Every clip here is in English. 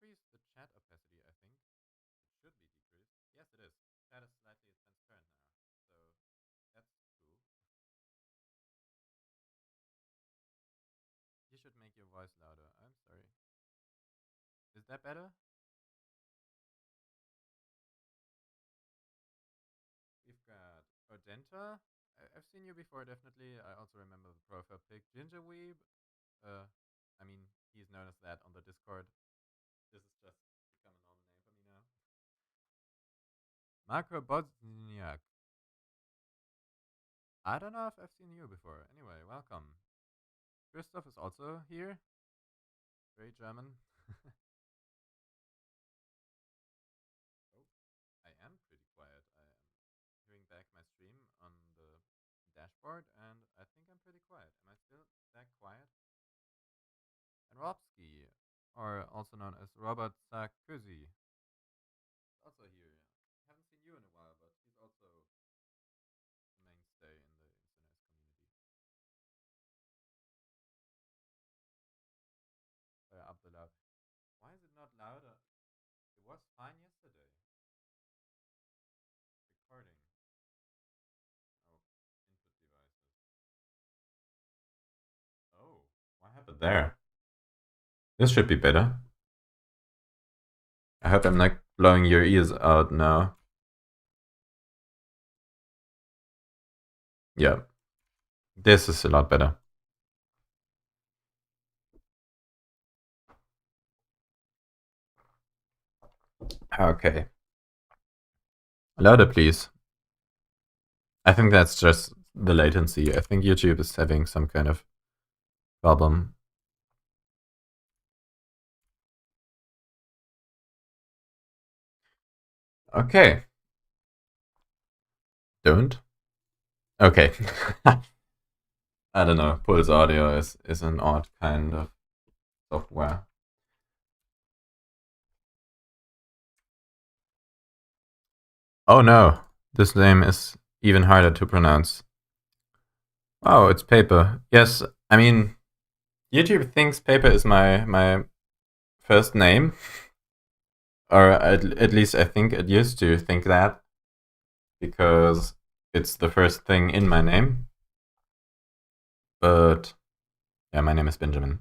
decrease the chat opacity, I think. It should be decreased. Yes, it is. Chat is slightly transparent now. So that's cool. You should make your voice louder. I'm sorry. Is that better? We've got Argenta. I've seen you before, definitely. I also remember the profile pic. Gingerweeb. Uh, I mean, he's known as that on the Discord. This is just become a normal name for me now. Marco Bozniak. I don't know if I've seen you before. Anyway, welcome. Christoph is also here. Very German. Oh, I am pretty quiet. I am hearing back my stream on the dashboard, and I think I'm pretty quiet. Am I still that quiet? And Robsky, or also known as Robert Sarkozy, is also here. Haven't seen you in a while, but he's also a mainstay in the instantOS community. Up the loud. Why is it not louder? It was fine yesterday. Recording. Oh, input devices. Oh, what happened there? This should be better. I hope I'm not blowing your ears out now. Yeah, this is a lot better. Okay. Louder, please. I think that's just the latency. I think YouTube is having some kind of problem. Okay. Don't. Okay. I don't know. Pulse Audio is an odd kind of software. Oh no. This name is even harder to pronounce. Oh, it's Paper. Yes, I mean, YouTube thinks Paper is my first name. Or at least I think it used to think that. Because it's the first thing in my name. But yeah, my name is Benjamin.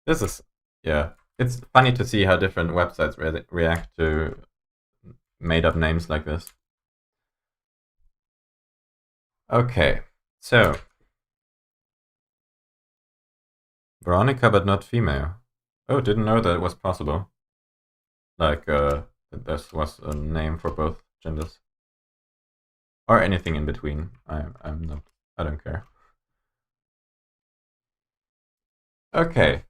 This is, yeah. It's funny to see how different websites react to made up names like this. Okay, so Veronica, but not female. Oh, didn't know that it was possible. Like, this was a name for both genders, or anything in between. I'm not. I don't care. Okay,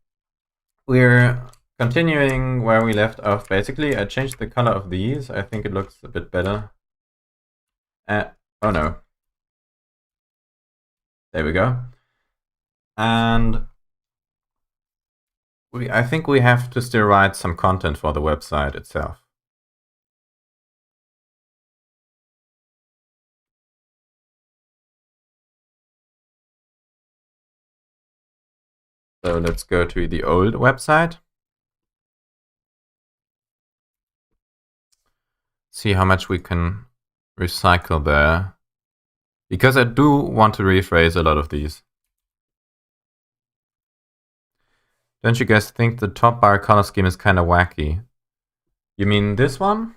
we're continuing where we left off. Basically, I changed the color of these. I think it looks a bit better. Oh no. There we go. And I think we have to still write some content for the website itself. So let's go to the old website. See how much we can recycle there. Because I do want to rephrase a lot of these. Don't you guys think the top bar color scheme is kind of wacky? You mean this one?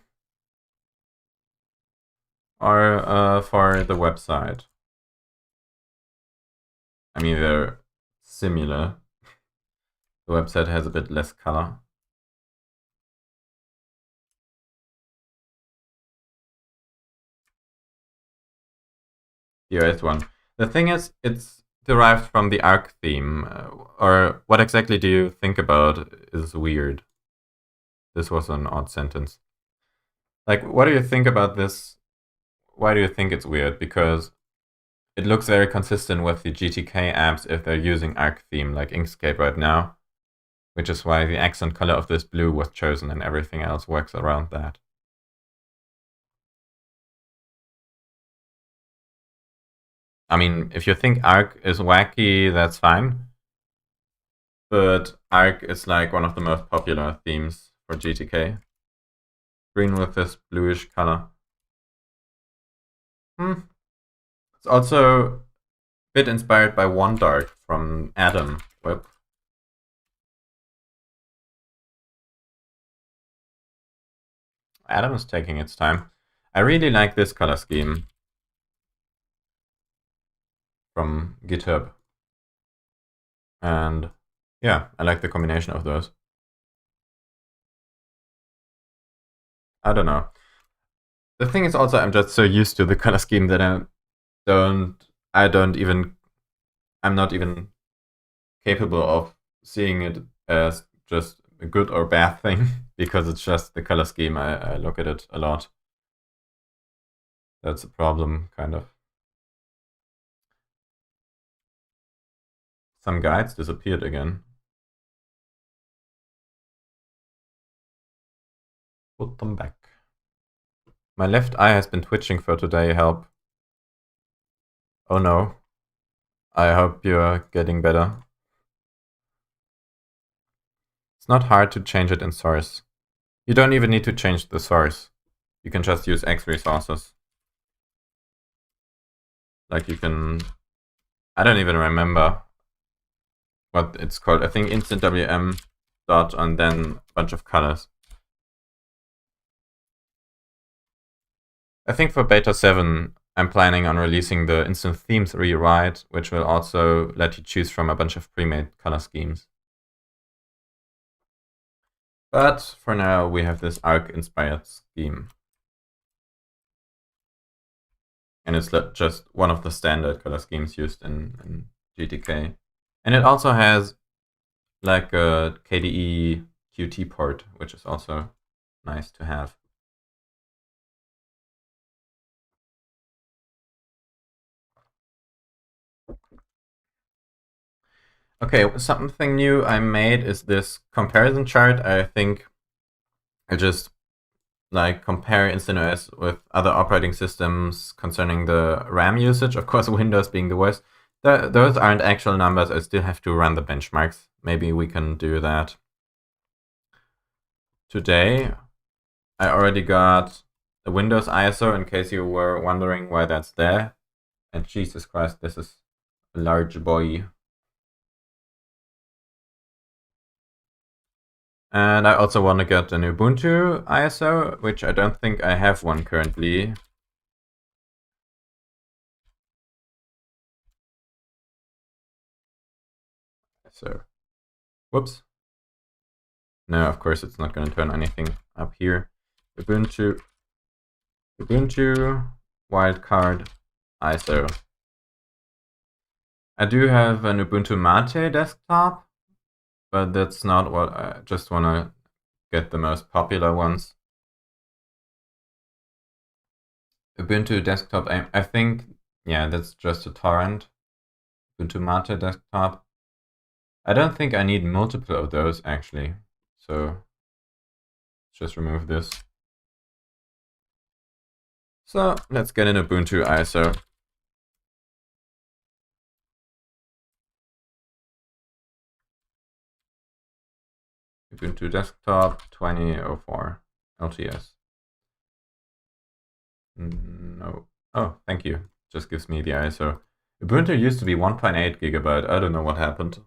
Or for the website? I mean, they're similar. The website has a bit less color. The OS one. The thing is, it's derived from the Arc theme. Or what exactly do you think about is weird? This was an odd sentence. Like, what do you think about this? Why do you think it's weird? Because it looks very consistent with the GTK apps if they're using Arc theme like Inkscape right now, which is why the accent color of this blue was chosen and everything else works around that. I mean, if you think Arc is wacky, that's fine. but Arc is like one of the most popular themes for GTK. Green with this bluish color. It's also a bit inspired by One Dark from Adam Web. Adam is taking its time. I really like this color scheme from GitHub. And yeah, I like the combination of those. I don't know. The thing is also I'm just so used to the color scheme that I'm not even capable of seeing it as just a good or bad thing because it's just the color scheme. I look at it a lot. That's a problem, kind of. Some guides disappeared again. Put them back. My left eye has been twitching for today, help. Oh no. I hope you're getting better. It's not hard to change it in source. You don't even need to change the source. You can just use X resources. Like you can... I don't even remember what it's called. I think instantWM dot and then a bunch of colors. I think for beta 7, I'm planning on releasing the instant themes rewrite, which will also let you choose from a bunch of pre-made color schemes. But for now, we have this Arc-inspired scheme. And it's just one of the standard color schemes used in GTK. And it also has like a KDE Qt port, which is also nice to have. Okay, something new I made is this comparison chart. I think I just like compare instantOS with other operating systems concerning the RAM usage. Of course, Windows being the worst. Those aren't actual numbers. I still have to run the benchmarks. Maybe we can do that today. I already got the Windows ISO in case you were wondering why that's there. And Jesus Christ, this is a large boy. And I also want to get an Ubuntu ISO, which I don't think I have one currently. So, whoops. No, of course it's not going to turn anything up here. Ubuntu wildcard ISO. I do have an Ubuntu Mate desktop, but that's not what I just want to get the most popular ones. Ubuntu desktop, I think, yeah, that's just a torrent. Ubuntu Mate desktop. I don't think I need multiple of those actually. So just remove this. So let's get an Ubuntu ISO. Ubuntu desktop 2004 LTS. No. Oh, thank you. Just gives me the ISO. Ubuntu used to be 1.8 gigabyte. I don't know what happened.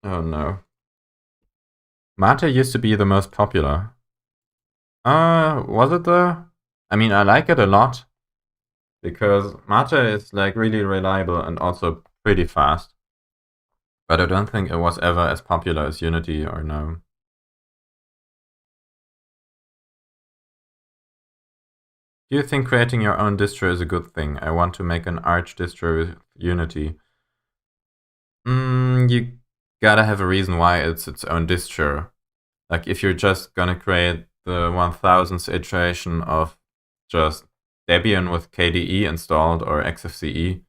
Oh no. Mate used to be the most popular. Was it though? I mean, I like it a lot because Mate is like really reliable and also pretty fast. But I don't think it was ever as popular as Unity or GNOME. Do you think creating your own distro is a good thing? I want to make an Arch distro with Unity. You gotta have a reason why it's its own distro. Like if you're just gonna create the 1000th iteration of just Debian with KDE installed or XFCE,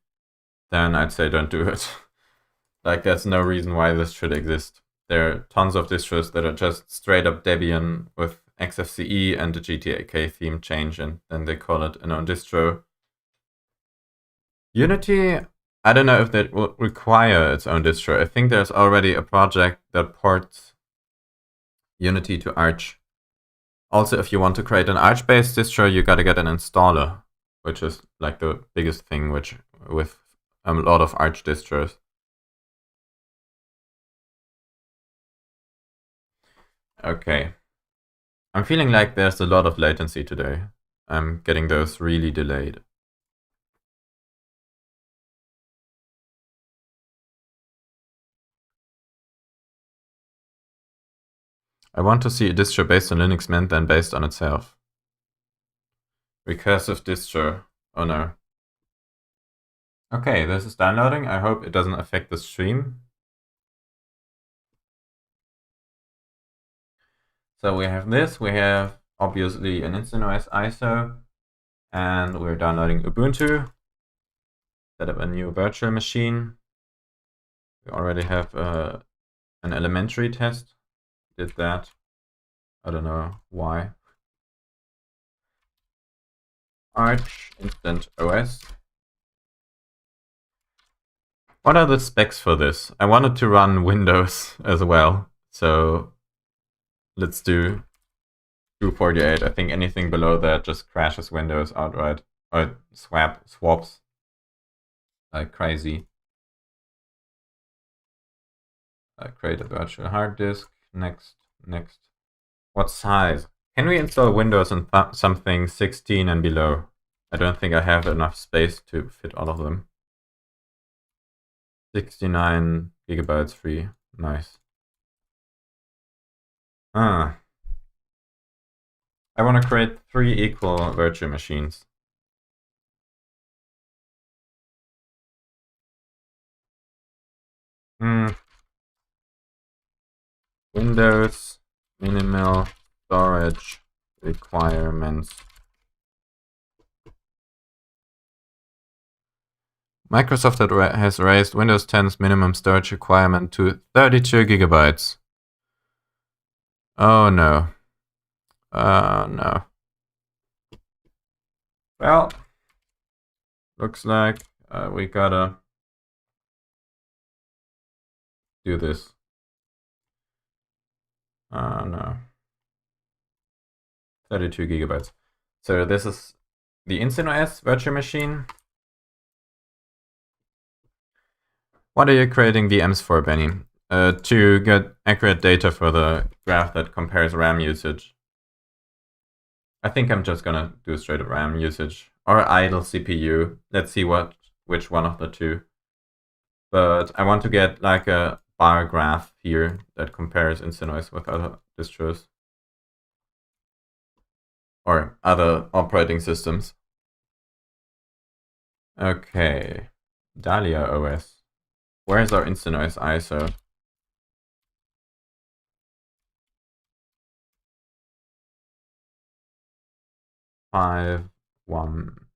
then I'd say don't do it. Like there's no reason why this should exist. There are tons of distros that are just straight up Debian with XFCE and the GTK theme change, and then they call it an own distro. Unity, I don't know if that will require its own distro. I think there's already a project that ports Unity to Arch. Also, if you want to create an Arch-based distro, you gotta get an installer, which is like the biggest thing which with a lot of Arch distros. Okay. I'm feeling like there's a lot of latency today. I'm getting those really delayed. I want to see a distro based on Linux Mint than based on itself. Recursive distro. Oh no. Okay, this is downloading. I hope it doesn't affect the stream. So we have this. We have obviously an instantOS ISO. And we're downloading Ubuntu. Set up a new virtual machine. We already have an elementary test. Did that. I don't know why. Arch instantOS. What are the specs for this? I wanted to run Windows as well, so let's do 248. I think anything below that just crashes Windows outright, or swaps like crazy. Create a virtual hard disk. Next. What size? Can we install Windows on something 16 and below? I don't think I have enough space to fit all of them. 69 gigabytes free. Nice. I want to create 3 equal virtual machines. Windows minimal storage requirements. Microsoft has raised Windows 10's minimum storage requirement to 32 gigabytes. Oh no. No. Well, looks like we gotta do this. No. 32 gigabytes. So this is the instantOS virtual machine. What are you creating VMs for, Benny? To get accurate data for the graph that compares RAM usage. I think I'm just gonna do straight up RAM usage or idle CPU. Let's see which one of the two. But I want to get like a bar graph here that compares instantOS with other distros or other operating systems. Okay, Dahlia OS. Where's our instantOS ISO? Five, 1.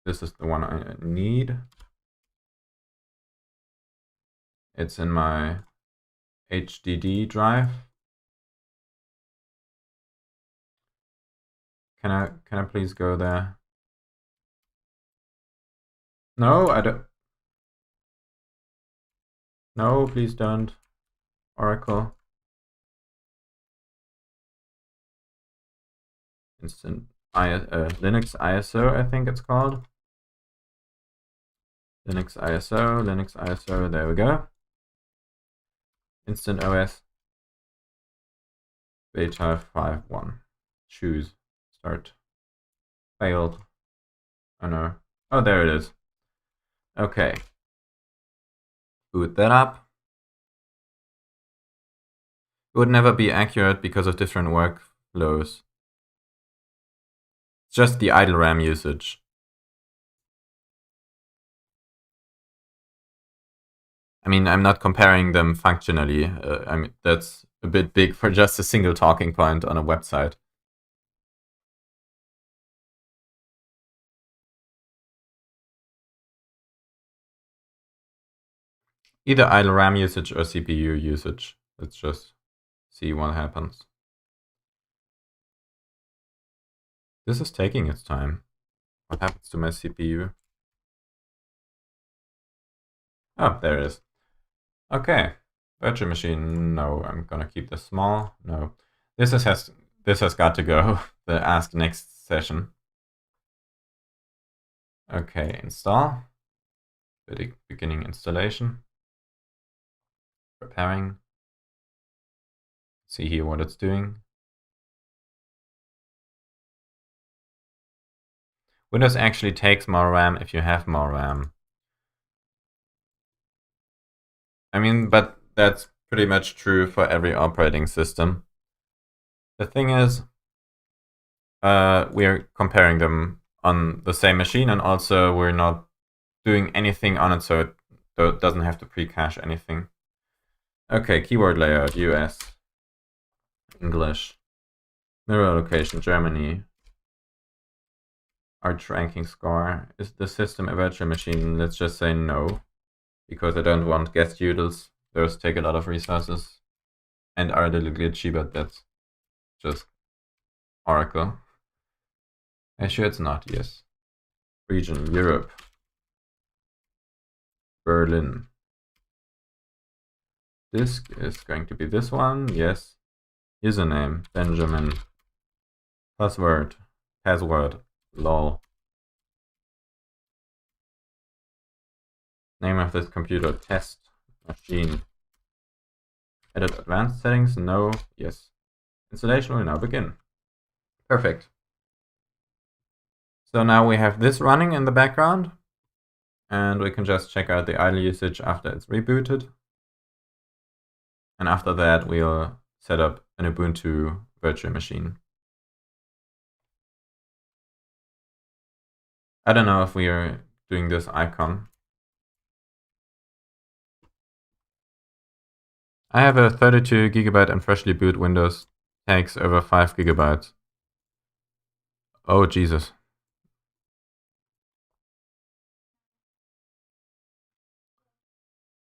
This is the one I need. It's in my HDD drive. Can I please go there? No, I don't. No, please don't. Oracle. Linux ISO, I think it's called. Linux ISO, there we go. instantOS beta 5.1. Choose. Start. Failed. Oh no. Oh, there it is. Okay. Boot that up. It would never be accurate because of different workflows. It's just the idle RAM usage. I mean, I'm not comparing them functionally. I mean, that's a bit big for just a single talking point on a website. Either idle RAM usage or CPU usage. Let's just see what happens. This is taking its time. What happens to my CPU? Oh, there it is. Okay. Virtual machine, no, I'm gonna keep this small. No. This has got to go. The ask next session. Okay, install. Beginning installation. Preparing. See here what it's doing. Windows actually takes more RAM if you have more RAM. I mean, but that's pretty much true for every operating system. The thing is, we're comparing them on the same machine, and also we're not doing anything on it, so it doesn't have to pre-cache anything. Okay, keyboard layout, US, English, mirror location, Germany, arch ranking score. Is the system a virtual machine? Let's just say no, because I don't want guest utils. Those take a lot of resources and are a little glitchy, but that's just Oracle. Are you sure it's not? Yes. Region, Europe, Berlin. Disk is going to be this one, yes. Username, Benjamin. Password, lol. Name of this computer, test machine. Edit advanced settings, no, yes. Installation will now begin. Perfect. So now we have this running in the background, and we can just check out the idle usage after it's rebooted. And after that, we'll set up an Ubuntu virtual machine. I don't know if we are doing this icon. I have a 32 gigabyte and freshly boot Windows takes over 5 gigabytes. Oh, Jesus.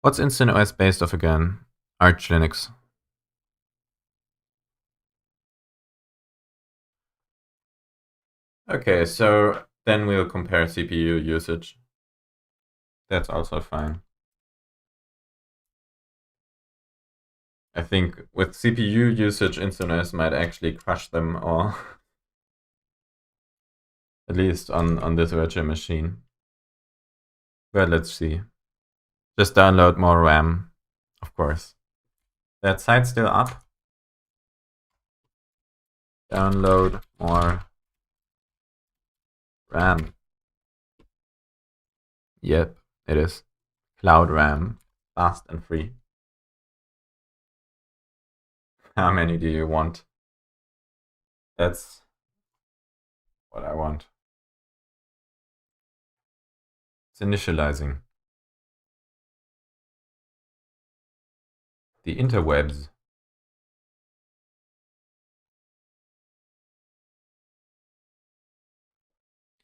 What's instantOS based off again? Arch Linux. Okay, so then we'll compare CPU usage. That's also fine. I think with CPU usage, instantOS might actually crush them all. At least on this virtual machine. But let's see. Just download more RAM, of course. That site's still up. Download more RAM. Yep, it is. Cloud RAM. Fast and free. How many do you want? That's what I want. It's initializing. The interwebs.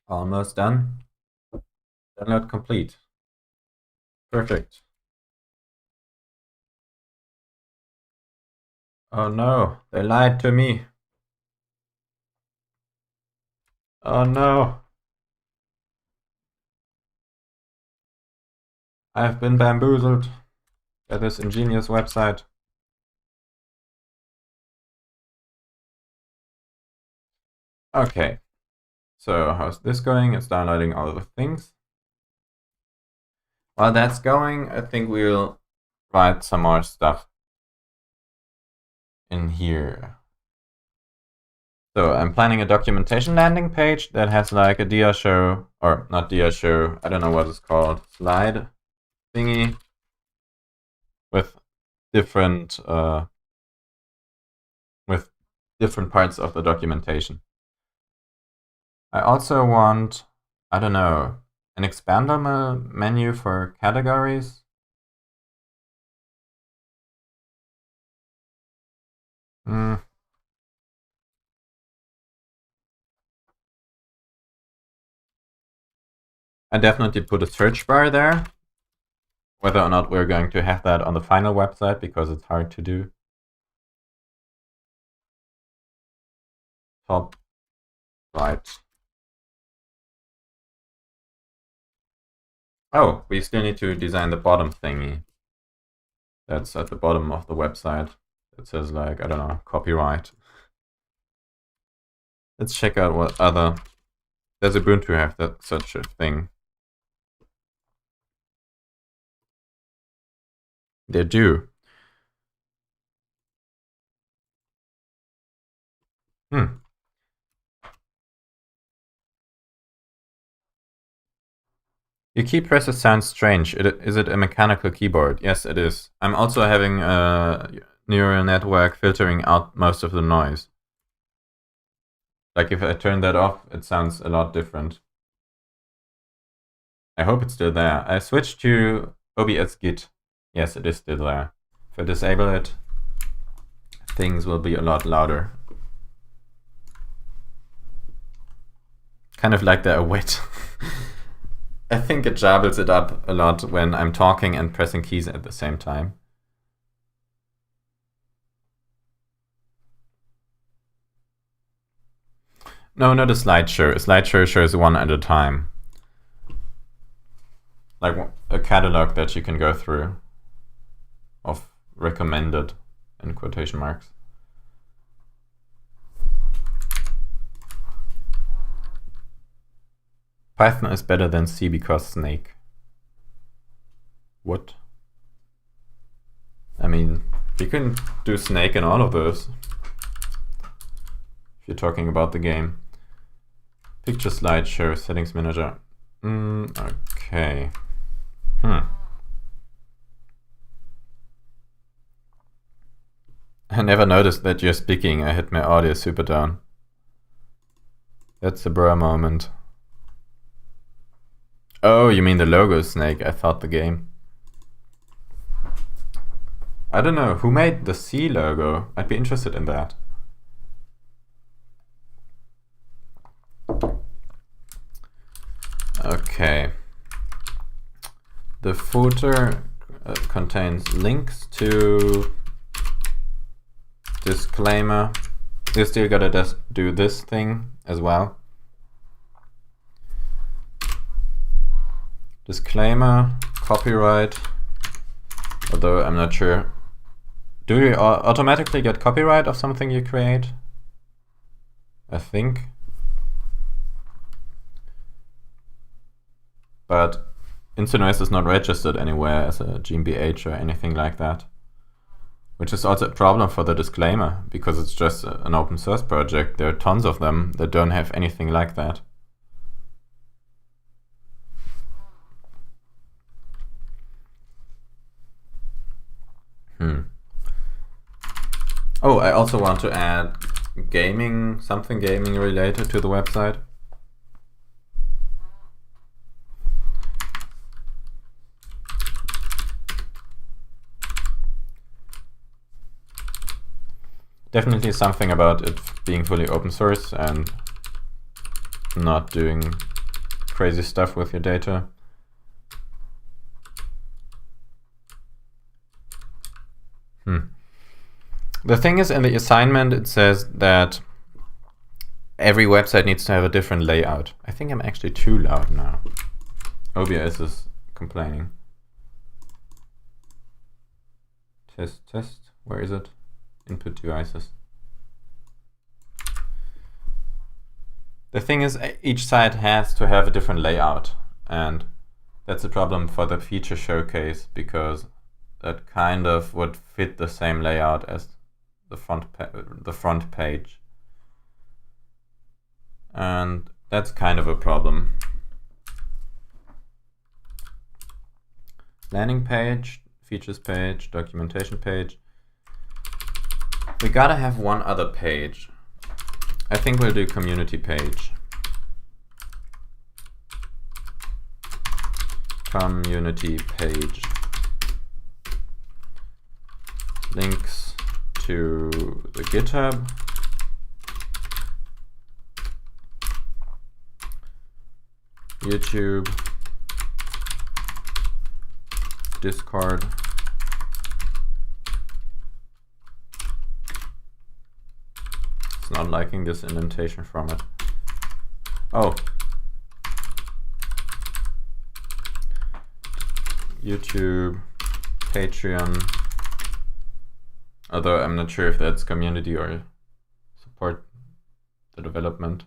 Almost done. Download complete. Perfect. Oh no, they lied to me. Oh no. I've been bamboozled by this ingenious website. Okay. So how's this going? It's downloading all the things. While that's going, I think we'll write some more stuff in here. So I'm planning a documentation landing page that has like a dia show, or not dia show, I don't know what it's called, slide thingy with different parts of the documentation. I also want, I don't know, an expandable menu for categories. I definitely put a search bar there. Whether or not we're going to have that on the final website, because it's hard to do. Top right. Oh, we still need to design the bottom thingy. That's at the bottom of the website. It says like, I don't know, copyright. Let's check out what other... Does Ubuntu have such a thing? They do. Your key presses sound strange. Is it a mechanical keyboard? Yes, it is. I'm also having a neural network filtering out most of the noise. Like if I turn that off, it sounds a lot different. I hope it's still there. I switched to OBS Git. Yes, it is still there. If I disable it, things will be a lot louder. Kind of like they're wet. I think it jabbles it up a lot when I'm talking and pressing keys at the same time. No, not a slideshow. A slideshow shows one at a time. Like a catalog that you can go through of recommended, in quotation marks. Python is better than C because snake. What? I mean, you can do snake in all of those. If you're talking about the game. Picture slideshow, settings manager. Okay. I never noticed that you're speaking. I hit my audio super down. That's a bro moment. Oh, you mean the logo snake? I thought the game. I don't know. Who made the C logo? I'd be interested in that. Okay. The footer contains links to disclaimer. You still gotta do this thing as well. Disclaimer, copyright, although I'm not sure. Do you automatically get copyright of something you create? I think. But instantOS is not registered anywhere as a GmbH or anything like that. Which is also a problem for the disclaimer, because it's just an open source project. There are tons of them that don't have anything like that. Oh, I also want to add gaming, something gaming related to the website. Definitely something about it being fully open source and not doing crazy stuff with your data. The thing is, in the assignment, it says that every website needs to have a different layout. I think I'm actually too loud now. OBS is complaining. Test. Where is it? Input devices. The thing is, each site has to have a different layout, and that's a problem for the feature showcase, because that kind of would fit the same layout as the front page, and that's kind of a problem. Landing page, features page, documentation page. We gotta have one other page. I think we'll do community page. Community page. Links to the GitHub. YouTube. Discord. It's not liking this indentation from it. Oh. YouTube, Patreon. Although I'm not sure if that's community or support the development.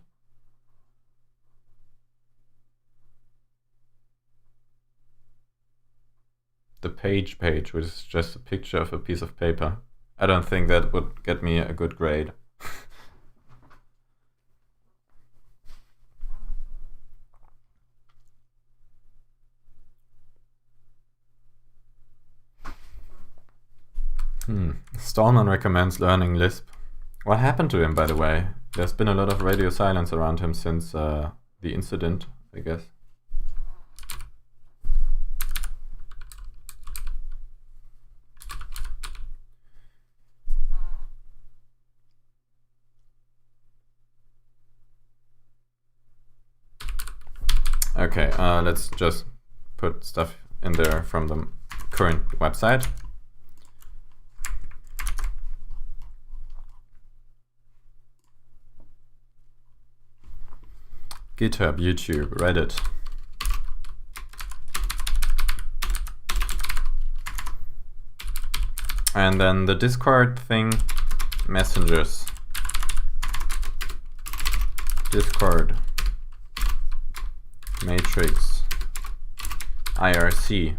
The page, which is just a picture of a piece of paper. I don't think that would get me a good grade. Stallman recommends learning Lisp. What happened to him, by the way? There's been a lot of radio silence around him since the incident, I guess. Okay, let's just put stuff in there from the current website. GitHub, YouTube, Reddit. And then the Discord thing, messengers. Discord, Matrix, IRC,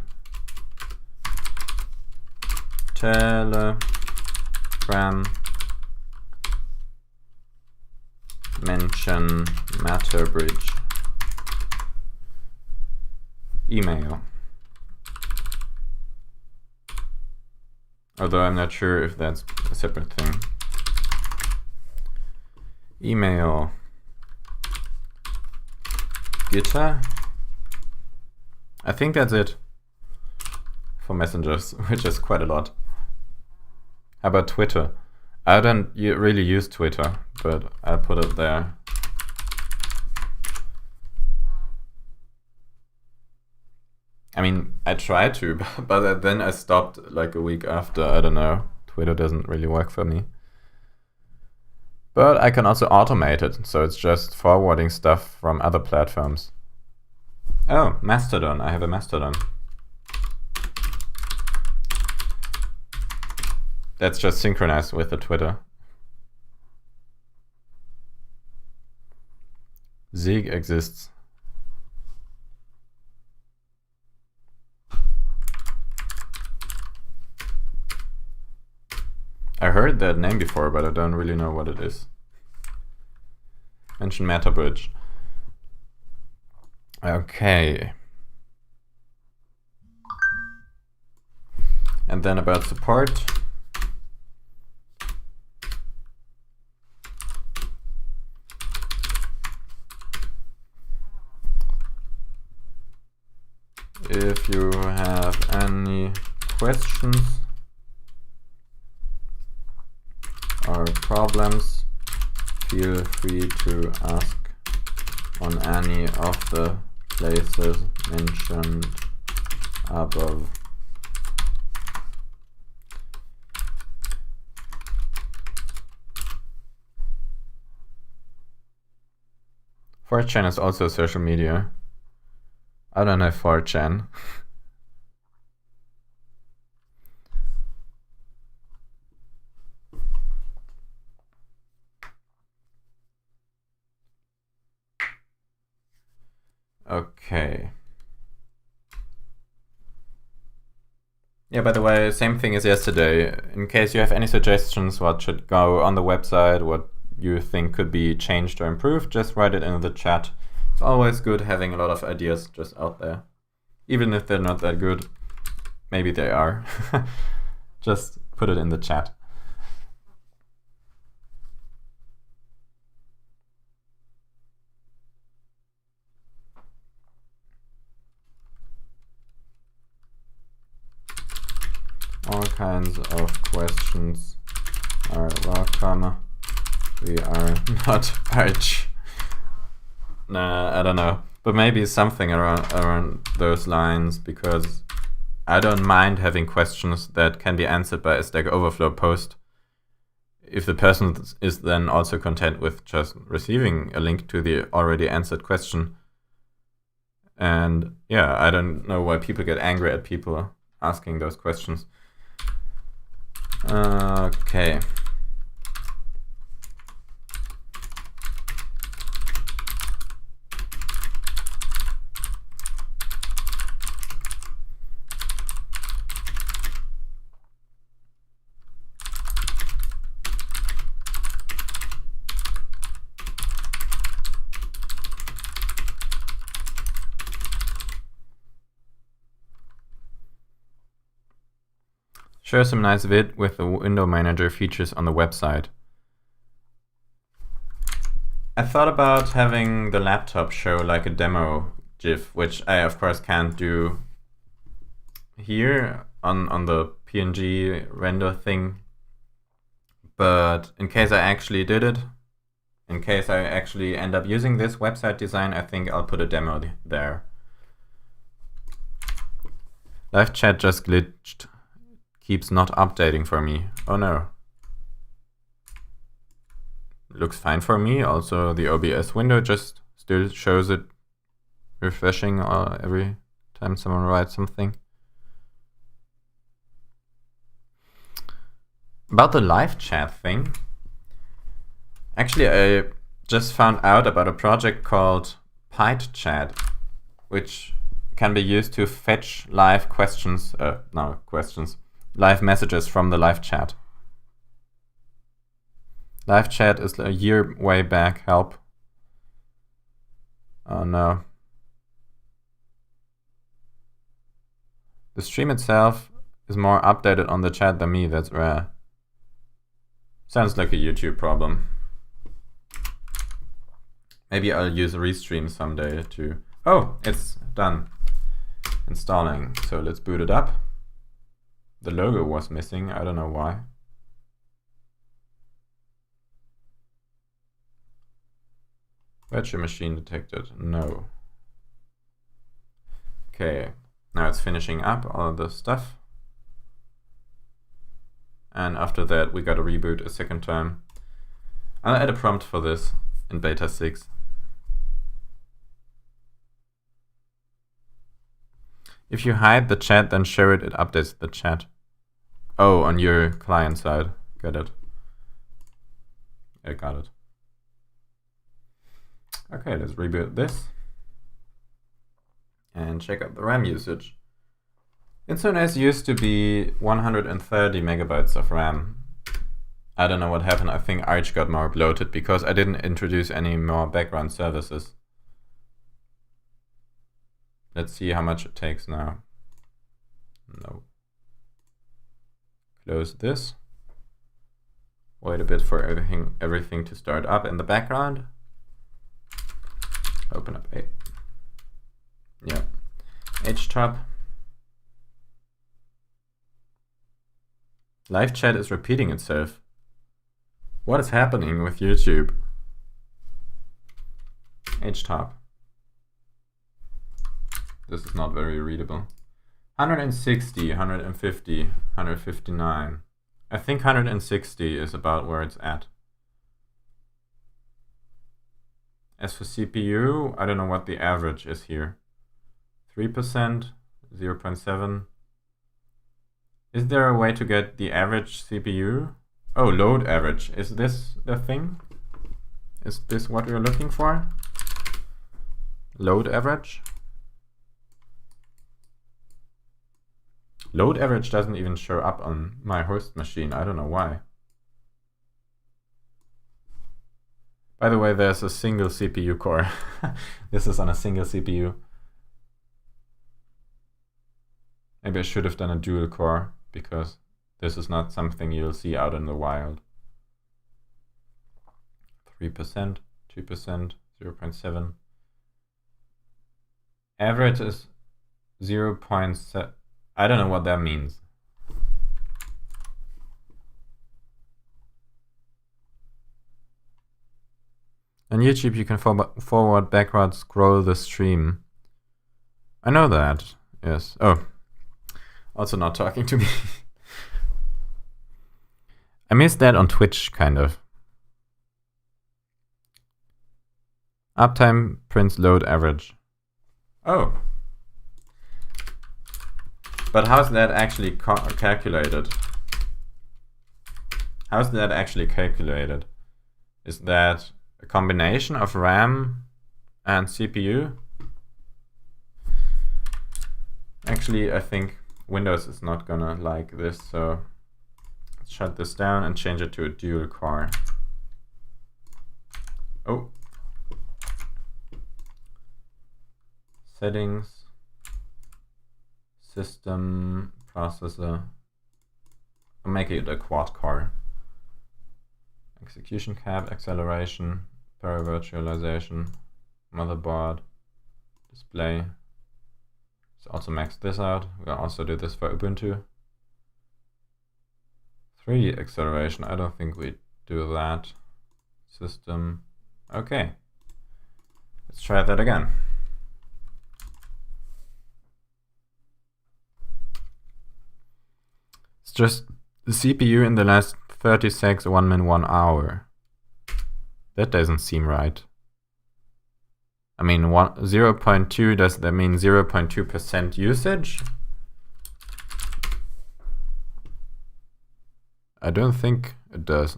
Telegram, mention Matter Bridge, email. Although I'm not sure if that's a separate thing. Email, Gitter. I think that's it for messengers, which is quite a lot. How about Twitter? I don't really use Twitter, but I'll put it there. I mean, I tried to, but then I stopped like a week after. I don't know. Twitter doesn't really work for me. But I can also automate it, so it's just forwarding stuff from other platforms. Oh, Mastodon. I have a Mastodon. That's just synchronized with the Twitter. Zig exists. I heard that name before, but I don't really know what it is. Mention MetaBridge. Okay. And then about support. If you have any questions or problems, feel free to ask on any of the places mentioned above.4chan is also social media. I don't know 4chan. Okay. Yeah, by the way, same thing as yesterday. In case you have any suggestions what should go on the website, what you think could be changed or improved, just write it in the chat. It's always good having a lot of ideas just out there. Even if they're not that good, maybe they are. Just put it in the chat. All kinds of questions are welcome. We are not arch. Nah, I don't know. But maybe something around those lines, because I don't mind having questions that can be answered by a Stack Overflow post. If the person is then also content with just receiving a link to the already answered question, And yeah, I don't know why people get angry at people asking those questions. Okay. Show some nice vid with the window manager features on the website. I thought about having the laptop show like a demo GIF, which I of course can't do here on the PNG render thing. But in case I actually did it, in case I actually end up using this website design, I think I'll put a demo there. Live chat just glitched. Keeps not updating for me. Oh no. Looks fine for me. Also, the OBS window just still shows it refreshing every time someone writes something. About the live chat thing, actually I just found out about a project called PyChat, which can be used to fetch live live messages from the live chat. Live chat is a year way back. Help. Oh no. The stream itself is more updated on the chat than me. That's rare. Sounds like a YouTube problem. Maybe I'll use Restream someday to... Oh, it's done. Installing. So let's boot it up. The logo was missing. I don't know why. Virtual machine detected. No. Okay. Now it's finishing up all the stuff. And after that, we got to reboot a second time. I'll add a prompt for this in beta 6. If you hide the chat, then show it. It updates the chat. Oh, on your client side. Got it. I got it. Okay, let's reboot this. And check out the RAM usage. instantOS used to be 130 megabytes of RAM. I don't know what happened. I think Arch got more bloated because I didn't introduce any more background services. Let's see how much it takes now. No. Close this. Wait a bit for everything to start up in the background. Open up a HTOP. Live chat is repeating itself. What is happening with YouTube? HTOP. This is not very readable. 160, 150, 159. I think 160 is about where it's at. As for CPU, I don't know what the average is here. 3%, 0.7. Is there a way to get the average CPU? Oh, load average. Is this the thing? Is this what you're looking for? Load average? Load average doesn't even show up on my host machine. I don't know why. By the way, there's a single CPU core. This is on a single CPU. Maybe I should have done a dual core, because this is not something you'll see out in the wild. 3%, 2%, 0.7. Average is 0.7. I don't know what that means. On YouTube, you can forward, backward, scroll the stream. I know that, yes. Oh, also not talking to me. I missed that on Twitch, kind of. Uptime prints load average. Oh. But how's that actually calculated? How's that actually calculated? Is that a combination of RAM and CPU? Actually, I think Windows is not gonna like this, so let's shut this down and change it to a dual core. Oh. Settings, system, processor. I'll make it a quad core. Execution cap, acceleration, paravirtualization, motherboard, display. Let's also max this out. We'll also do this for Ubuntu. 3 acceleration, I don't think we do that. System, okay. Let's try that again. It's just the CPU in the last 30 seconds, 1 minute, 1 hour. That doesn't seem right. I mean, 0.2, does that mean 0.2% usage? I don't think it does.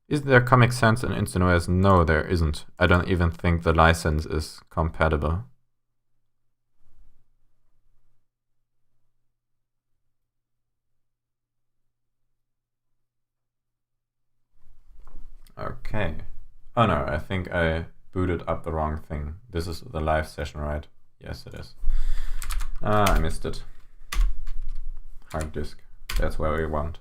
Is there Comic Sans in instantOS? No, there isn't. I don't even think the license is compatible. Okay. Oh no, I think I booted up the wrong thing. This is the live session, right? Yes, it is. I missed it. Hard disk. That's where we want.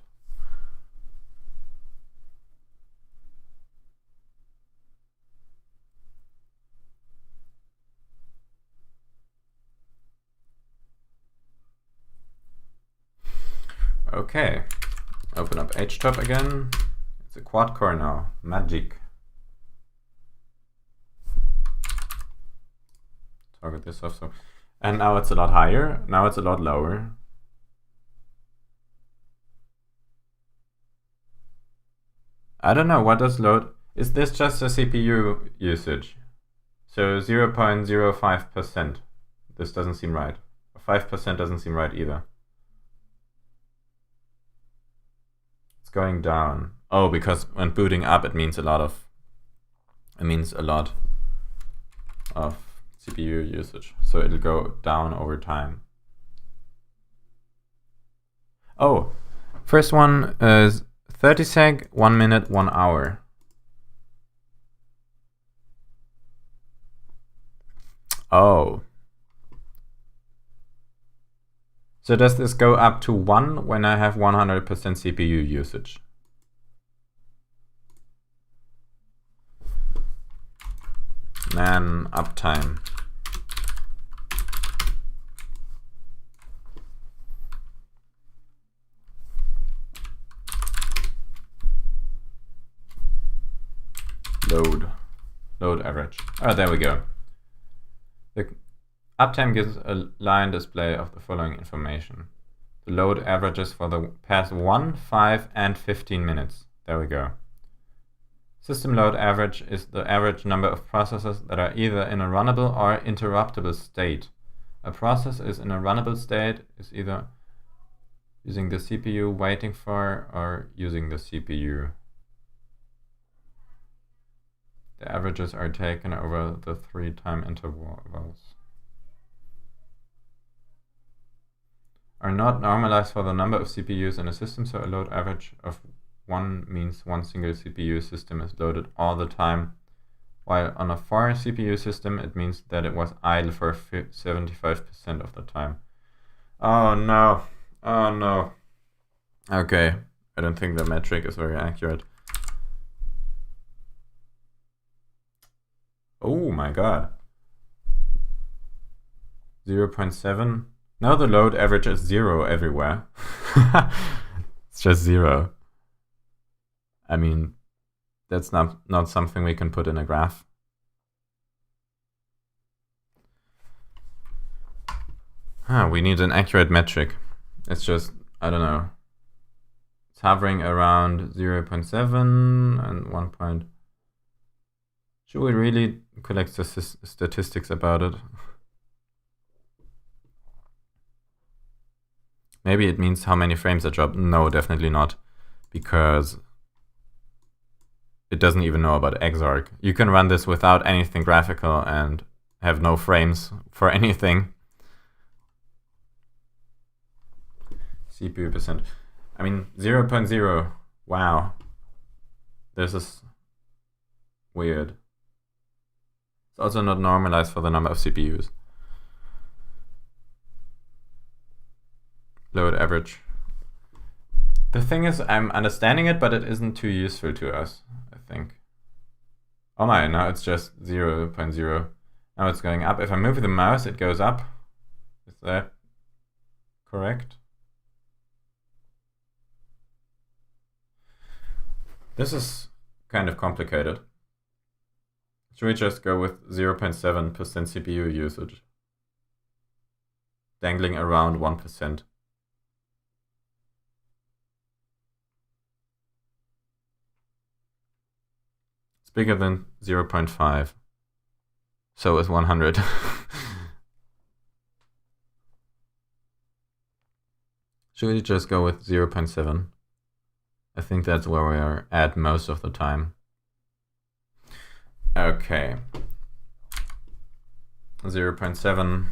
Okay. Open up HTOP again. It's a quad core now. Magic. Target this off. So, and now it's a lot higher. Now it's a lot lower. I don't know what does load. Is this just a CPU usage? So 0.05%. This doesn't seem right. 5% doesn't seem right either. It's going down. Oh, because when booting up, it means a lot of CPU usage. So it'll go down over time. Oh, first one is 30 sec, 1 minute, 1 hour. Oh. So does this go up to 1 when I have 100% CPU usage? Man, uptime. Load average. Oh, there we go. The uptime gives a line display of the following information. The load averages for the past 1, 5, and 15 minutes. There we go. System load average is the average number of processes that are either in a runnable or interruptible state. A process is in a runnable state is either using the CPU, waiting for, or using the CPU. The averages are taken over the 3 time intervals. Are not normalized for the number of CPUs in a system, so a load average of 1 means one single CPU system is loaded all the time, while on a 4 CPU system it means that it was idle for 75% of the time. Oh no, oh no. Okay, I don't think the metric is very accurate. Oh my god. 0.7. Now the load average is 0 everywhere. It's just 0. I mean, that's not something we can put in a graph. We need an accurate metric. It's just, I don't know. It's hovering around 0.7 and 1 point. Should we really collect statistics about it? Maybe it means how many frames are dropped. No, definitely not, because it doesn't even know about Exarch. You can run this without anything graphical and have no frames for anything. CPU percent. I mean, 0.0. Wow. This is weird. It's also not normalized for the number of CPUs. Load average. The thing is, I'm understanding it, but it isn't too useful to us, I think. Oh my, now it's just 0.0. Now it's going up. If I move the mouse, it goes up. Is that correct? This is kind of complicated. Should we just go with 0.7% CPU usage? Dangling around 1%. It's bigger than 0.5. So is 100. Should we just go with 0.7? I think that's where we are at most of the time. Okay. 0.7.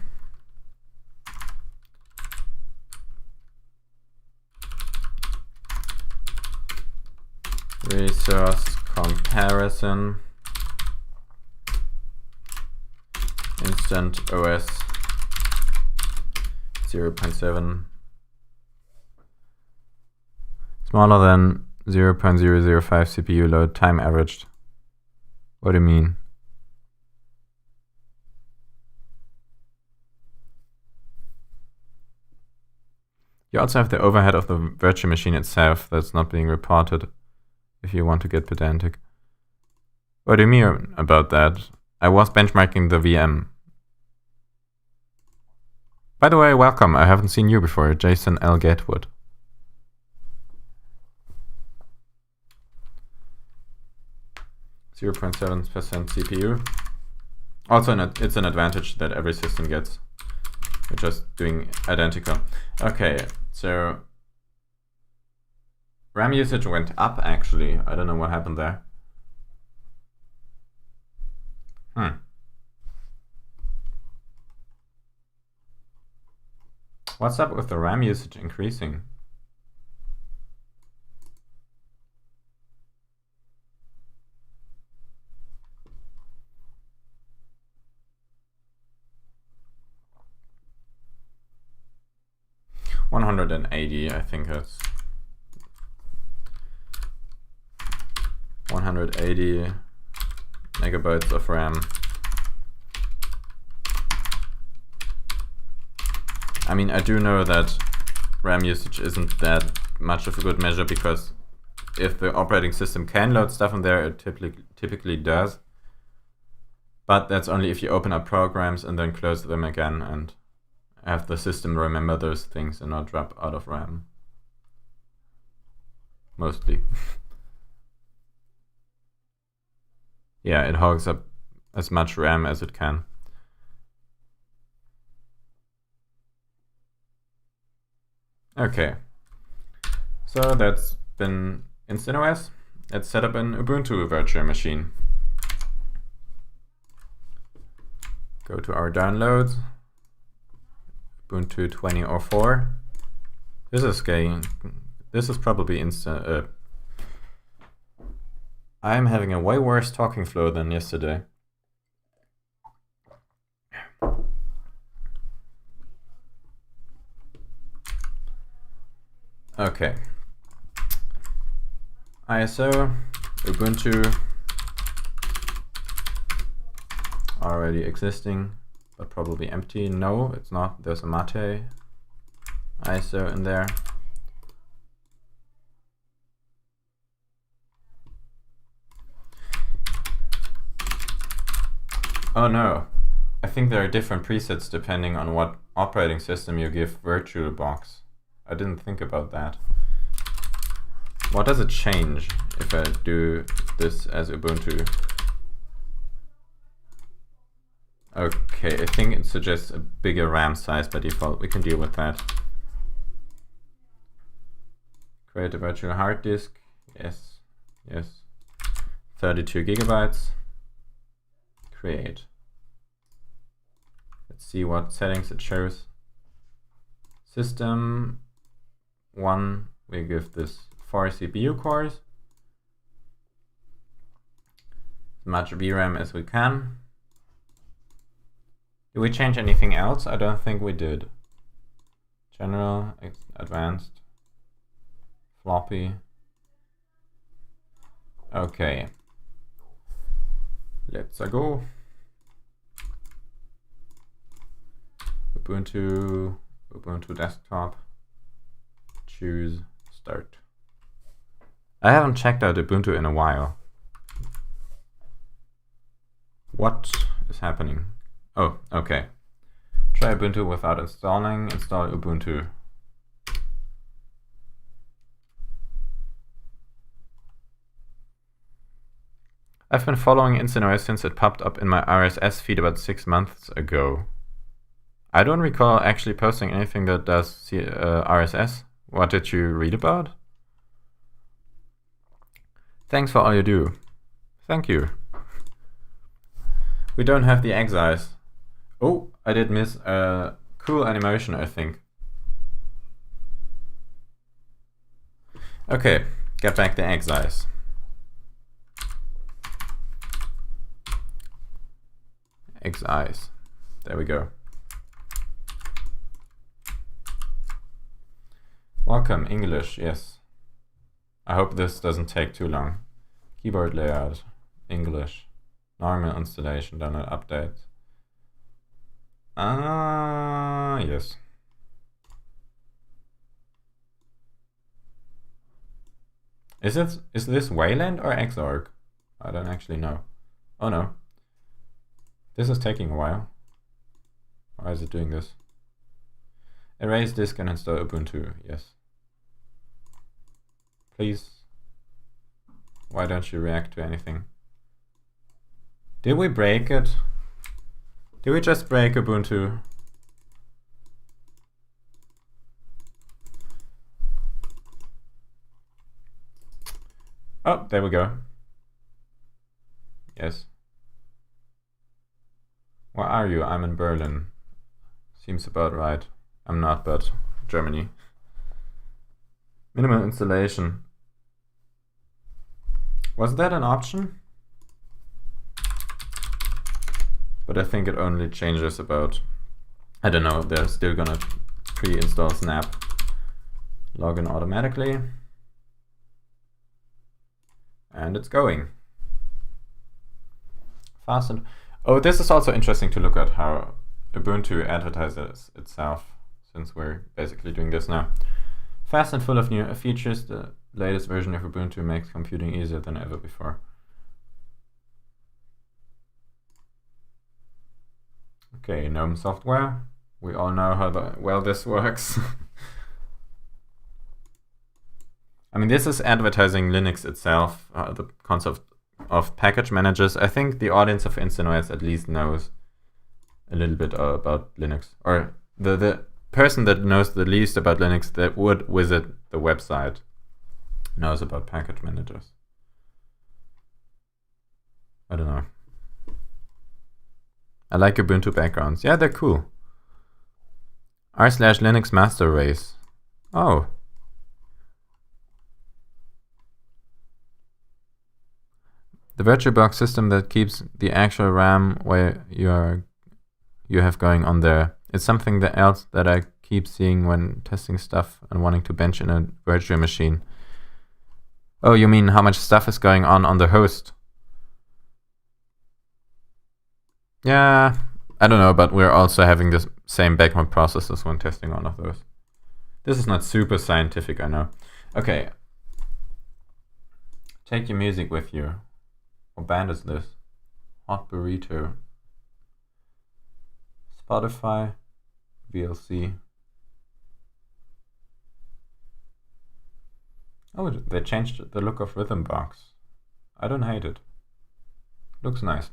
Resource comparison. instantOS 0.7. Smaller than 0.005 CPU load time averaged. What do you mean? You also have the overhead of the virtual machine itself that's not being reported, if you want to get pedantic. What do you mean about that? I was benchmarking the VM. By the way, welcome. I haven't seen you before, Jason L. Gatwood. .7% CPU. Also, it's an advantage that every system gets. We're just doing identical. Okay, so RAM usage went up actually. I don't know what happened there. What's up with the RAM usage increasing? $180, I think that's 180 megabytes of RAM. I mean, I do know that RAM usage isn't that much of a good measure, because if the operating system can load stuff in there, it typically does. But that's only if you open up programs and then close them again and have the system remember those things and not drop out of RAM. Mostly. Yeah, it hogs up as much RAM as it can. Okay, so that's been instantOS. Let's set up an Ubuntu virtual machine. Go to our downloads. Ubuntu 20.04. This is getting. This is probably instant. I'm having a way worse talking flow than yesterday. Okay. ISO, Ubuntu, already existing, but probably empty. No, it's not. There's a Mate ISO in there. Oh no, I think there are different presets depending on what operating system you give VirtualBox. I didn't think about that. What does it change if I do this as Ubuntu? Okay, I think it suggests a bigger RAM size by default. We can deal with that. Create a virtual hard disk. Yes, yes. 32 gigabytes. Create. Let's see what settings it shows. System 1, we give this 4 CPU cores. As much VRAM as we can. Did we change anything else? I don't think we did. General, advanced, floppy. Okay. Let's go. Ubuntu desktop. Choose start. I haven't checked out Ubuntu in a while. What is happening? Oh, okay. Try Ubuntu without installing. Install Ubuntu. I've been following instantOS since it popped up in my RSS feed about 6 months ago. I don't recall actually posting anything that does RSS. What did you read about? Thanks for all you do. Thank you. We don't have the exiles. Oh, I did miss a cool animation, I think. Okay, get back the exiles. Exiles. There we go. Welcome, English, yes. I hope this doesn't take too long. Keyboard layout, English. Normal installation, download updates. Yes. Is this Wayland or Xorg? I don't actually know. Oh no. This is taking a while. Why is it doing this? Erase disk and install Ubuntu, yes. Please. Why don't you react to anything? Did we break it? Did we just break Ubuntu? Oh, there we go. Yes. Where are you? I'm in Berlin. Seems about right. I'm not, but Germany. Minimal installation. Was that an option? But I think it only changes about, I don't know, they're still gonna pre-install Snap. Login automatically. And it's going. Fast and... Oh, this is also interesting to look at how Ubuntu advertises itself, since we're basically doing this now. Fast and full of new features, the latest version of Ubuntu makes computing easier than ever before. Okay, GNOME software. We all know how well this works. I mean, this is advertising Linux itself, the concept of package managers. I think the audience of instantOS at least knows a little bit about Linux. Or the person that knows the least about Linux that would visit the website knows about package managers. I don't know. I like Ubuntu backgrounds. Yeah, they're cool. r/Linux master race. Oh. The VirtualBox system that keeps the actual RAM where you have going on there. It's something else that I keep seeing when testing stuff and wanting to bench in a virtual machine. Oh, you mean how much stuff is going on the host? Yeah, I don't know, but we're also having the same background processes when testing all of those. This is not super scientific, I know. Okay. Take your music with you. What band is this? Hot Burrito. Spotify. VLC. Oh, they changed the look of Rhythmbox. I don't hate it. Looks nice.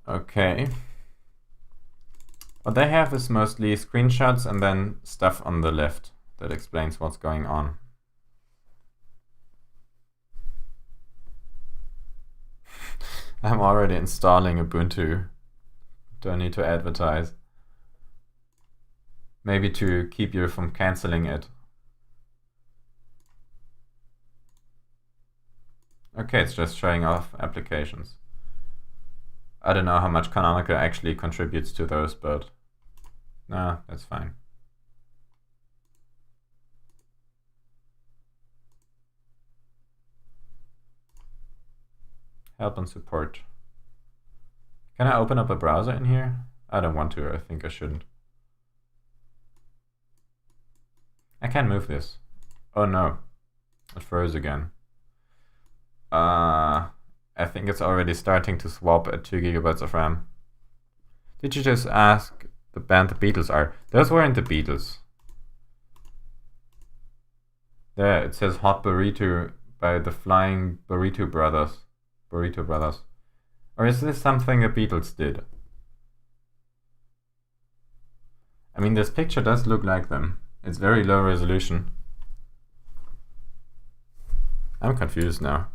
Okay. What they have is mostly screenshots and then stuff on the left. that explains what's going on. I'm already installing Ubuntu. Do I need to advertise? Maybe to keep you from canceling it. Okay, it's just showing off applications. I don't know how much Canonical actually contributes to those, but no, that's fine. Help and support. Can I open up a browser in here? I don't want to, I think I shouldn't. I can move this. Oh no, it froze again. I think it's already starting to swap at 2 GB of RAM. Did you just ask the band the Beatles are? Those weren't the Beatles. There, it says Hot Burrito by the Flying Burrito Brothers. Burrito Brothers. Or is this something the Beatles did? I mean, this picture does look like them. It's very low resolution. I'm confused now.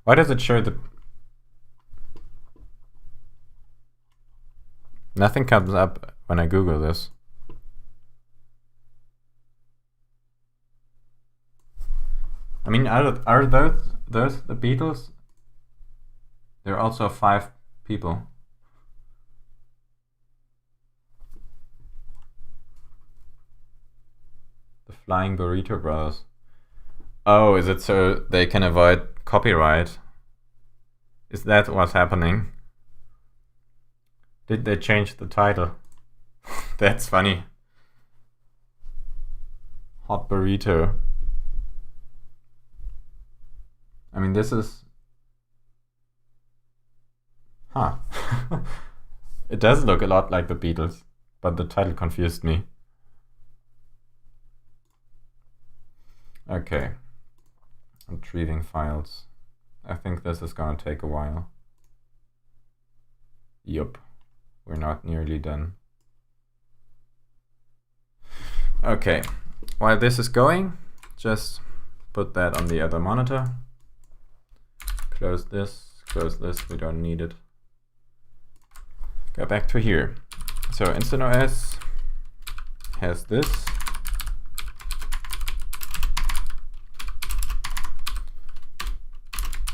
Why does it show the... Nothing comes up when I Google this. I mean, are those the Beatles? There are also 5 people. The Flying Burrito Brothers. Oh, is it so they can avoid copyright? Is that what's happening? Did they change the title? That's funny. Hot Burrito. I mean, this is... Huh. It does look a lot like the Beatles, but the title confused me. Okay. Retrieving files. I think this is gonna take a while. Yup. We're not nearly done. Okay. While this is going, just put that on the other monitor. Close this, we don't need it. Go back to here. So instantOS has this.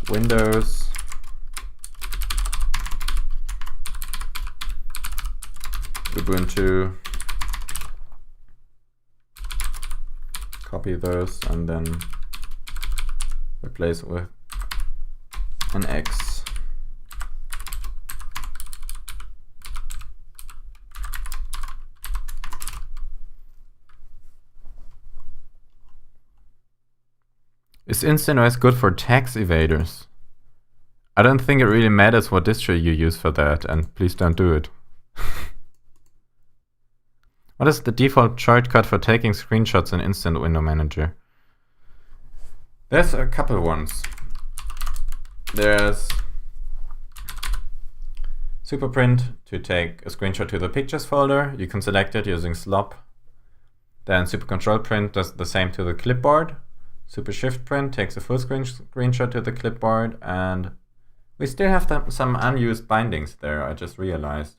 Windows. Ubuntu. Copy those and then replace it with an X. Is instantOS good for tax evaders? I don't think it really matters what distro you use for that, and please don't do it. What is the default shortcut for taking screenshots in Instant Window Manager? There's a couple ones. There's Superprint to take a screenshot to the pictures folder. You can select it using slop. Then Super Control Print does the same to the clipboard. Super Shift Print takes a full screenshot to the clipboard, and we still have some unused bindings there, I just realized.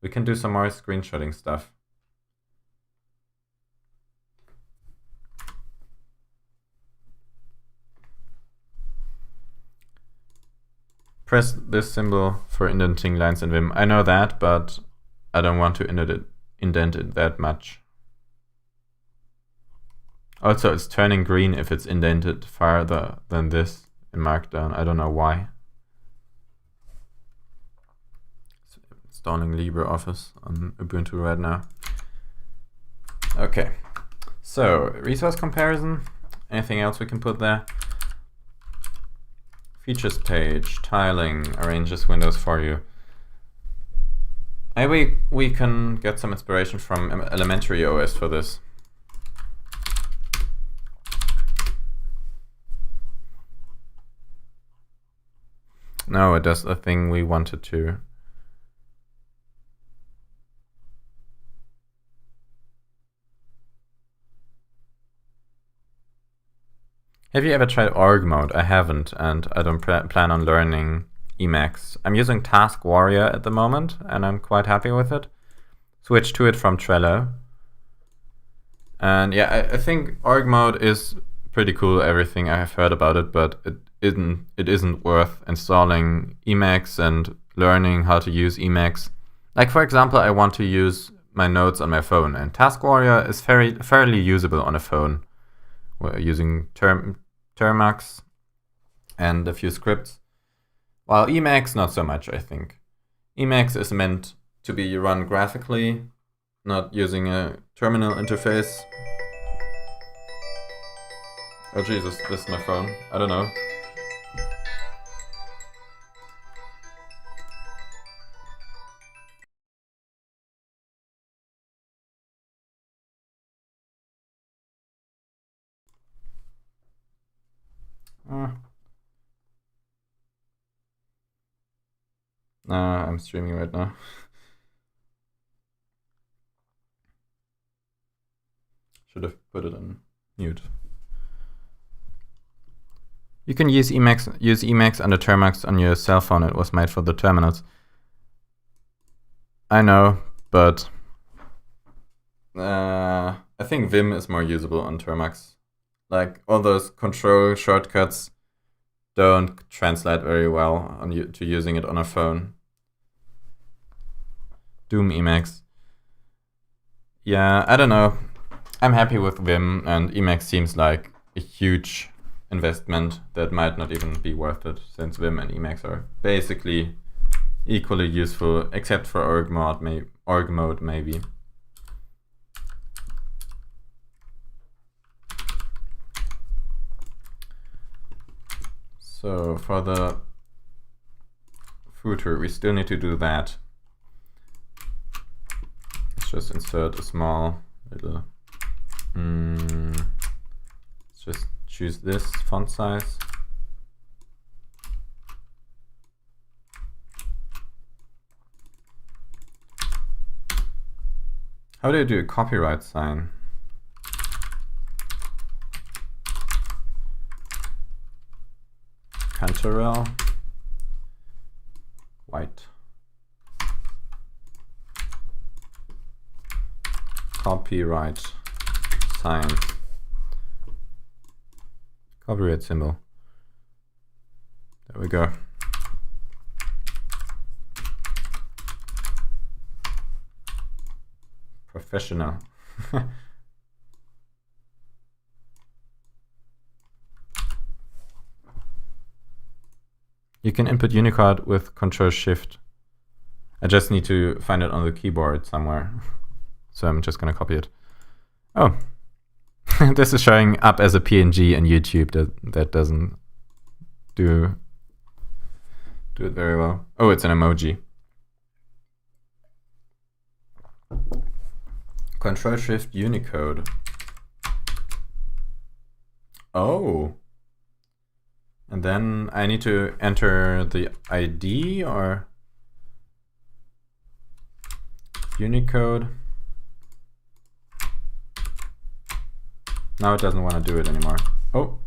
We can do some more screenshotting stuff. Press this symbol for indenting lines in Vim. I know that, but I don't want to indent it that much. Also, it's turning green if it's indented farther than this in Markdown. I don't know why. Installing LibreOffice on Ubuntu right now. Okay, so resource comparison. Anything else we can put there? Features page, tiling, arranges windows for you. Maybe we can get some inspiration from elementary OS for this. No, it does the thing we wanted to. Have you ever tried org mode? I haven't, and I don't plan on learning Emacs. I'm using Task Warrior at the moment, and I'm quite happy with it. Switched to it from Trello. And yeah, I think org mode is pretty cool, everything I have heard about it, but it isn't worth installing Emacs and learning how to use Emacs. Like, for example, I want to use my notes on my phone, and Task Warrior is fairly usable on a phone. We're using Termux and a few scripts, while Emacs not so much, I think. Emacs is meant to be run graphically, not using a terminal interface. Oh Jesus, this is my phone. I don't know. I'm streaming right now. Should have put it on mute. You can use Emacs under Termux on your cell phone. It was made for the terminals. I know, but I think Vim is more usable on Termux. Like, all those control shortcuts don't translate very well to using it on a phone. Doom Emacs. Yeah, I don't know. I'm happy with Vim, and Emacs seems like a huge investment that might not even be worth it, since Vim and Emacs are basically equally useful, except for org mode maybe. So for the footer, we still need to do that. Let's just insert a small little. Let's just choose this font size. How do you do a copyright sign? Cantarell white. Copyright sign. Copyright symbol. There we go. Professional. You can input Unicode with Control-Shift. I just need to find it on the keyboard somewhere. So I'm just going to copy it. Oh, this is showing up as a PNG on YouTube. That doesn't do it very well. Oh, it's an emoji. Control-Shift Unicode. Oh. And then I need to enter the ID or Unicode. Now it doesn't want to do it anymore. Oh.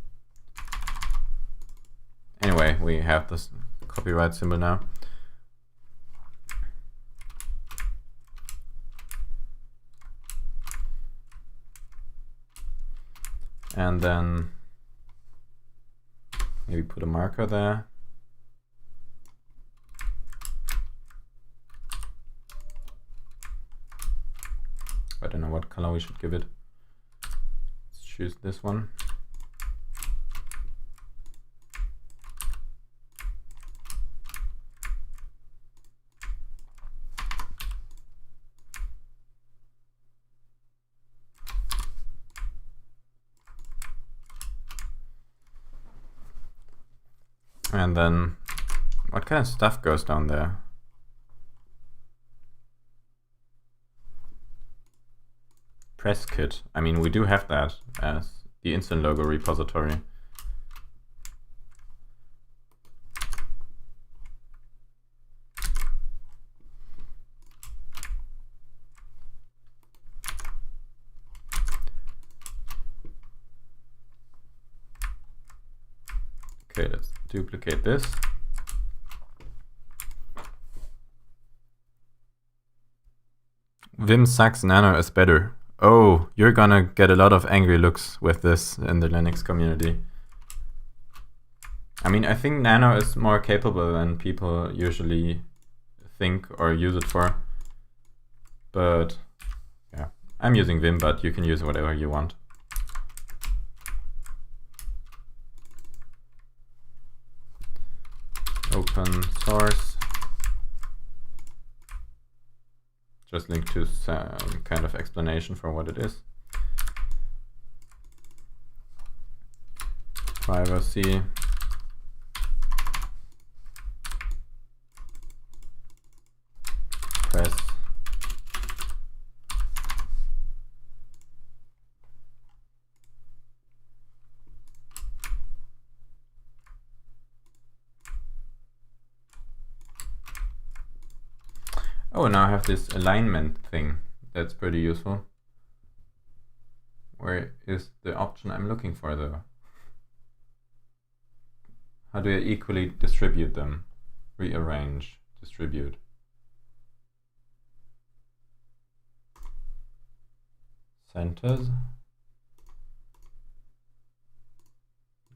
Anyway, we have this copyright symbol now. And then maybe put a marker there. I don't know what color we should give it. Let's choose this one. And then, what kind of stuff goes down there? Press kit. I mean, we do have that as the instant logo repository. Okay, let's duplicate this. Vim sucks, Nano is better. Oh, you're gonna get a lot of angry looks with this in the Linux community. I mean, I think Nano is more capable than people usually think or use it for. But yeah, I'm using Vim, but you can use whatever you want. Open source. Just link to some kind of explanation for what it is. Privacy. Press. Oh, now I have this alignment thing. That's pretty useful. Where is the option I'm looking for though? How do I equally distribute them? Rearrange, distribute. Centers.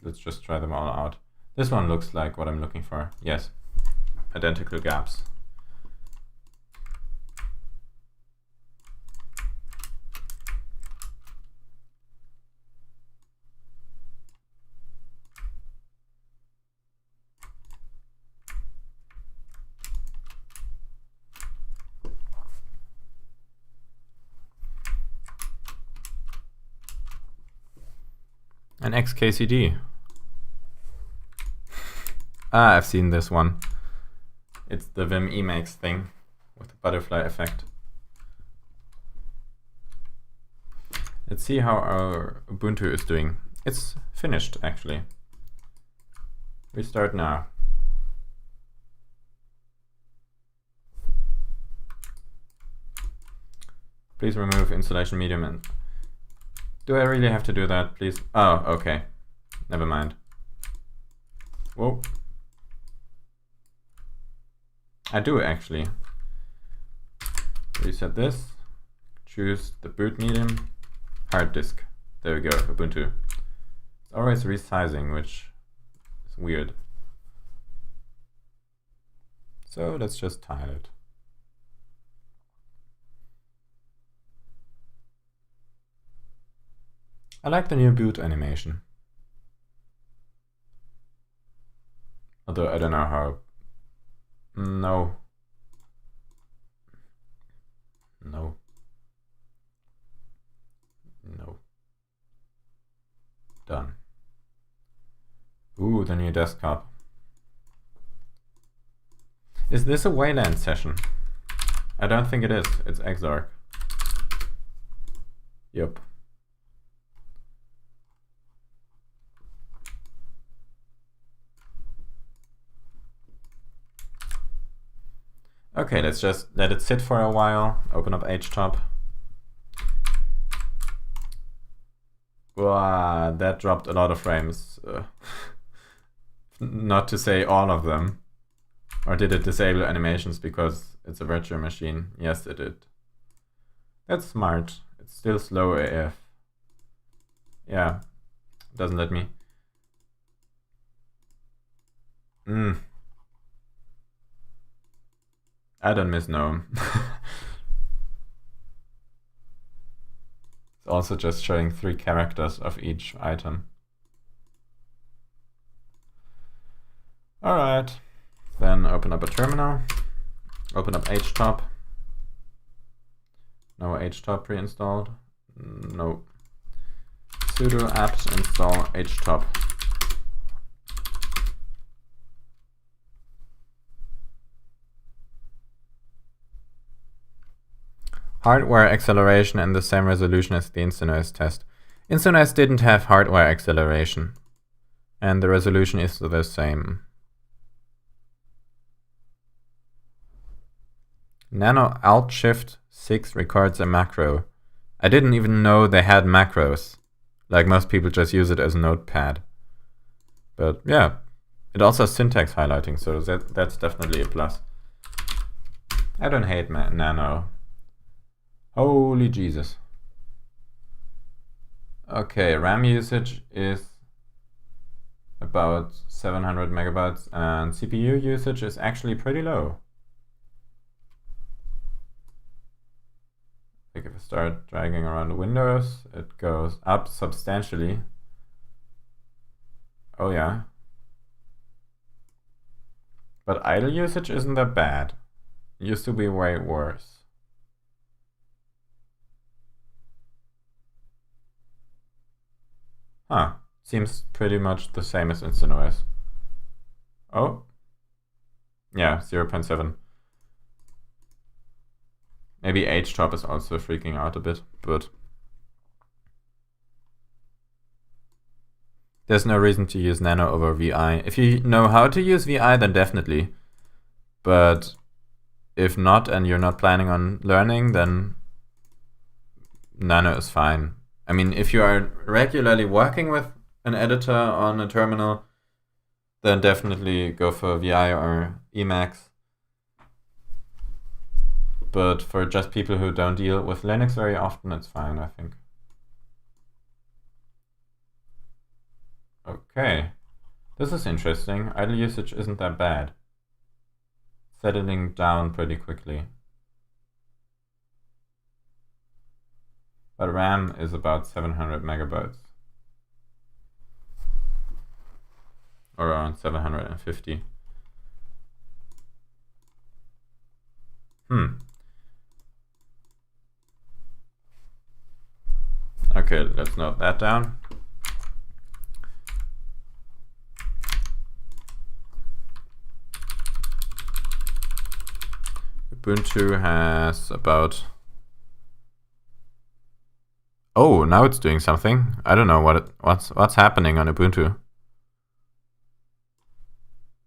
Let's just try them all out. This one looks like what I'm looking for. Yes, identical gaps. An XKCD. Ah, I've seen this one. It's the Vim Emacs thing with the butterfly effect. Let's see how our Ubuntu is doing. It's finished, actually. Restart now. Please remove installation medium and... Do I really have to do that, please? Oh, okay. Never mind. Whoa. I do, actually. Reset this. Choose the boot medium. Hard disk. There we go, Ubuntu. It's always resizing, which is weird. So let's just tile it. I like the new boot animation. Although I don't know how... No. No. No. Done. Ooh, the new desktop. Is this a Wayland session? I don't think it is. It's Exarch. Yep. Okay, let's just let it sit for a while. Open up HTOP. Wow, that dropped a lot of frames. Not to say all of them. Or did it disable animations because it's a virtual machine? Yes, it did. That's smart. It's still slow AF. Yeah, doesn't let me. I don't miss GNOME. It's also just showing 3 characters of each item. Alright, then open up a terminal, open up HTOP. No HTOP pre-installed. No. Sudo apt install HTOP. Hardware acceleration and the same resolution as the instantOS test. instantOS didn't have hardware acceleration, and the resolution is the same. Nano Alt Shift 6 records a macro. I didn't even know they had macros. Like most people just use it as a notepad. But yeah, It also has syntax highlighting, so that's definitely a plus. I don't hate Nano. Holy Jesus. Okay, RAM usage is about 700 megabytes, and CPU usage is actually pretty low. Like if I start dragging around Windows, it goes up substantially. Oh yeah. But idle usage isn't that bad. It used to be way worse. Huh. Seems pretty much the same as instantOS. Oh. Yeah, 0.7. Maybe HTOP is also freaking out a bit, but there's no reason to use Nano over VI. If you know how to use VI, then definitely. But if not, and you're not planning on learning, then Nano is fine. I mean, if you are regularly working with an editor on a terminal, then definitely go for VI or Emacs. But for just people who don't deal with Linux very often, it's fine, I think. Okay, this is interesting. Idle usage isn't that bad. Settling down pretty quickly. But RAM is about 700 megabytes. Or around 750. Okay, let's note that down. Ubuntu has about... Oh, now it's doing something. I don't know what's happening on Ubuntu.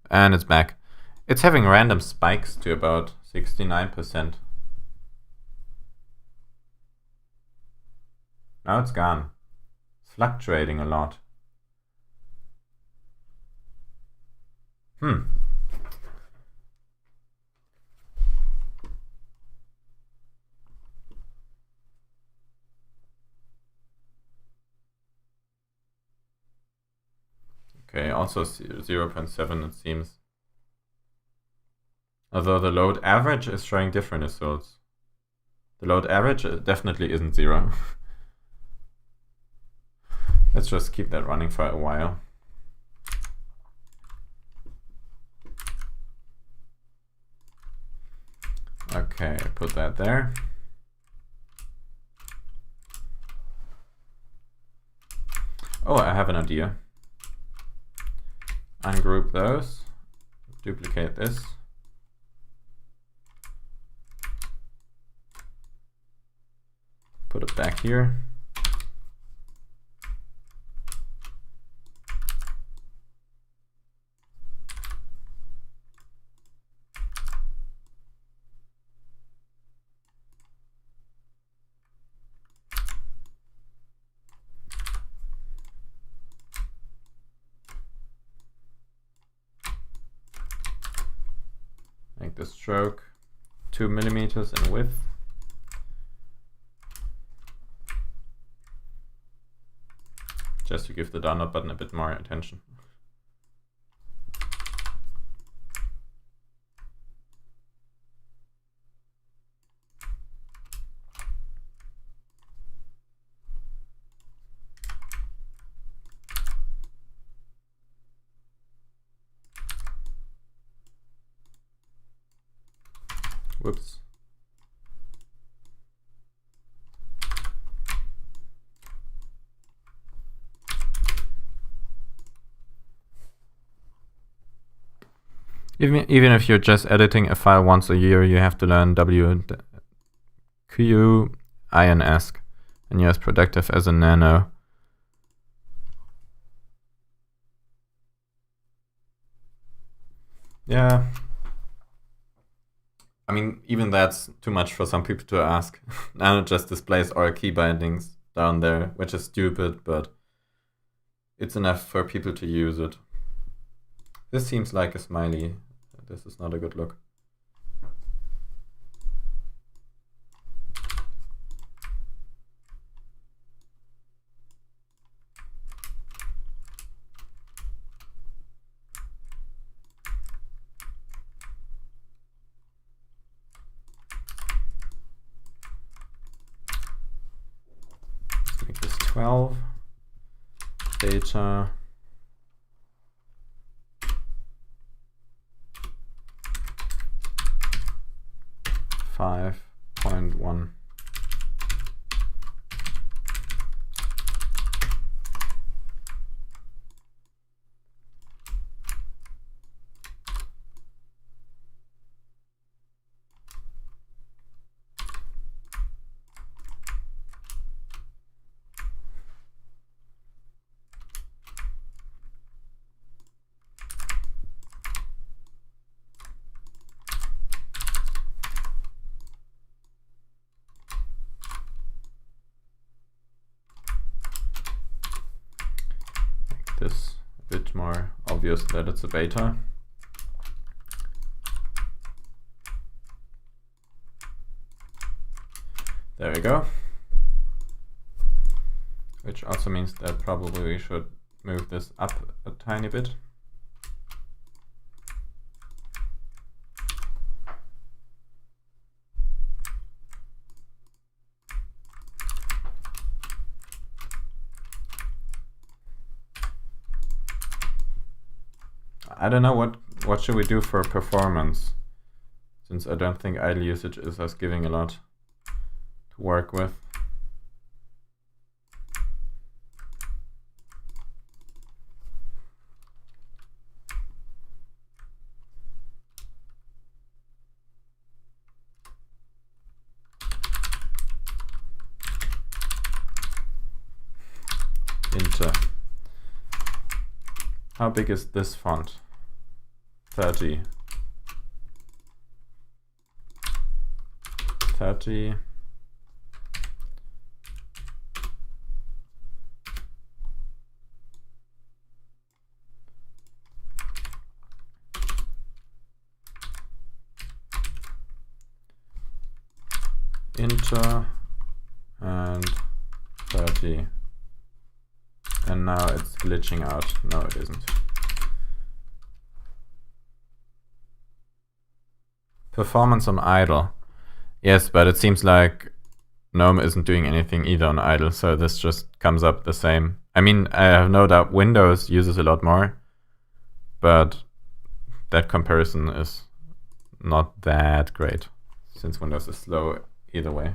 And it's back. It's having random spikes to about 69%. Now it's gone. It's fluctuating a lot. Okay, also 0.7 it seems. Although the load average is showing different results. The load average definitely isn't 0. Let's just keep that running for a while. Okay, put that there. Oh, I have an idea. Ungroup those, duplicate this. Put it back here. Make the stroke 2 millimeters in width. Just to give the download button a bit more attention. Whoops. Even if you're just editing a file once a year, you have to learn WQINS, and you're as productive as a nano. Yeah. I mean, even that's too much for some people to ask. Nano just displays all key bindings down there, which is stupid, but it's enough for people to use it. This seems like a smiley. This is not a good look. Let's make this 12. Data. .1. This a bit more obvious that it's a beta. There we go. Which also means that probably we should move this up a tiny bit. I don't know what should we do for performance, since I don't think idle usage is us giving a lot to work with. Inter. How big is this font? 30. 30. Inter and 30. And now it's glitching out. No, it isn't. Performance on idle. Yes, but it seems like GNOME isn't doing anything either on idle, so this just comes up the same. I mean, I have no doubt Windows uses a lot more, but that comparison is not that great, since Windows is slow either way.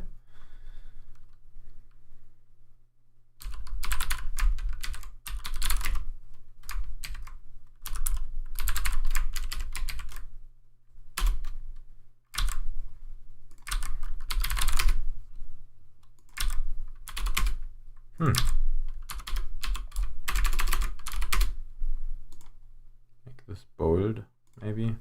Make this bold, maybe.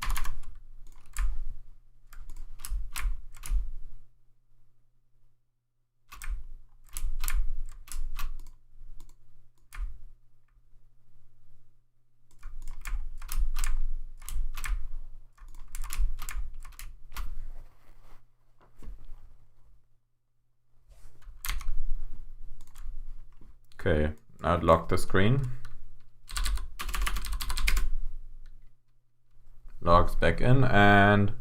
Okay, now lock the screen. Logs back in, and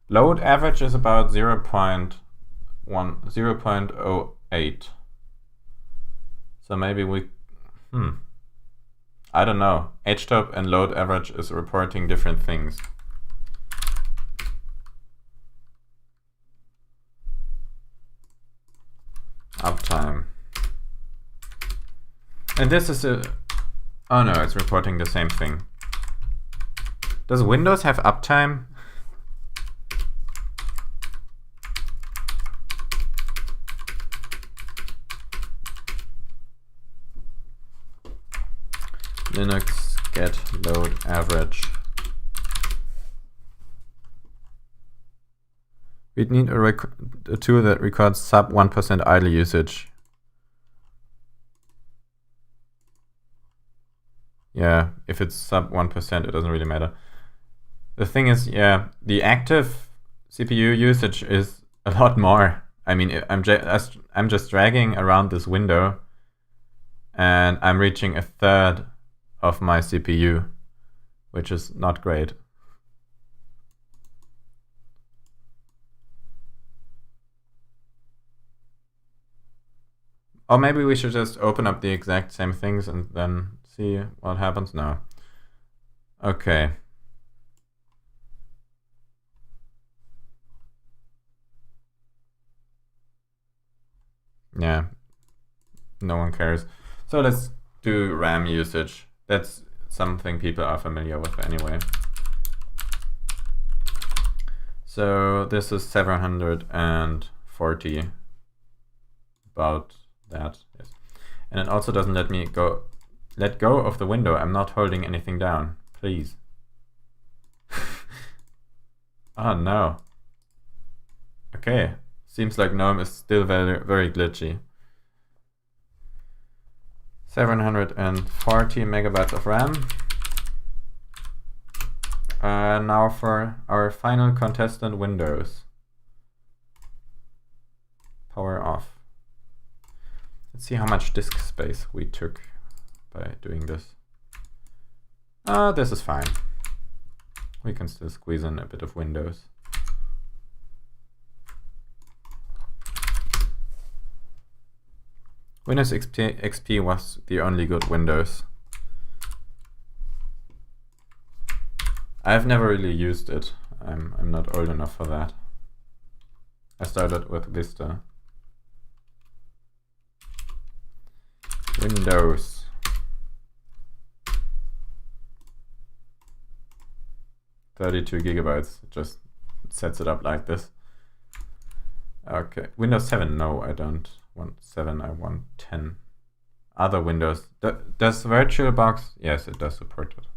load average is about 0.08. So maybe we, I don't know. HTOP and load average is reporting different things. Uptime. And this is a, oh no, it's reporting the same thing. Does Windows have uptime? Linux get load average. We'd need a tool that records sub 1% idle usage. Yeah, Yeah, if it's sub 1%, it doesn't really matter. The thing is, yeah, the active CPU usage is a lot more. I mean, I'm just dragging around this window and I'm reaching a third of my CPU, which is not great. Or maybe we should just open up the exact same things and then see what happens now. Okay. Yeah, no one cares. So let's do RAM usage. That's something people are familiar with anyway. So this is 740, about that, yes. And it also doesn't let me let go of the window. I'm not holding anything down, please. Oh no. Okay, seems like GNOME is still very, very glitchy. 740 megabytes of RAM. Now for our final contestant, Windows. Power off. Let's see how much disk space we took by doing this. This is fine. We can still squeeze in a bit of Windows. Windows XP was the only good Windows. I've never really used it. I'm not old enough for that. I started with Vista. Windows. $32 gigabytes. It just sets it up like this. Okay. Windows 7. No, I don't want 7. I want 10. Other Windows. Does VirtualBox? Yes, it does support it.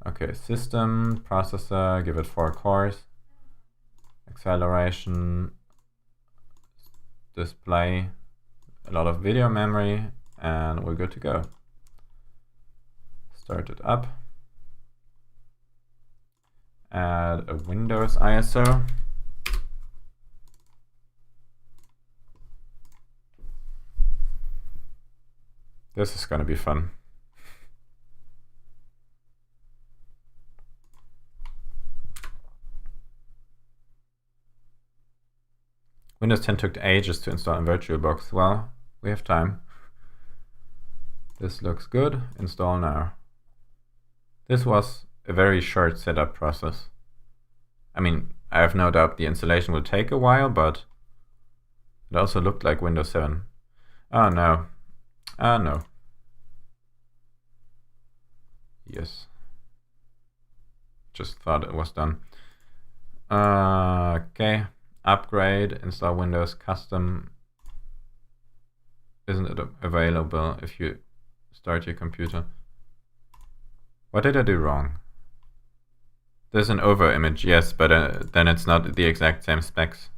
Okay, system, processor, give it 4 cores. Acceleration, display, a lot of video memory, and we're good to go. Start it up. Add a Windows ISO. This is gonna be fun. Windows 10 took ages to install in VirtualBox. Well, we have time. This looks good. Install now. This was a very short setup process. I mean, I have no doubt the installation will take a while, but it also looked like Windows 7. Oh no. Oh no. Yes. Just thought it was done. Okay. Upgrade, install Windows Custom. Isn't it available if you start your computer? What did I do wrong? There's an over image, yes, but then it's not the exact same specs.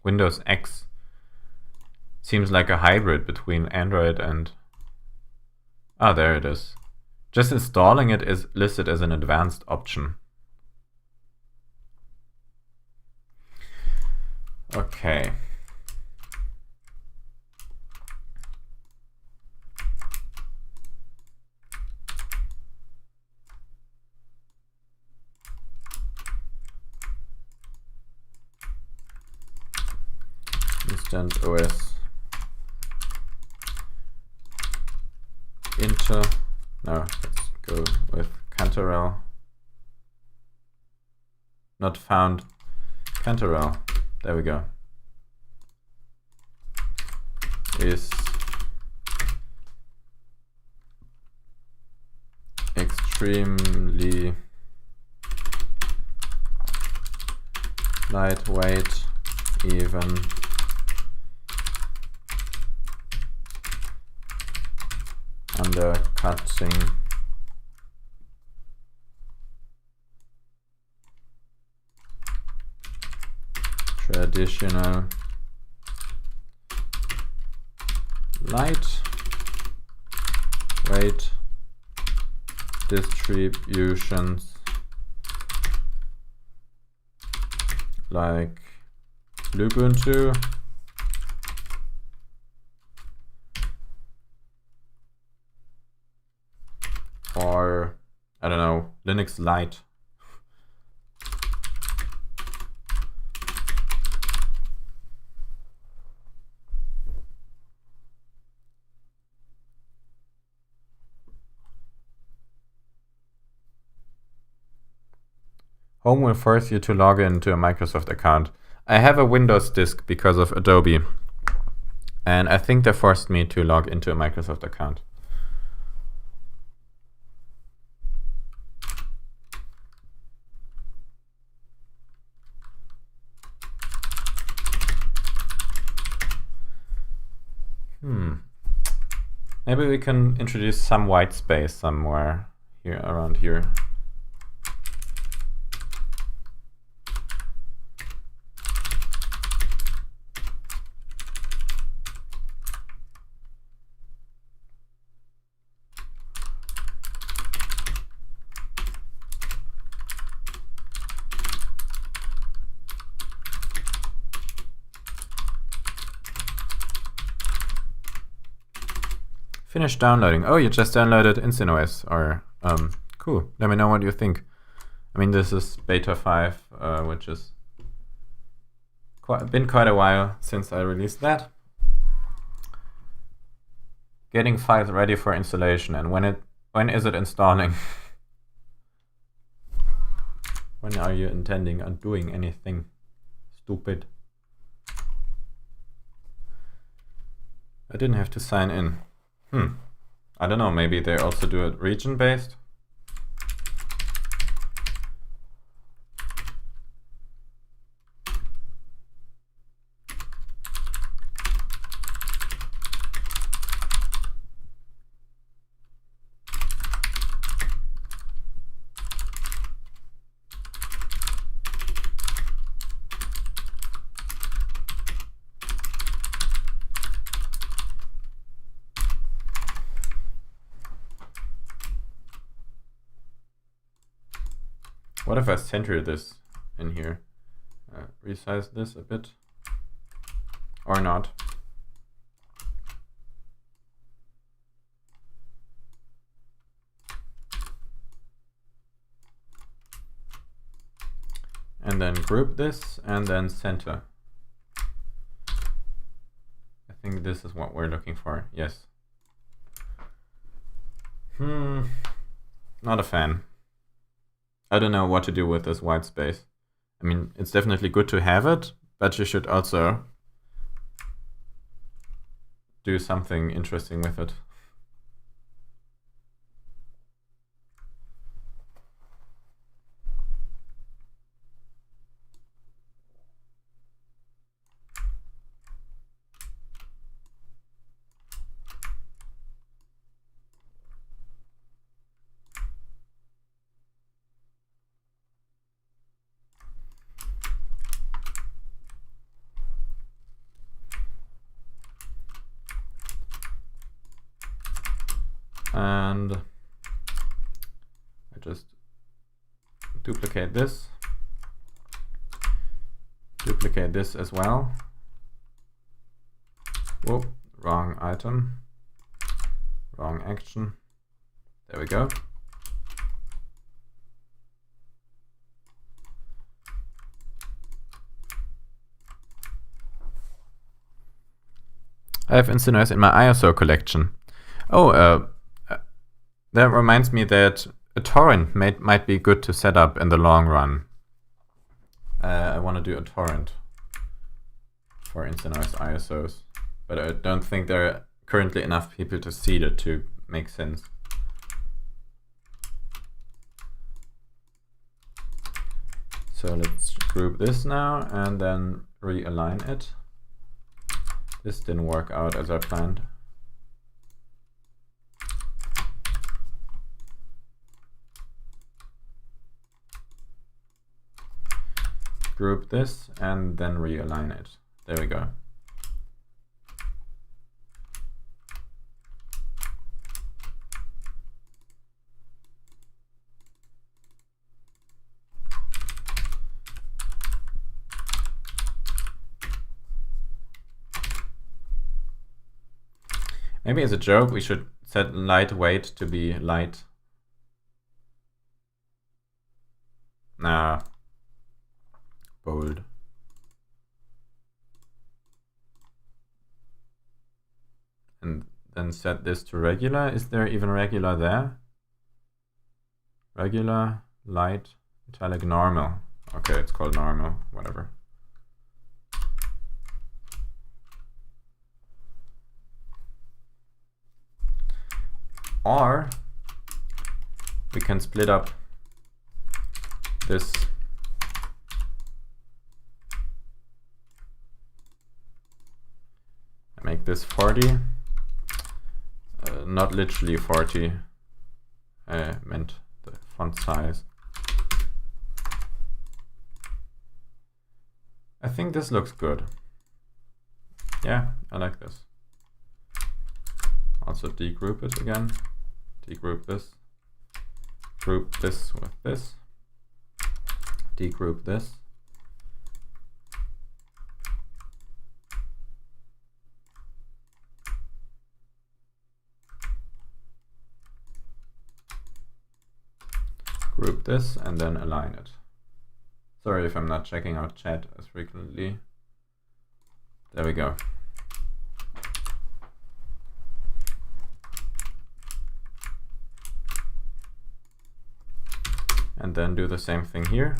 Windows X seems like a hybrid between Android and... Ah, there it is. Just installing it is listed as an advanced option. Okay. instantOS. No, let's go with Cantarell. Not found. Cantarell. There we go. Is extremely lightweight, even undercutting traditional lightweight distributions like Ubuntu or, I don't know, Linux Lite. Home will force you to log into a Microsoft account. I have a Windows disk because of Adobe, and I think they forced me to log into a Microsoft account. Maybe we can introduce some white space somewhere here around here. Finish downloading. Oh, you just downloaded instantOS. Or cool. Let me know what you think. I mean, this is beta 5, which is been quite a while since I released that. Getting files ready for installation, and when is it installing? When are you intending on doing anything stupid? I didn't have to sign in. I don't know, maybe they also do it region-based? What if I center this in here? Resize this a bit, or not? And then group this, and then center. I think this is what we're looking for, yes. Not a fan. I don't know what to do with this white space. I mean, it's definitely good to have it, but you should also do something interesting with it. And I just duplicate this as well. Whoop, wrong item, wrong action. There we go. I have instantOS in my ISO collection. Oh, that reminds me that a torrent might be good to set up in the long run. I want to do a torrent for instantOS ISOs, but I don't think there are currently enough people to see that to make sense. So let's group this now and then realign it. This didn't work out as I planned. degroup this and then realign it. There we go. Maybe as a joke, we should set lightweight to be light. Nah. Bold. And then set this to regular. Is there even regular there? Regular, light, italic, normal. Okay, it's called normal, whatever. Or we can split up this and make this 40. Not literally 40. I meant the font size. I think this looks good. Yeah, I like this. Also degroup it again. Degroup this. Group this with this. Degroup this. Group this and then align it. Sorry if I'm not checking out chat as frequently. There we go. And then do the same thing here.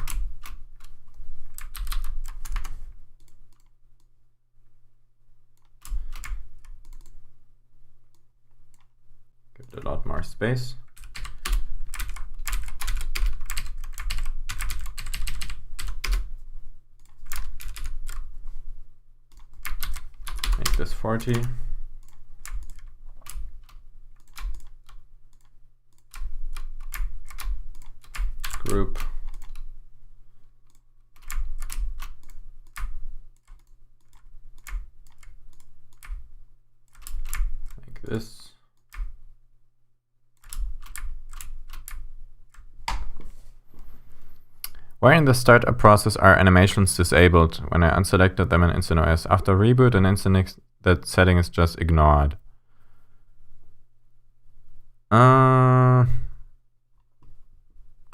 Give it a lot more space. Make this 40. Group. Like this. Why in the startup process are animations disabled? When I unselected them in instantOS. After reboot and Nginx, that setting is just ignored.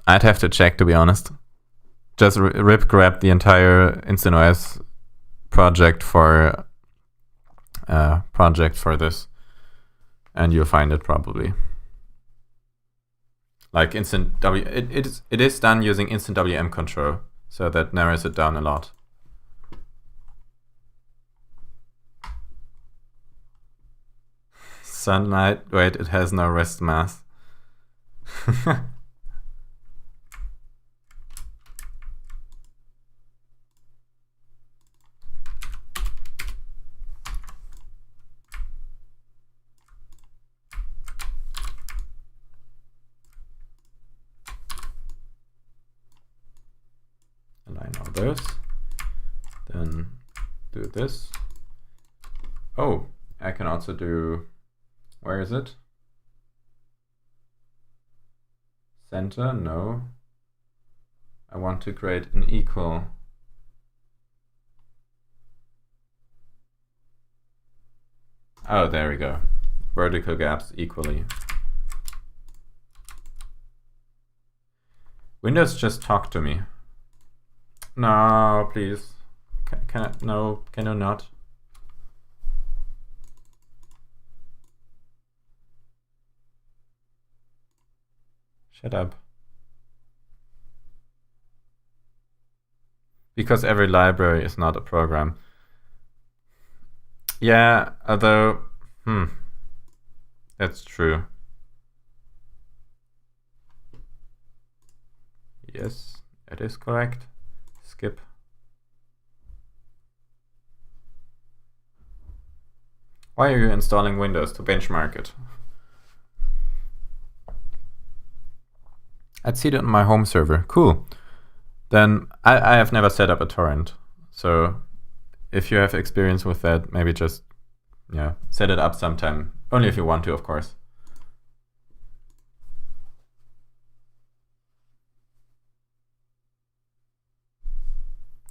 I'd have to check, to be honest. Just rip grab the entire instantOS project for this, and you'll find it probably. Like it is done using instant WM control, so that narrows it down a lot. Sunlight, wait, it has no rest mass. Align all those. Then do this. Oh, I can also do, where is it? Center, no. I want to create an equal. Oh, there we go. Vertical gaps equally. Windows, just talk to me. No, please. Can I, no, can you not? Shut up. Because every library is not a program. Yeah, although, that's true. Yes, it is correct. Skip. Why are you installing Windows to benchmark it? I'd see it on my home server. Cool. then I have never set up a torrent. So if you have experience with that, maybe just set it up sometime. Only if you want to, of course.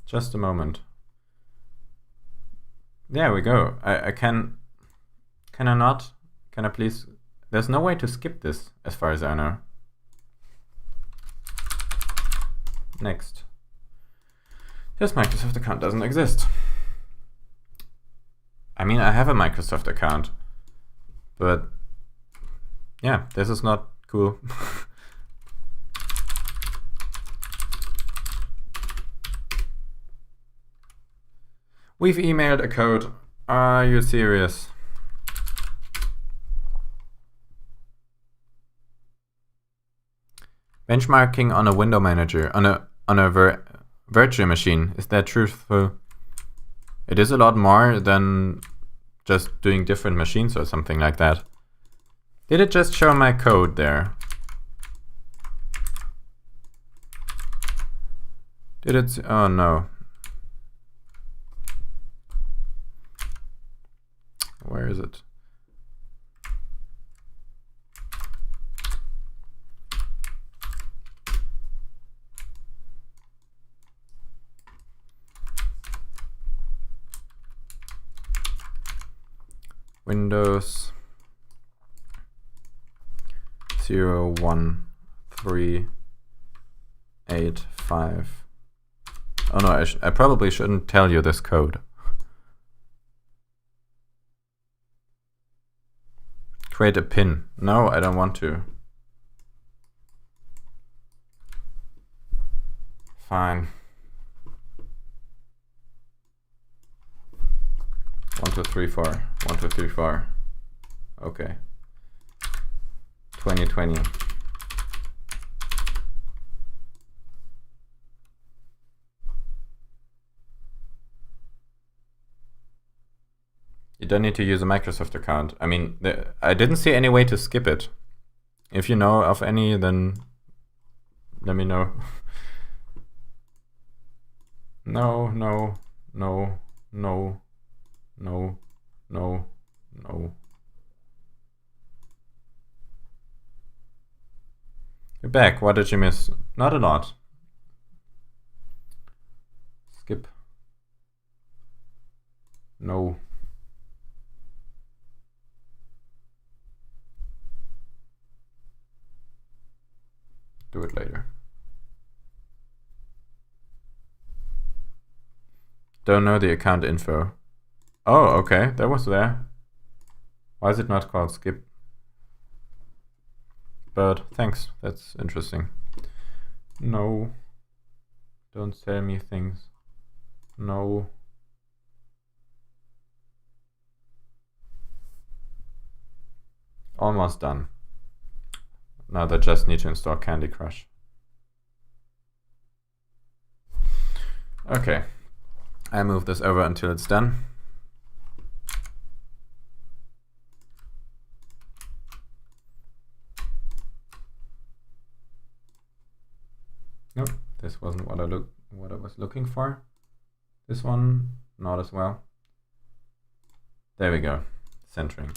Just a moment. There we go. I can I not? Can I please? There's no way to skip this, as far as I know. Next. This Microsoft account doesn't exist. I mean, I have a Microsoft account, but yeah, this is not cool. We've emailed a code. Are you serious? Benchmarking on a window manager, on a virtual machine, is that truthful? It is a lot more than just doing different machines or something like that. Did it just show my code there? Did it? Oh no. Where is it? Windows 01385. Oh no, I probably shouldn't tell you this code. Create a pin. No, I don't want to. Fine. 1, 2, 3, 4. 1, 2, 3, 4. Okay. 2020. You don't need to use a Microsoft account. I mean, I didn't see any way to skip it. If you know of any, then let me know. No, no, no, no, no, no, no. You're back. What did you miss? Not a lot. Skip. No. Do it later. Don't know the account info. Oh, okay, that was there. Why is it not called skip? But thanks, that's interesting. No. Don't sell me things. No. Almost done. Now they just need to install Candy Crush. Okay. I move this over until it's done. Nope, this wasn't what I was looking for. This one, not as well. There we go. Centering.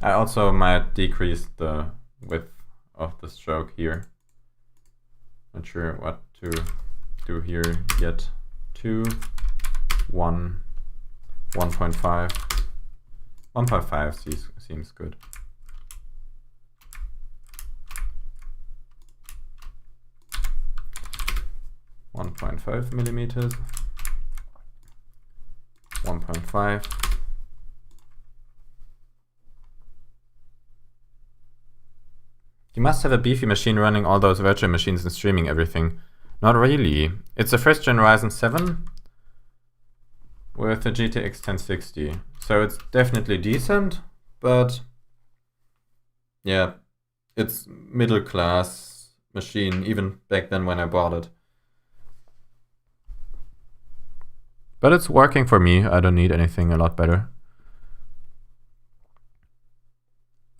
I also might decrease the width of the stroke here. Not sure what to do here yet. 2, 1, 1.5. 1.5 seems good. .5 millimeters. 1.5. You must have a beefy machine running all those virtual machines and streaming everything. Not really. It's a first gen Ryzen 7 with a GTX 1060. So it's definitely decent, but yeah, it's middle class machine, even back then when I bought it. But it's working for me. I don't need anything a lot better.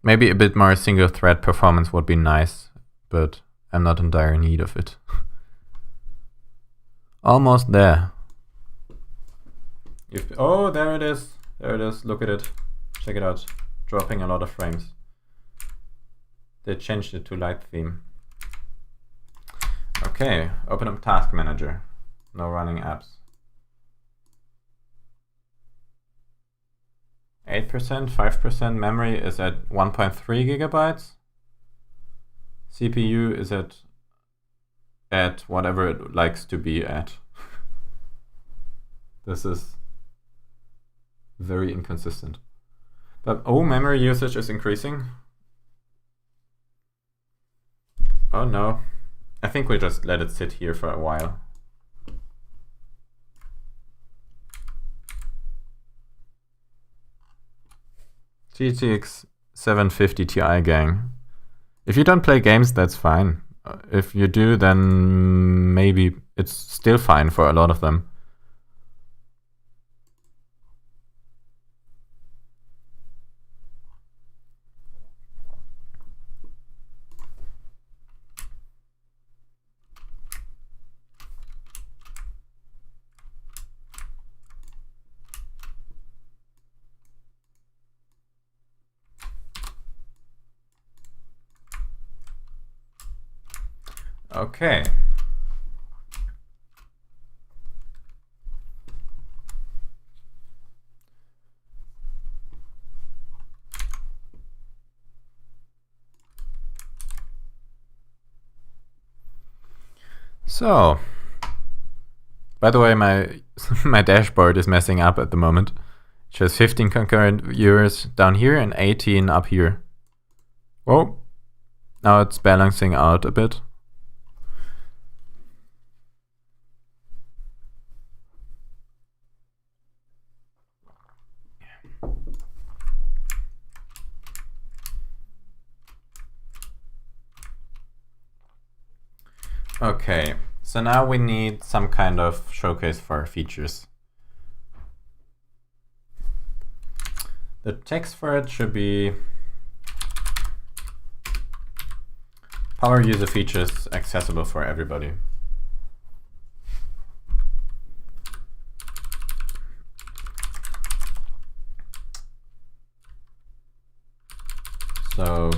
Maybe a bit more single thread performance would be nice, but I'm not in dire need of it. Almost there. Oh, there it is. There it is. Look at it. Check it out. Dropping a lot of frames. They changed it to light theme. Okay, open up Task Manager. No running apps. 8%, 5%. Memory is at 1.3 gigabytes. CPU is at whatever it likes to be at. This is very inconsistent. But oh, memory usage is increasing. Oh no. I think we just let it sit here for a while. GTX 750 Ti gang. If you don't play games, that's fine. If you do, then maybe it's still fine for a lot of them. Okay. So, by the way, my my dashboard is messing up at the moment. It shows 15 concurrent viewers down here and 18 up here. Whoa. Now it's balancing out a bit. Okay, so now we need some kind of showcase for our features. The text for it should be power user features accessible for everybody. So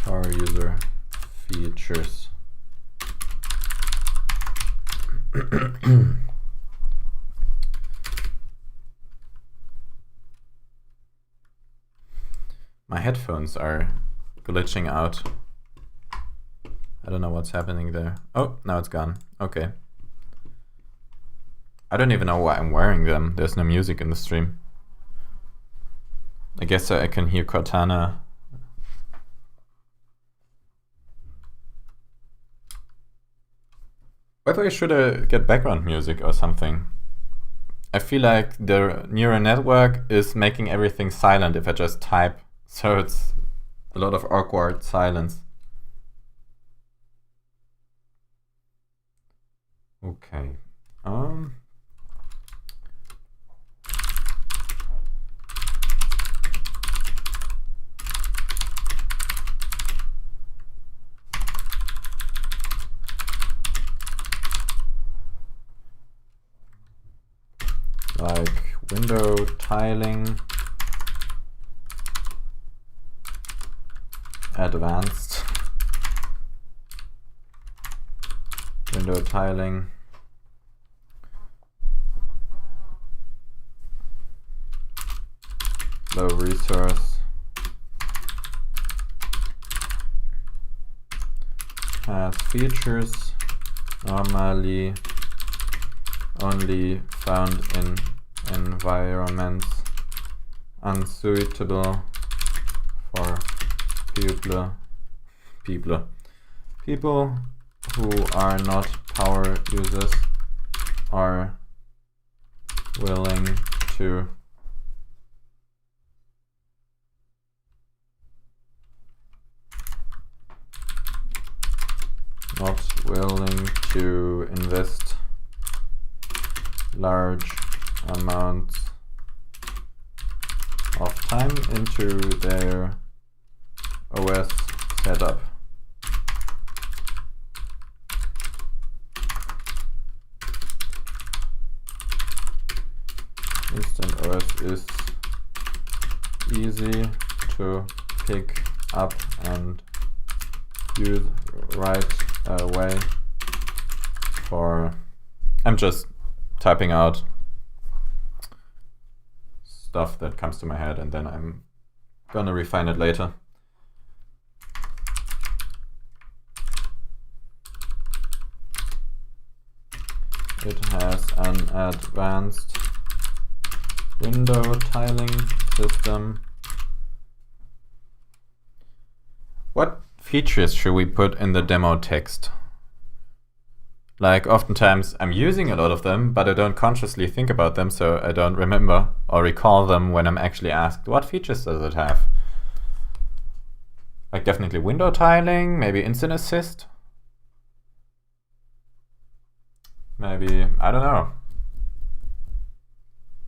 power user features. My headphones are glitching out. I don't know what's happening there. Oh, now it's gone. Okay. I don't even know why I'm wearing them. There's no music in the stream. I guess I can hear Cortana. By the way, should I get background music or something? I feel like the neural network is making everything silent if I just type. So it's a lot of awkward silence. Okay. Like window tiling, advanced, window tiling, low resource, has features normally only found in environments unsuitable for people who are not power users are willing to invest large amounts of time into their OS setup. instantOS is easy to pick up and use right away for... I'm just typing out stuff that comes to my head and then I'm gonna refine it later. It has an advanced window tiling system. What features should we put in the demo text? Like, oftentimes I'm using a lot of them, but I don't consciously think about them, so I don't remember or recall them when I'm actually asked, what features does it have? Like, definitely window tiling, maybe instant assist. Maybe, I don't know.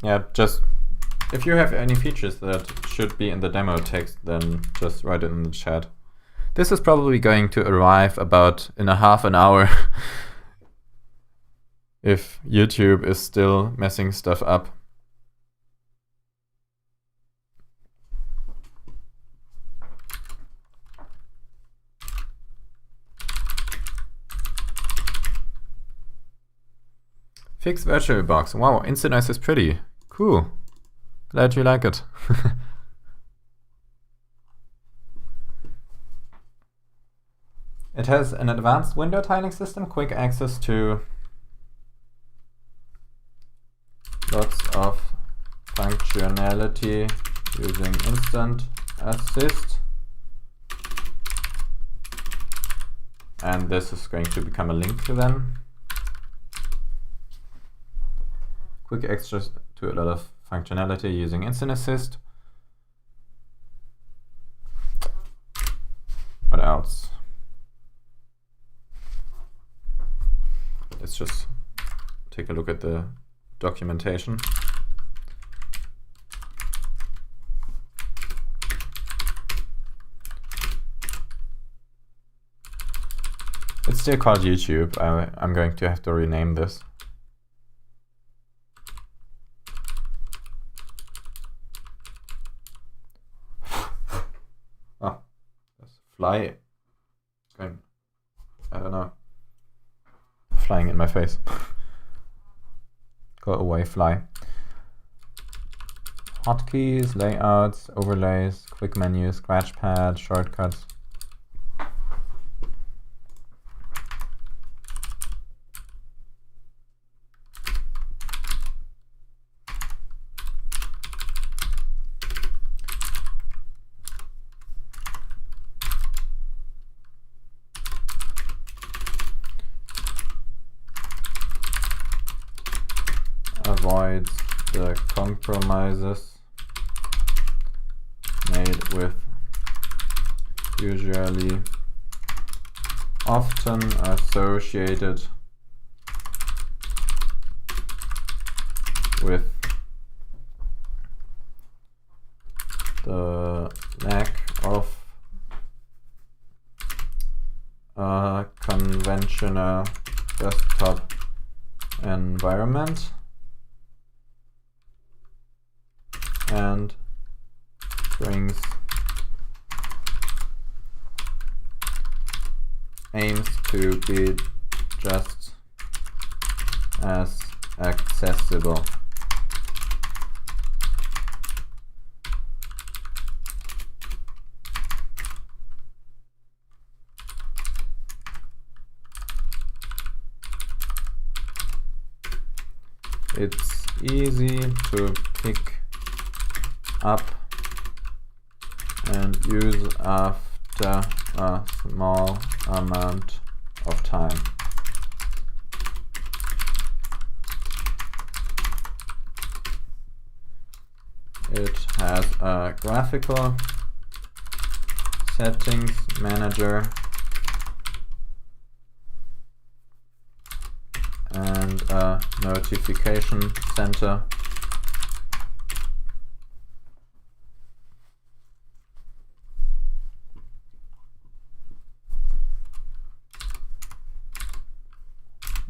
Yeah, just if you have any features that should be in the demo text, then just write it in the chat. This is probably going to arrive about in a half an hour if YouTube is still messing stuff up. Fix VirtualBox. Wow, instantOS is pretty. Cool. Glad you like it. It has an advanced window tiling system, quick access to lots of functionality using instant assist. And this is going to become a link to them. Quick access to a lot of functionality using instant assist. What else? Let's just take a look at the documentation. It's still called YouTube. I'm going to have to rename this. Oh, there's a fly going, I don't know, flying in my face. Go away, fly. Hotkeys, layouts, overlays, quick menus, scratchpad, shortcuts. Avoids the compromises made with usually often associated with the lack of a conventional desktop environment and aims to be just as accessible. It's easy to pick up and use after a small amount of time. It has a graphical settings manager and and a notification center.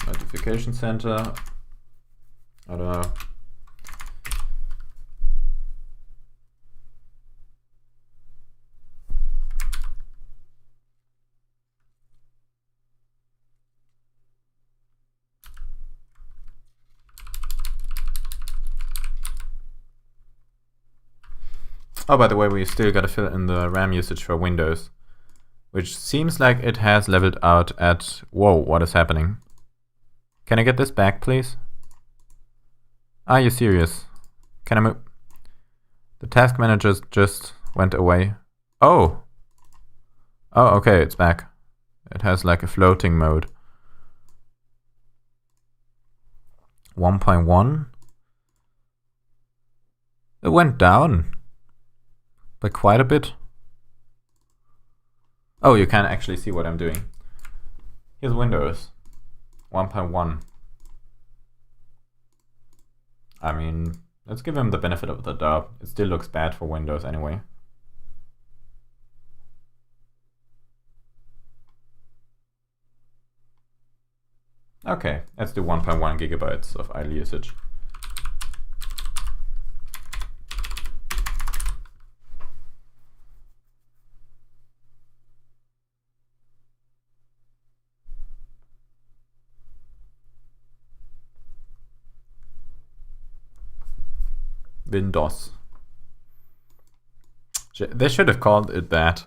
Notification center. I don't know. Oh, by the way, we still gotta fill in the RAM usage for Windows, which seems like it has leveled out at... Whoa, what is happening? Can I get this back, please? Are you serious? Can I move? The task manager just went away. Oh! Oh, okay, it's back. It has like a floating mode. 1.1? It went down. By quite a bit. Oh, you can actually see what I'm doing. Here's Windows 1.1. I mean, let's give him the benefit of the doubt. It still looks bad for Windows anyway. Okay, let's do 1.1 gigabytes of idle usage. Windows. They should have called it that.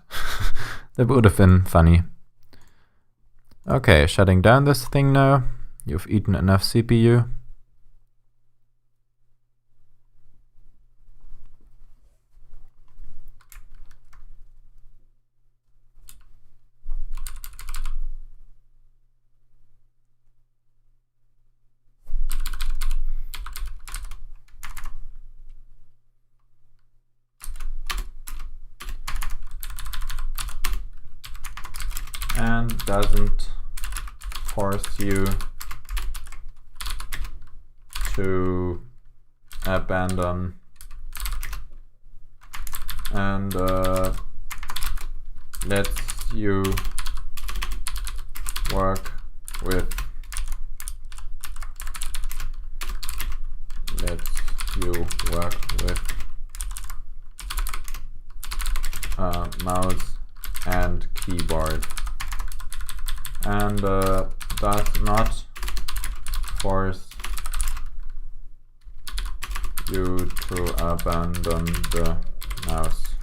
That would have been funny. Okay, shutting down this thing now. You've eaten enough CPU. And doesn't force you to abandon and lets you work with mouse and keyboard. And does not force you to abandon the mouse.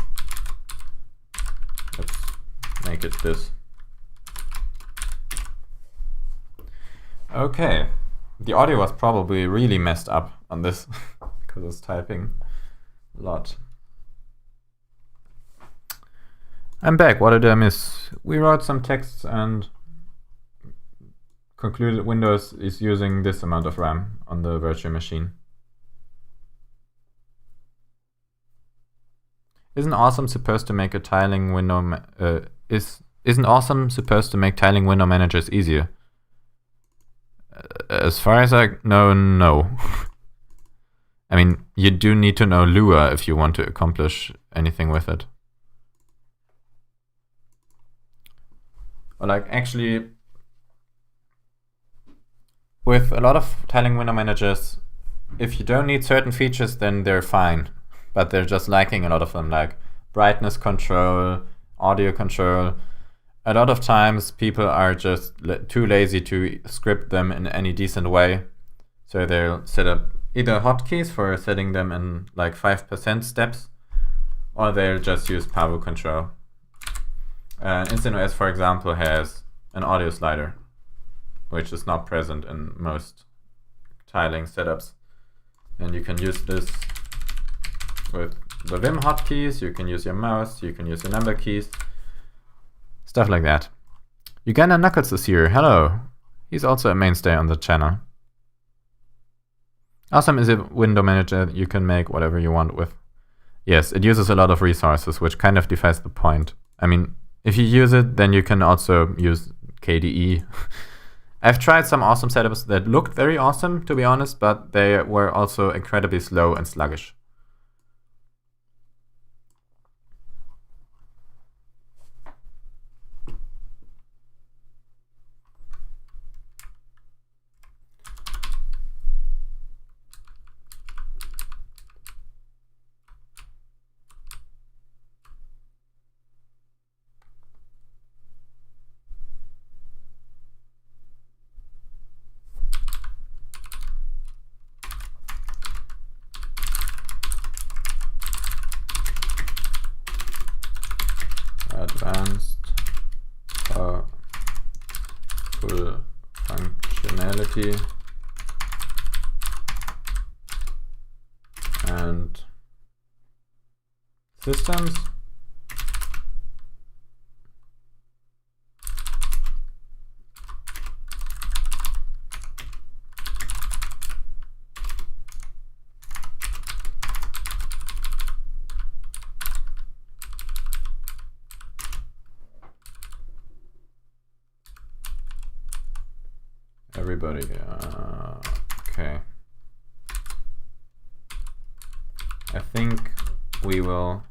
Let's make it this. Okay, the audio was probably really messed up on this because it's typing a lot. I'm back. What did I miss? We wrote some texts and concluded Windows is using this amount of RAM on the virtual machine. Isn't Awesome supposed to make a tiling window? Isn't Awesome supposed to make tiling window managers easier? As far as I know, no. I mean, you do need to know Lua if you want to accomplish anything with it. Or like actually, with a lot of tiling window managers, if you don't need certain features, then they're fine. But they're just lacking a lot of them, like brightness control, audio control. A lot of times people are just too lazy to script them in any decent way. So they'll set up either hotkeys for setting them in like 5% steps, or they'll just use power control. instantOS, for example, has an audio slider, which is not present in most tiling setups. And you can use this with the Vim hotkeys, you can use your mouse, you can use your number keys, stuff like that. Uganda Knuckles is here, hello. He's also a mainstay on the channel. Awesome is a window manager you can make whatever you want with. Yes, it uses a lot of resources, which kind of defies the point. I mean, if you use it, then you can also use KDE I've tried some awesome setups that looked very awesome, to be honest, but they were also incredibly slow and sluggish. Advanced full functionality and systems. Everybody, okay. I think we will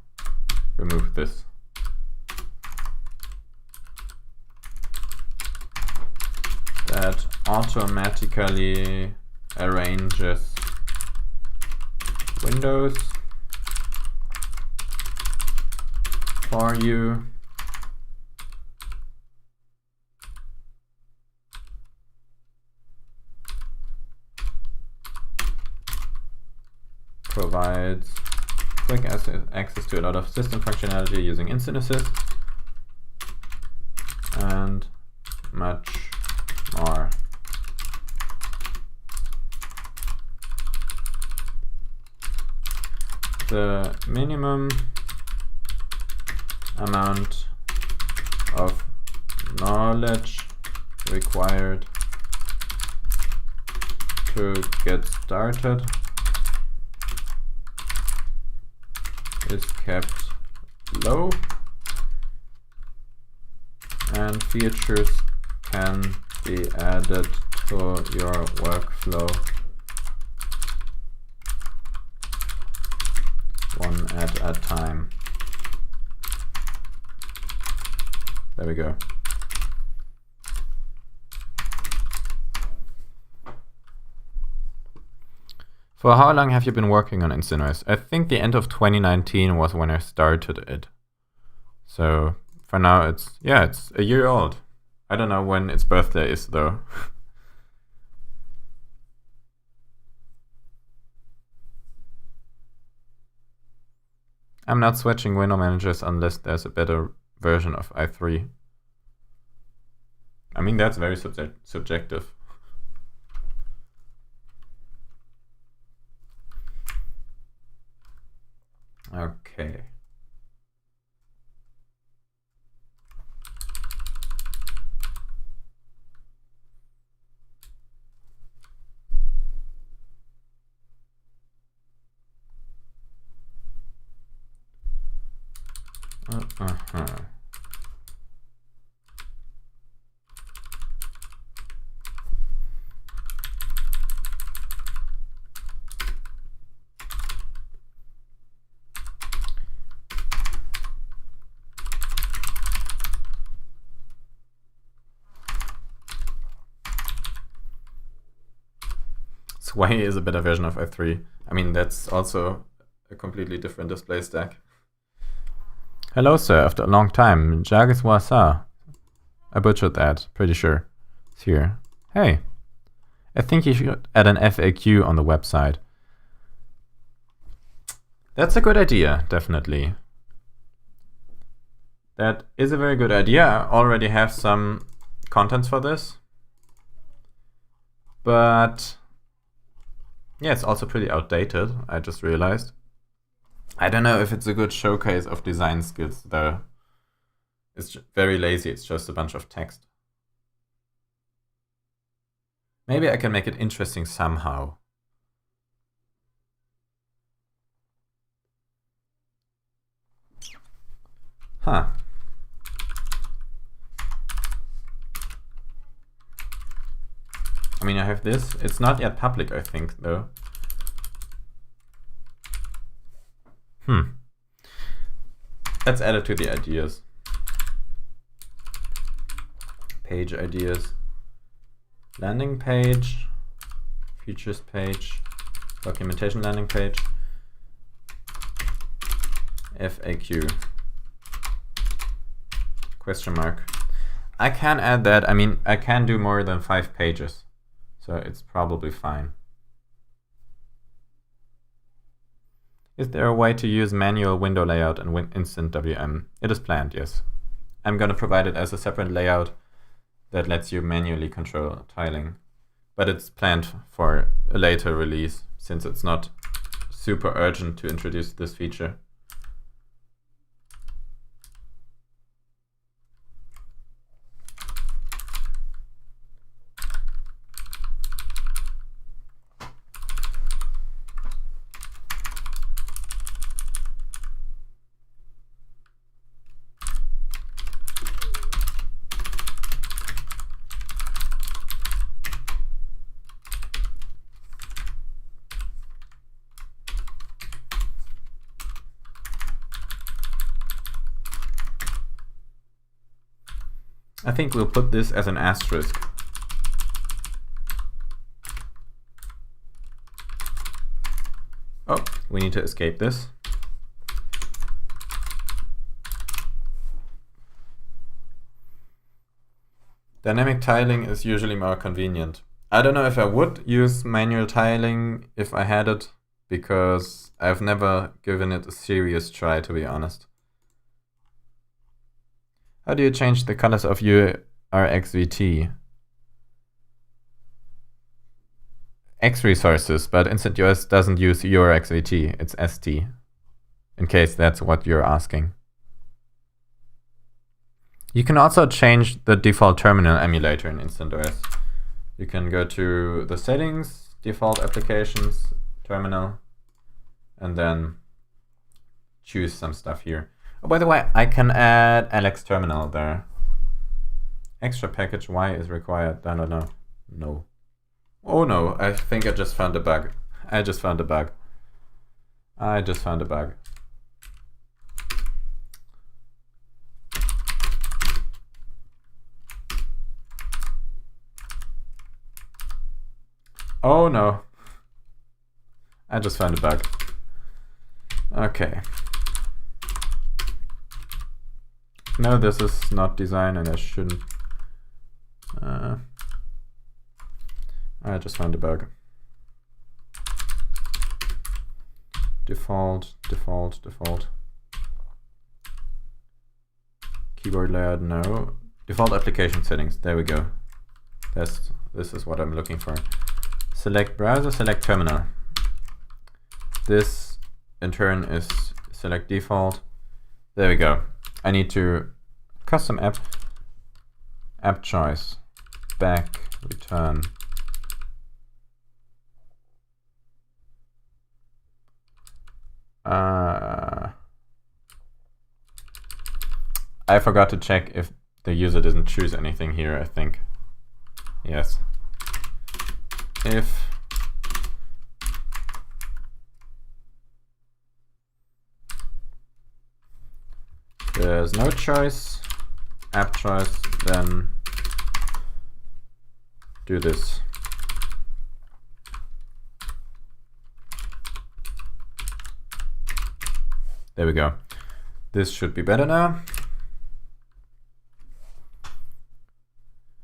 remove this. That automatically arranges windows for you. Provides quick access to a lot of system functionality using instantOS and much more. The minimum amount of knowledge required to get started is kept low, and features can be added to your workflow one at a time. There we go. For how long have you been working on instantOS? I think the end of 2019 was when I started it. So for now it's a year old. I don't know when its birthday is though. I'm not switching window managers unless there's a better version of i3. I mean, that's very subjective. Okay. Sway is a better version of i3. I mean, that's also a completely different display stack. Hello, sir. After a long time. Jages Wasa. I butchered that, pretty sure. It's here. Hey. I think you should add an FAQ on the website. That's a good idea, definitely. That is a very good idea. I already have some contents for this. But yeah, it's also pretty outdated, I just realized. I don't know if it's a good showcase of design skills though. It's very lazy, it's just a bunch of text. Maybe I can make it interesting somehow. Huh. I mean, I have this. It's not yet public, I think, though. Let's add it to the ideas. Page ideas. Landing page. Features page. Documentation landing page. FAQ. Question mark. I can add that. I mean, I can do more than 5 pages. So it's probably fine. Is there a way to use manual window layout and instant WM? It is planned, yes. I'm going to provide it as a separate layout that lets you manually control tiling. But it's planned for a later release, since it's not super urgent to introduce this feature. I think we'll put this as an asterisk. Oh, we need to escape this. Dynamic tiling is usually more convenient. I don't know if I would use manual tiling if I had it, because I've never given it a serious try, to be honest. How do you change the colors of your RxVT? X resources, but instantOS doesn't use URXVT, it's ST, in case that's what you're asking. You can also change the default terminal emulator in instantOS. You can go to the settings, default applications, terminal, and then choose some stuff here. Oh, by the way, I can add Alex terminal there. Extra package Y is required. I don't know. No. Oh no, I think I just found a bug. I just found a bug. Oh no. I just found a bug. Okay. No, this is not design and I shouldn't. I just found a bug. Default. Keyboard layout, no. Default application settings, there we go. This is what I'm looking for. Select browser, select terminal. This in turn is select default. There we go. I need to custom app choice, back, return. I forgot to check if the user doesn't choose anything here, I think. Yes. If there's no choice, app choice, then do this. There we go. This should be better now.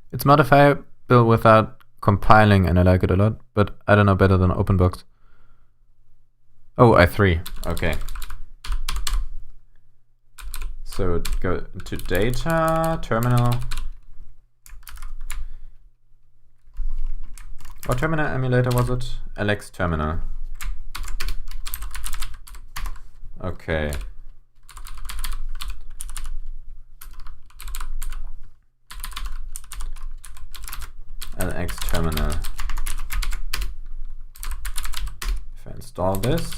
It's modifiable without compiling and I like it a lot, but I don't know better than OpenBox. Oh, i3, okay. So go to data, terminal. What terminal emulator was it? Alex terminal. Okay. LX terminal. If I install this,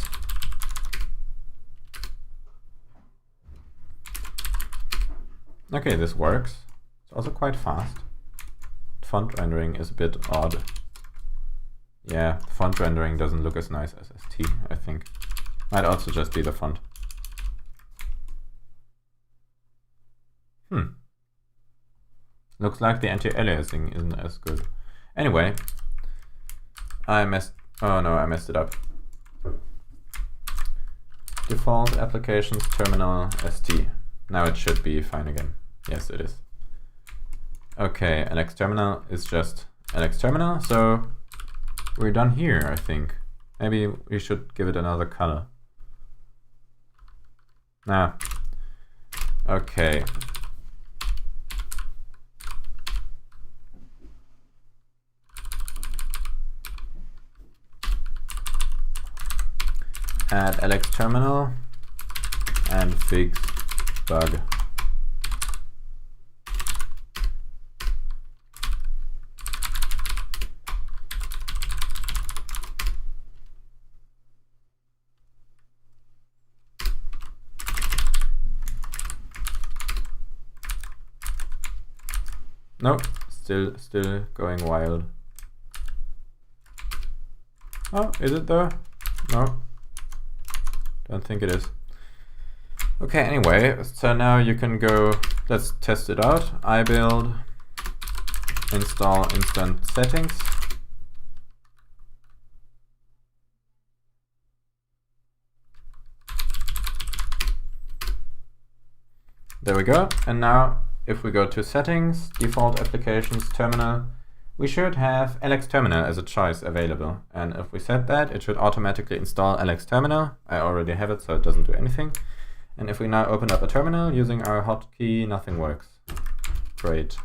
okay, this works. It's also quite fast. Font rendering is a bit odd. Yeah, the font rendering doesn't look as nice as ST, I think. Might also just be the font. Looks like the anti-aliasing isn't as good. Anyway, oh no, I messed it up. Default applications terminal ST. Now it should be fine again. Yes, it is. Okay, LX terminal is just LX terminal, so we're done here, I think. Maybe we should give it another color. Nah. Okay. Add LX terminal and fix bug. Nope, still going wild. Oh, is it though? No. Don't think it is. Okay, anyway, so now you can go, let's test it out. iBuild, install instant settings. There we go. And now if we go to settings, default applications, terminal, we should have LX terminal as a choice available. And if we set that, it should automatically install LX terminal. I already have it, so it doesn't do anything. And if we now open up a terminal using our hotkey, nothing works. Great.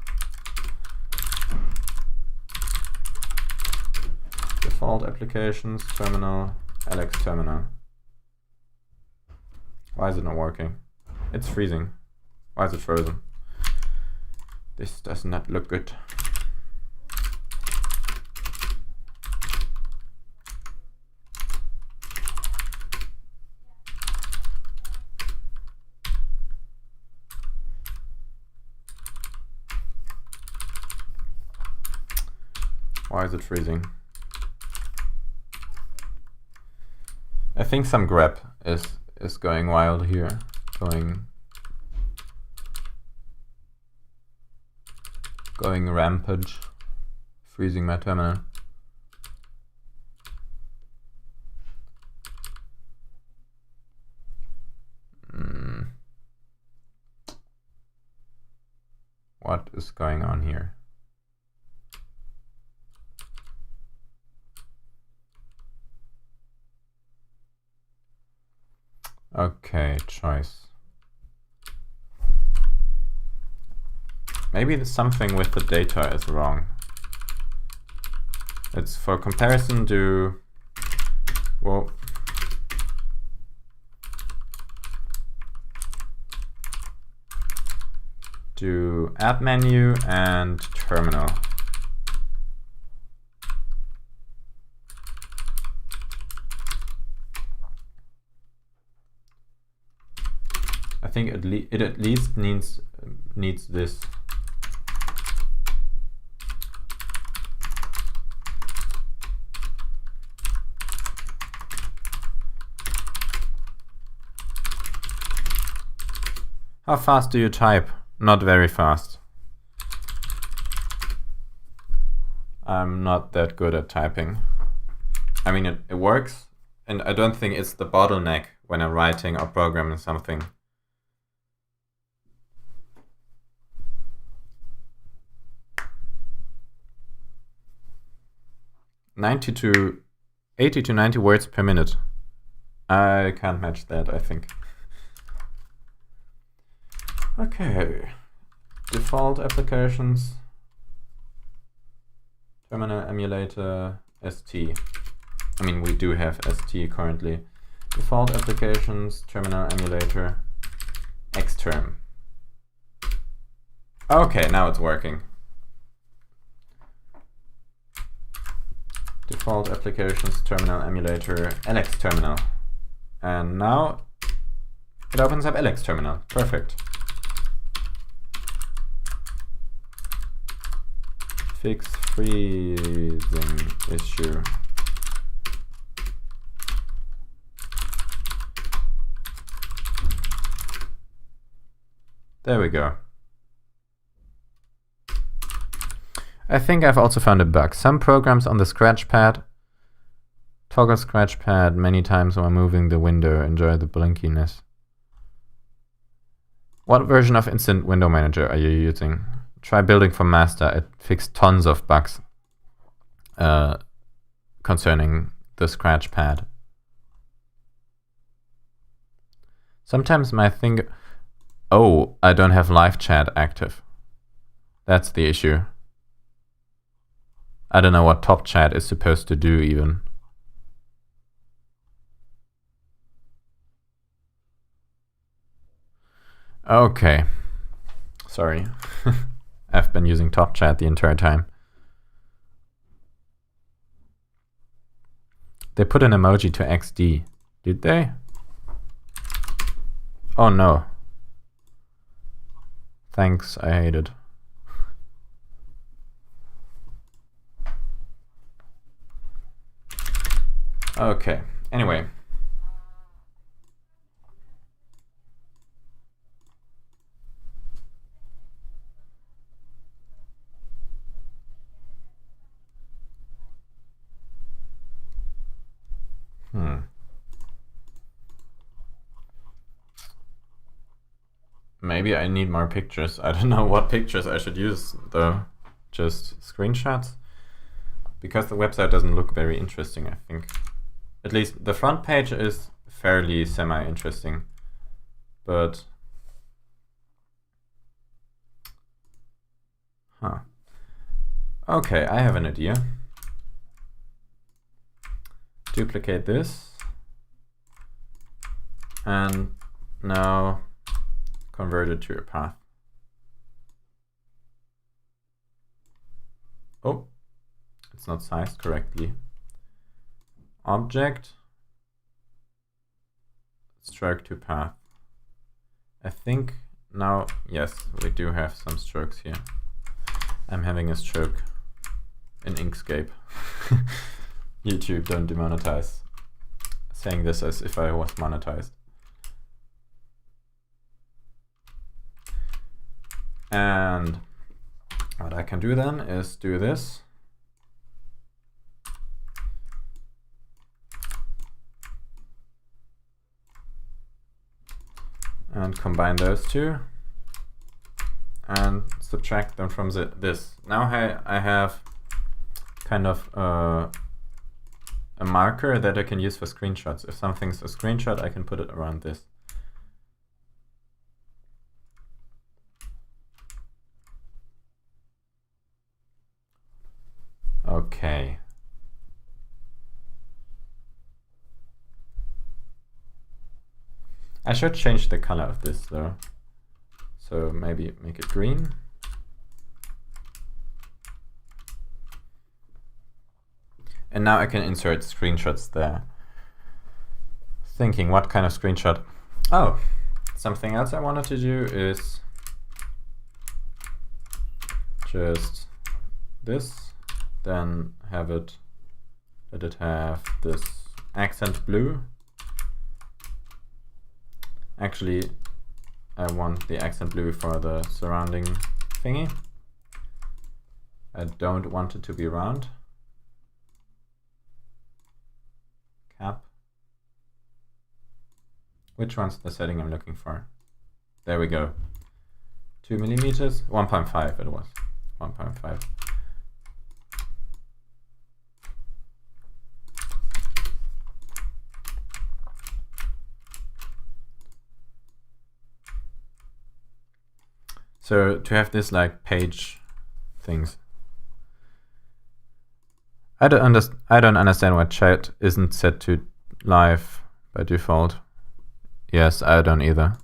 Default applications, terminal, LX terminal. Why is it not working? It's freezing. Why is it frozen? This does not look good. Why is it freezing? I think some grep is going wild here. Going rampage. Freezing my terminal. What is going on here? Okay, choice. Maybe something with the data is wrong. Let's, for comparison, do, well, do add menu and terminal. I think it at least needs this. How fast do you type? Not very fast. I'm not that good at typing. I mean, it works, and I don't think it's the bottleneck when I'm writing or programming something. .80 to 90 words per minute. I can't match that, I think. Okay, default applications, terminal emulator, ST. I mean, we do have ST currently. Default applications, terminal emulator, Xterm. Okay, now it's working. Default applications, terminal emulator, LX terminal. And now it opens up LX terminal. Perfect. Fix freezing issue. There we go. I think I've also found a bug. Some programs on the scratch pad toggle scratch pad many times while moving the window. Enjoy the blinkiness. What version of Instant Window Manager are you using? Try building for master. It fixed tons of bugs concerning the scratch pad. Sometimes my thing... Oh, I don't have live chat active. That's the issue. I don't know what top chat is supposed to do even. Okay. Sorry. I've been using top chat the entire time. They put an emoji to XD. Did they? Oh no. Thanks, I hate it. Okay, anyway. Maybe I need more pictures. I don't know what pictures I should use though. Just screenshots? Because the website doesn't look very interesting, I think. At least the front page is fairly semi-interesting. But... Huh. Okay, I have an idea. Duplicate this. And now convert it to a path. Oh, it's not sized correctly. Object, stroke to path. I think now, yes, we do have some strokes here. I'm having a stroke in Inkscape. YouTube, don't demonetize. Saying this as if I was monetized. And what I can do then is do this. And combine those two. And subtract them from this. Now I have kind of a marker that I can use for screenshots. If something's a screenshot, I can put it around this. Okay. I should change the color of this though. So maybe make it green. And now I can insert screenshots there. Thinking what kind of screenshot? Oh, something else I wanted to do is just this. Then have it, let it have this accent blue. Actually, I want the accent blue for the surrounding thingy. I don't want it to be round. Cap. Which one's the setting I'm looking for? There we go. 2 millimeters, 1.5 it was, 1.5. So to have this like page things. I don't understand why chat isn't set to live by default. Yes, I don't either.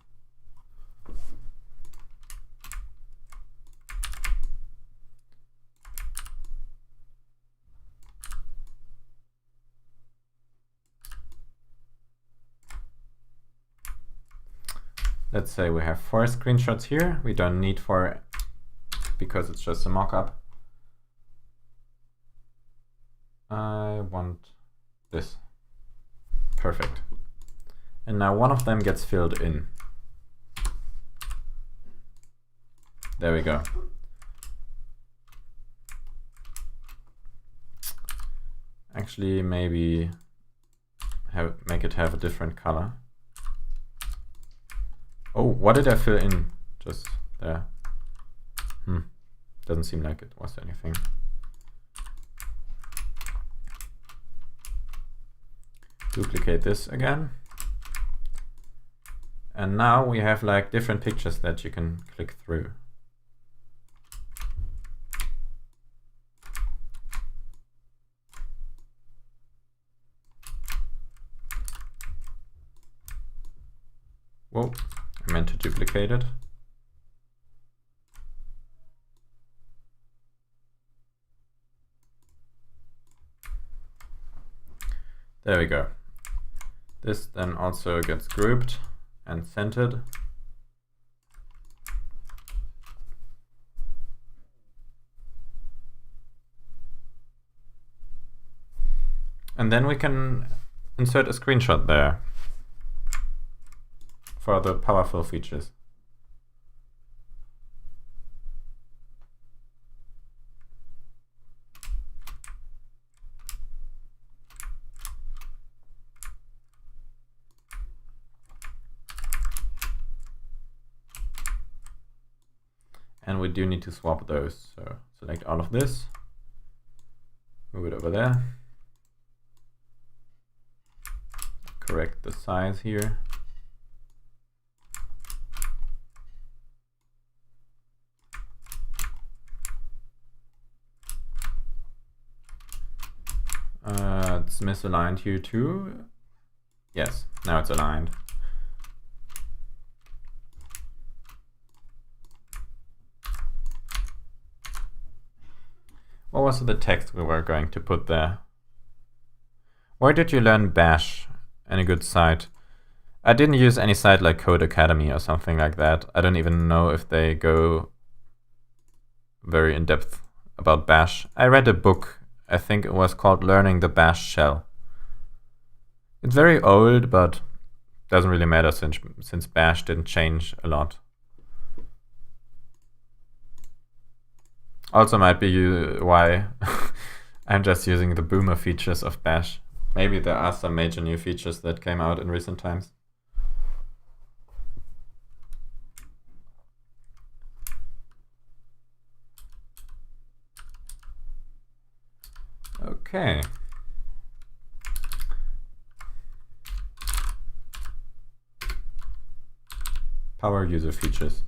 Let's say we have 4 screenshots here. We don't need 4 because it's just a mockup. I want this. Perfect. And now one of them gets filled in. There we go. Actually, maybe make it have a different color. Oh, what did I fill in just there? Doesn't seem like it was anything. Duplicate this again. And now we have like different pictures that you can click through. Whoa, I meant to duplicate it. There we go. This then also gets grouped and centered. And then we can insert a screenshot there for the powerful features. And we do need to swap those. So select all of this, move it over there, correct the size here. It's misaligned here too. Yes, now it's aligned. What was the text we were going to put there? Where did you learn Bash? Any good site? I didn't use any site like Code Academy or something like that. I don't even know if they go very in depth about Bash. I read a book. I think it was called Learning the Bash Shell. It's very old, but doesn't really matter since Bash didn't change a lot. Also might be why I'm just using the boomer features of Bash. Maybe there are some major new features that came out in recent times. Okay. Power user features.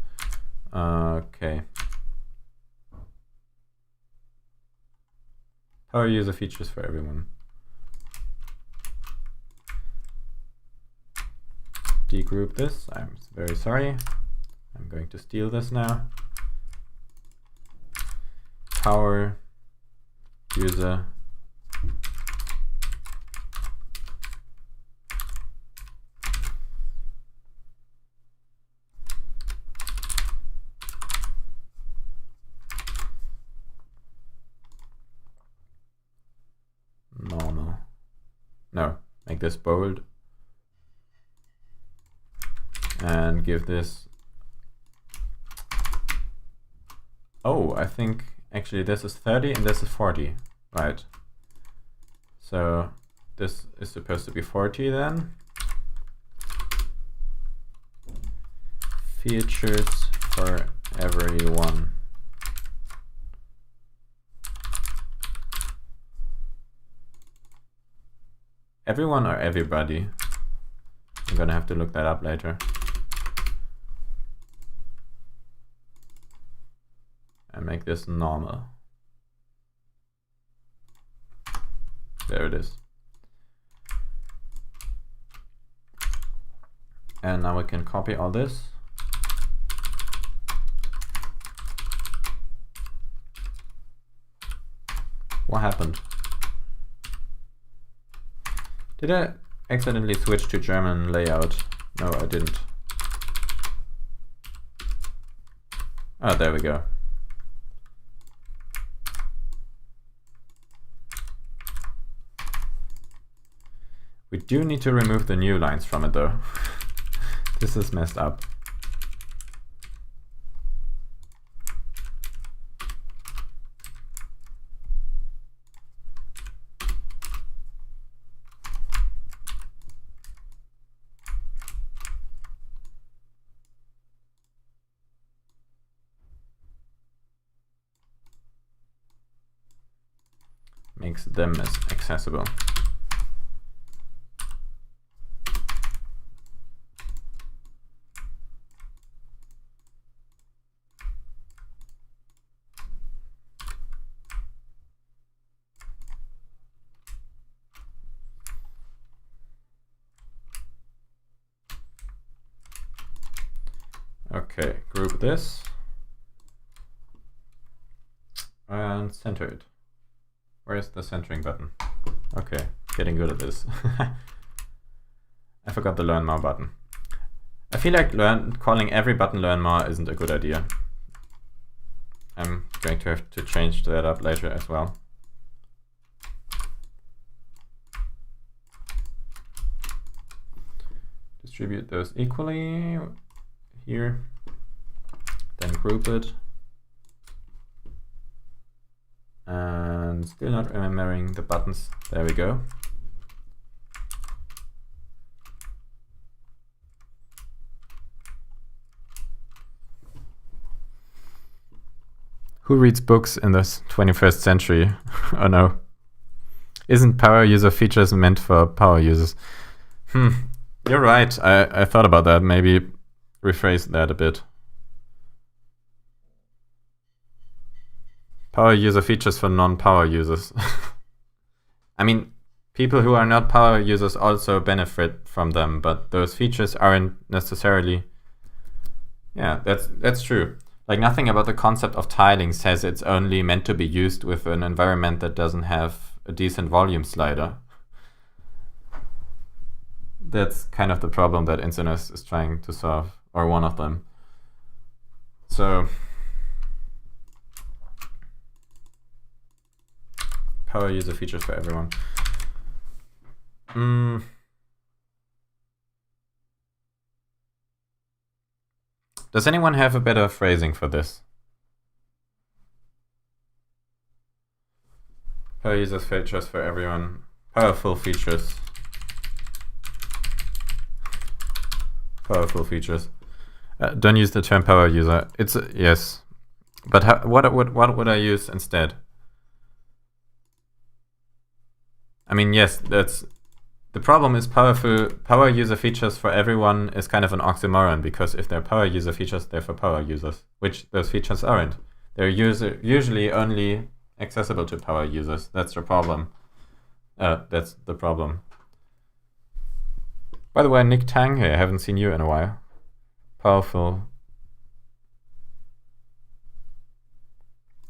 Okay. Power user features for everyone. Degroup this. I'm very sorry. I'm going to steal this now. Power user normal. No, make this bold and give this. Oh, I think actually this is 30 and this is 40, right? So this is supposed to be 40 then. Features for everyone. Everyone or everybody? I'm gonna have to look that up later. And make this normal. There it is. And now we can copy all this. What happened? Did I accidentally switch to German layout? No, I didn't. Oh, there we go. We do need to remove the new lines from it though. This is messed up. makes them as accessible. Okay, group this and center it. Where's the centering button? Okay, getting good at this. I forgot the learn more button. I feel like calling every button learn more isn't a good idea. I'm going to have to change that up later as well. Distribute those equally here, then group it. And still not remembering the buttons. There we go. Who reads books in this 21st century? Oh no. Isn't power user features meant for power users? You're right. I thought about that. Maybe rephrase that a bit. Power user features for non-power users. I mean, people who are not power users also benefit from them, but those features aren't necessarily... Yeah, that's true. Like, nothing about the concept of tiling says it's only meant to be used with an environment that doesn't have a decent volume slider. That's kind of the problem that instantOS is trying to solve, or one of them. So... Power user features for everyone. Does anyone have a better phrasing for this? Power user features for everyone. Powerful features. Powerful features. Don't use the term power user. It's yes, but what would I use instead? I mean, yes, that's the problem. Is power user features for everyone is kind of an oxymoron, because if they're power user features, they're for power users, which those features aren't. They're usually only accessible to power users. That's the problem. That's the problem. By the way, Nick Tang here. I haven't seen you in a while. Powerful.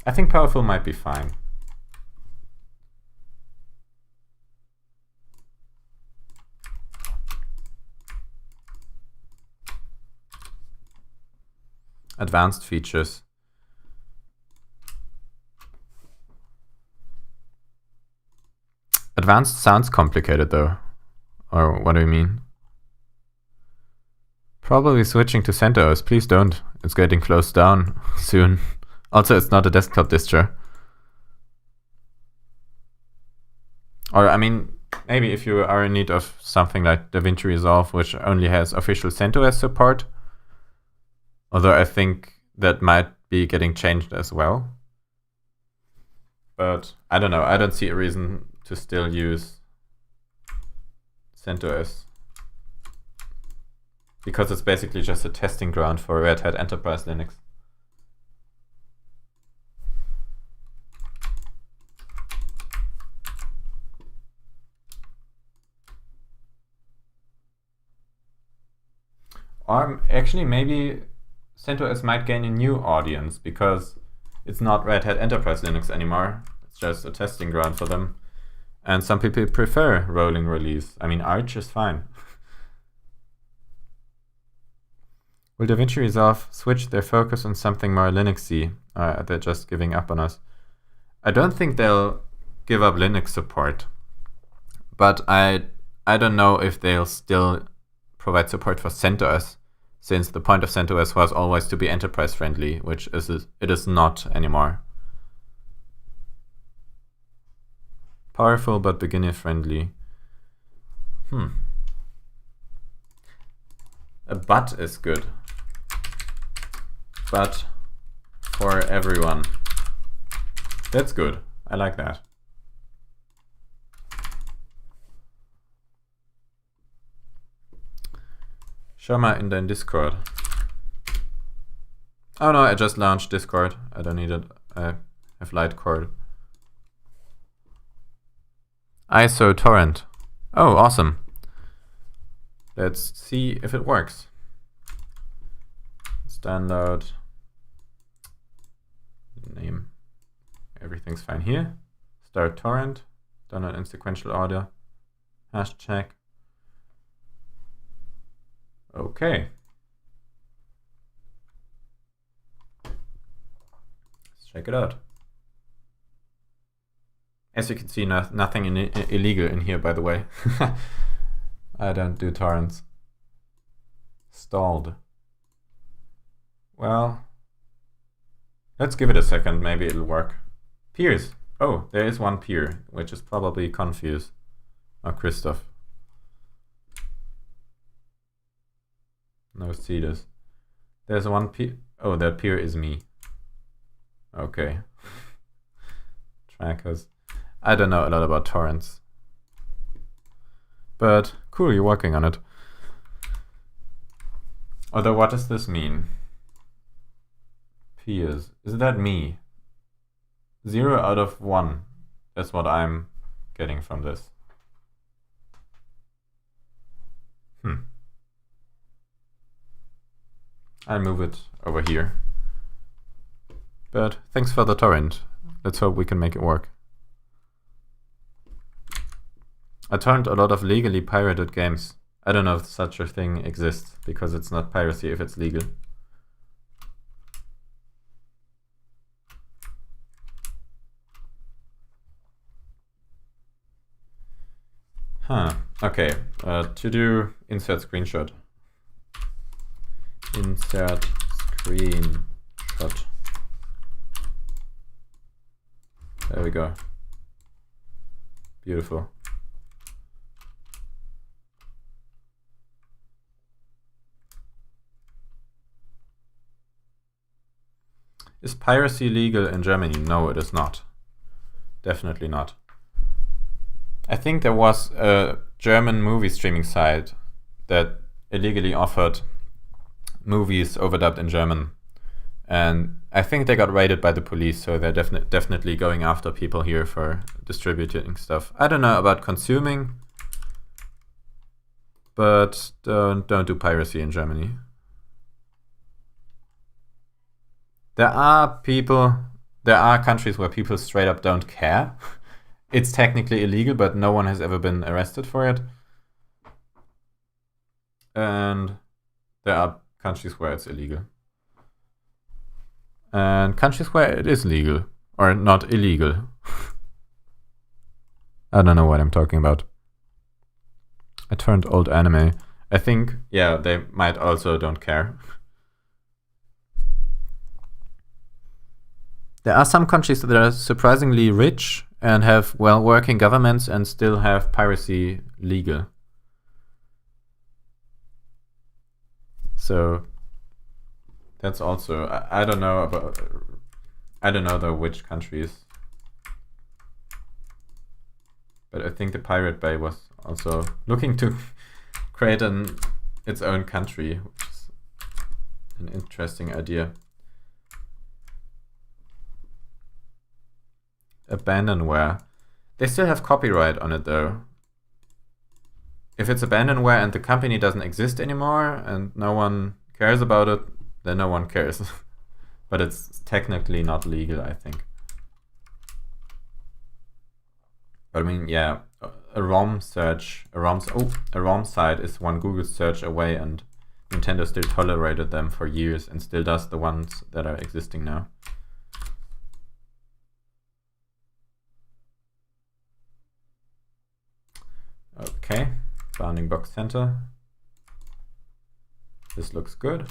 I think powerful might be fine. Advanced features. Advanced sounds complicated though. Or what do you mean? Probably switching to CentOS. Please don't. It's getting closed down soon. Also, it's not a desktop distro. Or, I mean, maybe if you are in need of something like DaVinci Resolve, which only has official CentOS support. Although I think that might be getting changed as well. But I don't know. I don't see a reason to still use CentOS, because it's basically just a testing ground for Red Hat Enterprise Linux. Or actually, maybe CentOS might gain a new audience, because it's not Red Hat Enterprise Linux anymore. It's just a testing ground for them. And some people prefer rolling release. I mean, Arch is fine. Will DaVinci Resolve switch their focus on something more Linuxy? They're just giving up on us. I don't think they'll give up Linux support. But I don't know if they'll still provide support for CentOS, since the point of CentOS was always to be enterprise friendly, which it is not anymore. Powerful but beginner friendly. A but is good. But for everyone. That's good. I like that. Schau mal in dein Discord. Oh no, I just launched Discord. I don't need it. I have Litecord. ISO torrent. Oh, awesome. Let's see if it works. Let's download. Name. Everything's fine here. Start torrent. Download in sequential order. Hash check. Okay. Let's check it out. As you can see, nothing illegal in here, by the way. I don't do torrents. Stalled. Well, let's give it a second. Maybe it'll work. Peers. Oh, there is one peer, which is probably Confuse or Christoph. No, see this. There's one peer. Oh, that peer is me. Okay. Trackers. I don't know a lot about torrents. But cool, you're working on it. Although, what does this mean? Peers. Is that me? 0 out of 1. That's what I'm getting from this. I'll move it over here. But thanks for the torrent. Let's hope we can make it work. I torrent a lot of legally pirated games. I don't know if such a thing exists, because it's not piracy if it's legal. Huh, okay. To do insert screenshot. Insert screenshot. There we go. Beautiful. Is piracy legal in Germany? No, it is not. Definitely not. I think there was a German movie streaming site that illegally offered movies overdubbed in German. And I think they got raided by the police, so they're definitely going after people here for distributing stuff. I don't know about consuming, but don't do piracy in Germany. There are countries where people straight up don't care. It's technically illegal, but no one has ever been arrested for it. And there are countries where it's illegal. And countries where it is legal, or not illegal. I don't know what I'm talking about. I turned old anime. I think, yeah, they might also don't care. There are some countries that are surprisingly rich and have well-working governments and still have piracy legal. So that's also, I don't know about, I don't know though which countries. But I think the Pirate Bay was also looking to create its own country, which is an interesting idea. Abandonware. They still have copyright on it though. If it's abandonware and the company doesn't exist anymore and no one cares about it, then no one cares. But it's technically not legal, I think. But I mean, yeah, a ROM site is one Google search away, and Nintendo still tolerated them for years and still does the ones that are existing now. Okay, bounding box center. This looks good.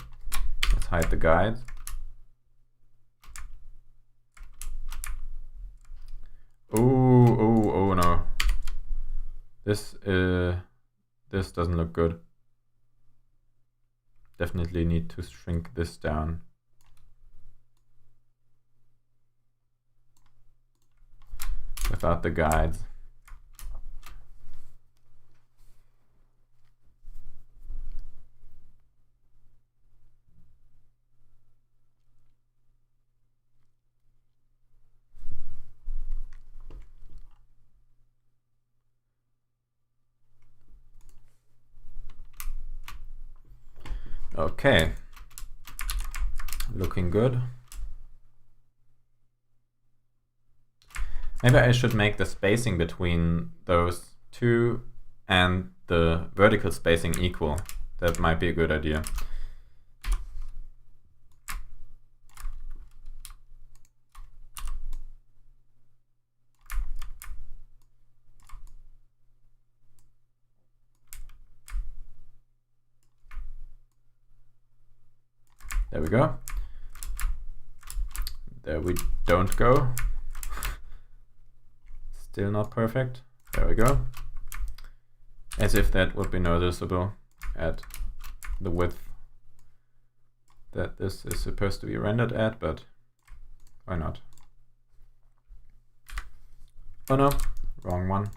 Let's hide the guides. Oh no. This doesn't look good. Definitely need to shrink this down. Without the guides. Okay. Looking good. Maybe I should make the spacing between those two and the vertical spacing equal. That might be a good idea. There we go. There we don't go. Still not perfect. There we go. As if that would be noticeable at the width that this is supposed to be rendered at, but why not? Oh no, wrong one.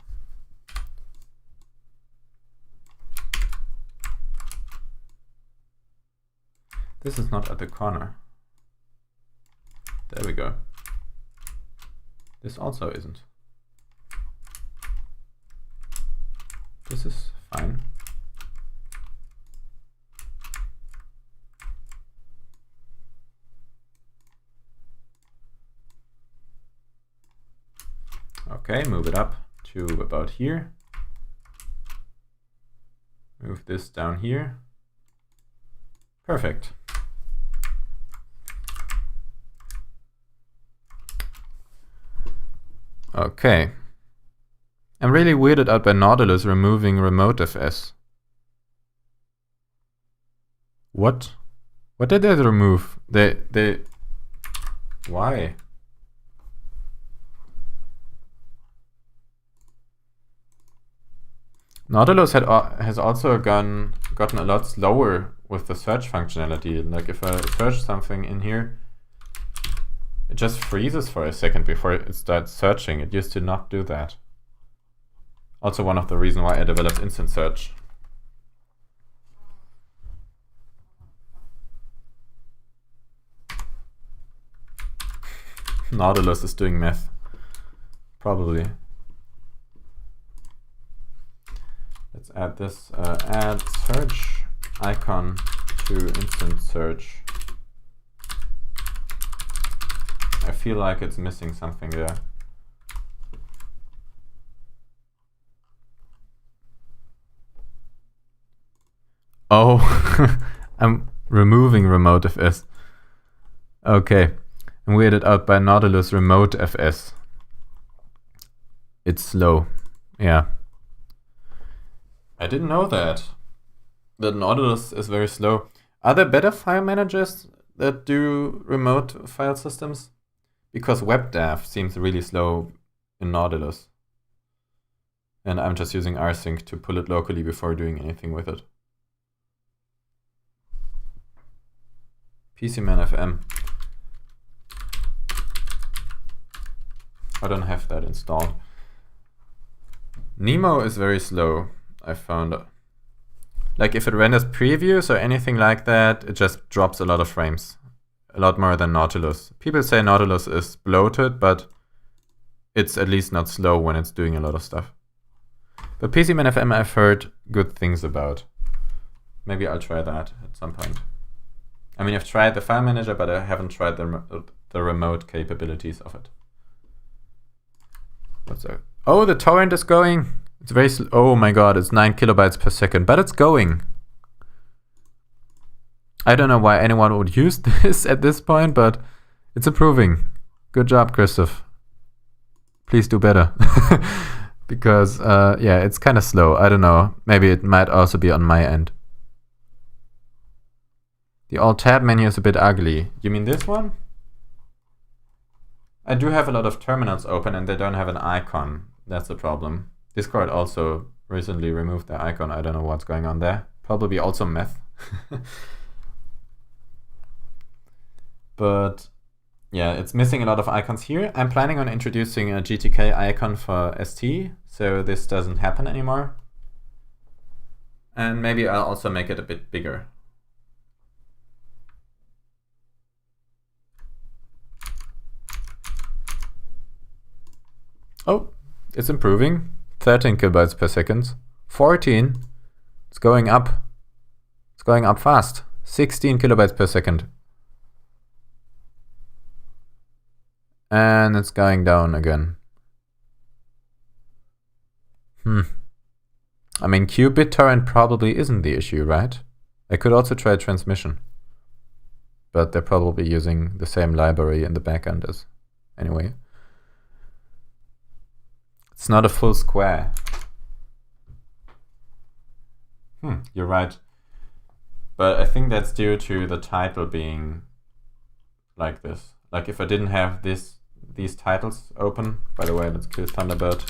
This is not at the corner. There we go. This also isn't. This is fine. Okay, move it up to about here. Move this down here. Perfect. Okay. I'm really weirded out by Nautilus removing RemoteFS. What? What did they remove? They... Why? Nautilus has also gotten a lot slower with the search functionality. Like if I search something in here, it just freezes for a second before it starts searching. It used to not do that. Also one of the reasons why I developed instant search. Nautilus is doing math. Probably. Let's add this, add search icon to instant search. I feel like it's missing something there. Oh, I'm removing RemoteFS. Okay, I'm weirded out by Nautilus RemoteFS. It's slow, yeah. I didn't know that Nautilus is very slow. Are there better file managers that do remote file systems? Because WebDAV seems really slow in Nautilus. And I'm just using rsync to pull it locally before doing anything with it. PCManFM. I don't have that installed. Nemo is very slow, I found. Like if it renders previews or anything like that, it just drops a lot of frames. A lot more than Nautilus. People say Nautilus is bloated, but it's at least not slow when it's doing a lot of stuff. But PCManFM I've heard good things about. Maybe I'll try that at some point. I mean, I've tried the file manager, but I haven't tried the remote capabilities of it. What's that? Oh, the torrent is going. It's very slow. Oh my god, it's 9 kilobytes per second, but it's going. I don't know why anyone would use this at this point, but it's improving. Good job, Christoph. Please do better. Because, yeah, it's kind of slow. I don't know. Maybe it might also be on my end. The Alt-Tab menu is a bit ugly. You mean this one? I do have a lot of terminals open and they don't have an icon. That's the problem. Discord also recently removed the icon. I don't know what's going on there. Probably also meth. But yeah, it's missing a lot of icons here. I'm planning on introducing a GTK icon for ST, so this doesn't happen anymore. And maybe I'll also make it a bit bigger. Oh, it's improving. 13 kilobytes per second. 14. It's going up. It's going up fast. 16 kilobytes per second. And it's going down again. I mean, qBittorrent probably isn't the issue, right? I could also try transmission. But they're probably using the same library in the backend as anyway. It's not a full square. You're right. But I think that's due to the title being like this. Like if I didn't have these titles open, by the way, let's kill Thunderbird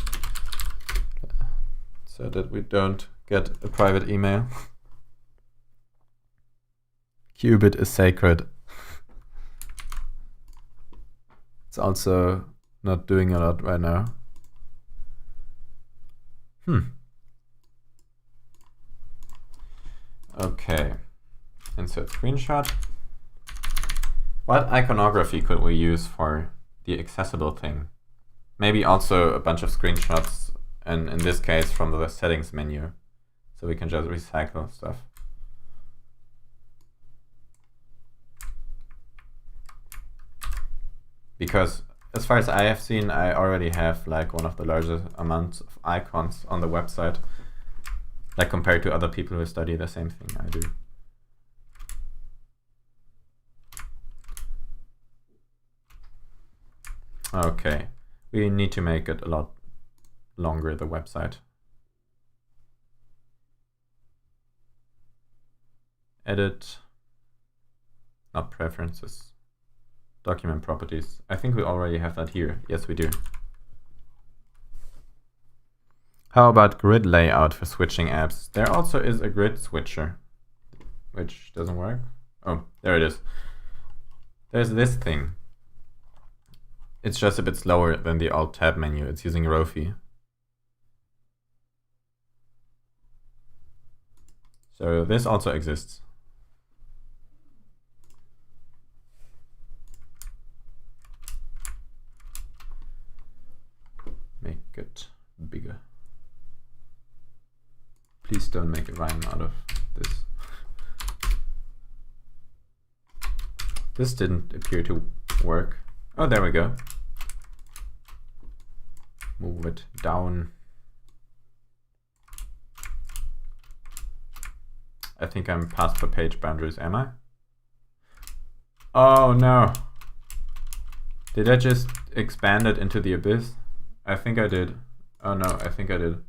so that we don't get a private email. Qubit is sacred. It's also not doing a lot right now. Okay, insert screenshot. What iconography could we use for the accessible thing? Maybe also a bunch of screenshots, and in this case from the settings menu, so we can just recycle stuff. Because as far as I have seen, I already have like one of the largest amounts of icons on the website, like compared to other people who study the same thing I do. Okay, we need to make it a lot longer, the website. Edit, not preferences, document properties. I think we already have that here. Yes, we do. How about grid layout for switching apps? There also is a grid switcher, which doesn't work. Oh, there it is. There's this thing. It's just a bit slower than the Alt-Tab menu. It's using Rofi. So this also exists. Make it bigger. Please don't make a rhyme out of this. This didn't appear to work. Oh, there we go. Move it down. I think I'm past the page boundaries, am I? Oh no. Did I just expand it into the abyss? I think I did. Oh no, I think I did.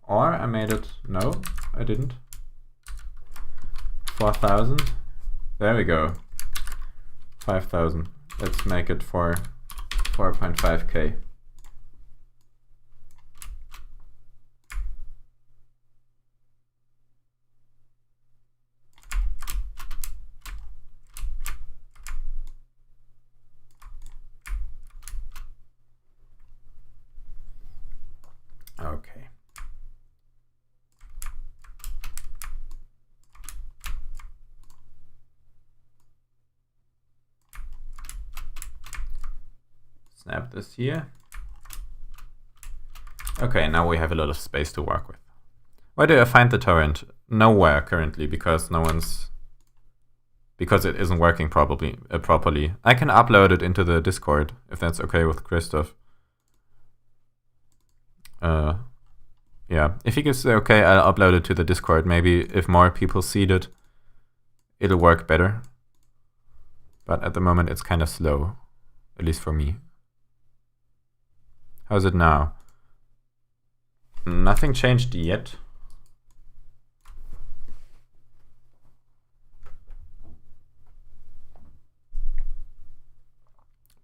Or I made it, no, I didn't. 4,000, there we go. 5,000, let's make it for 4.5K. Okay. Snap this here. Okay, now we have a lot of space to work with. Where do I find the torrent? Nowhere currently, because because it isn't working properly. I can upload it into the Discord if that's okay with Christoph. Yeah, if he gives okay, I'll upload it to the Discord. Maybe if more people see it, it'll work better. But at the moment it's kind of slow, at least for me. How's it now? Nothing changed yet.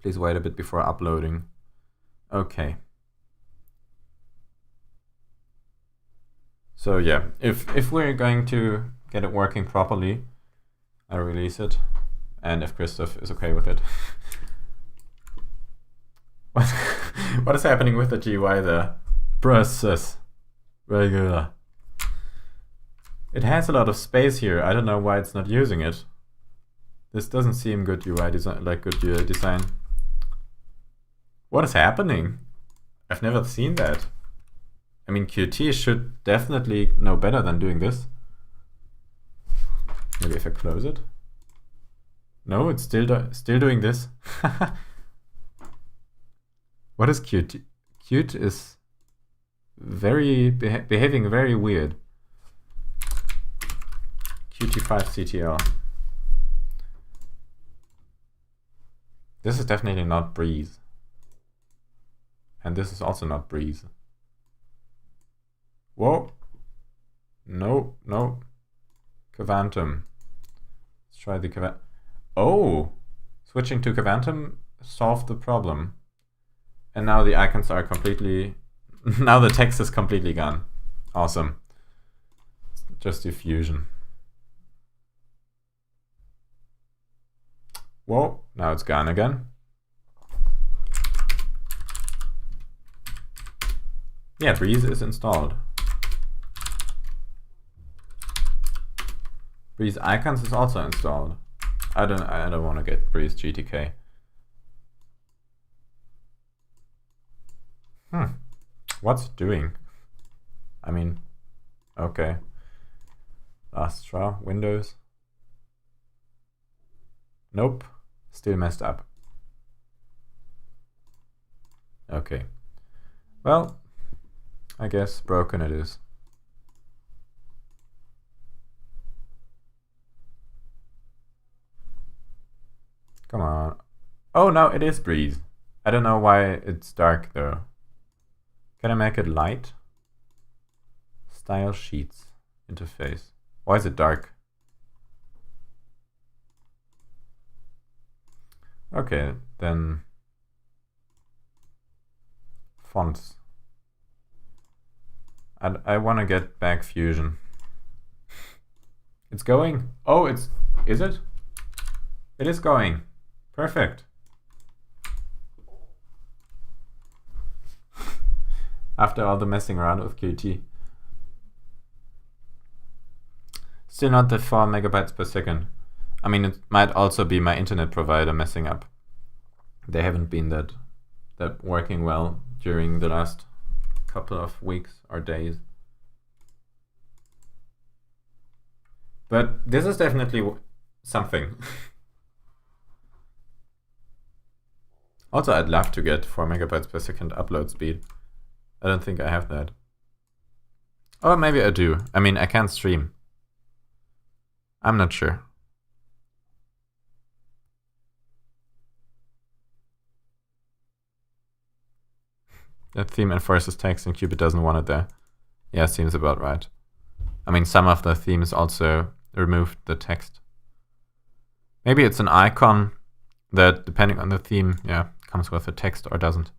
Please wait a bit before uploading. Okay. So yeah, if we're going to get it working properly, I release it, and if Christoph is okay with it. What is happening with the GUI there? Process. Regular. It has a lot of space here. I don't know why it's not using it. This doesn't seem good UI design, like good UI design. What is happening? I've never seen that. I mean, Qt should definitely know better than doing this. Maybe if I close it. No, it's still doing this. What is Qt? Qt is very behaving very weird. Qt5ctl. This is definitely not Breeze. And this is also not Breeze. Whoa. No, no. Cavantum. Let's try the Cavantum. Oh! Switching to Cavantum solved the problem. And now the icons are completely... now the text is completely gone. Awesome. Just diffusion. Whoa, now it's gone again. Yeah, Breeze is installed. Breeze icons is also installed. I don't want to get Breeze GTK. What's it doing? I mean, okay. Last straw, Windows. Nope, still messed up. Okay. Well, I guess broken it is. Come on. Oh, no, it is Breeze. I don't know why it's dark though. Can I make it light? Style sheets. Interface. Why is it dark? Okay, then fonts. I want to get back Fusion. It's going. Oh, is it? It is going. Perfect. After all the messing around with Qt. Still not the 4 megabytes per second. I mean, it might also be my internet provider messing up. They haven't been that working well during the last couple of weeks or days. But this is definitely something. Also, I'd love to get 4 megabytes per second upload speed. I don't think I have that. Or maybe I do. I mean, I can't stream. I'm not sure. That theme enforces text and Cupid doesn't want it there. Yeah, seems about right. I mean, some of the themes also removed the text. Maybe it's an icon that, depending on the theme, yeah, comes with the text or doesn't.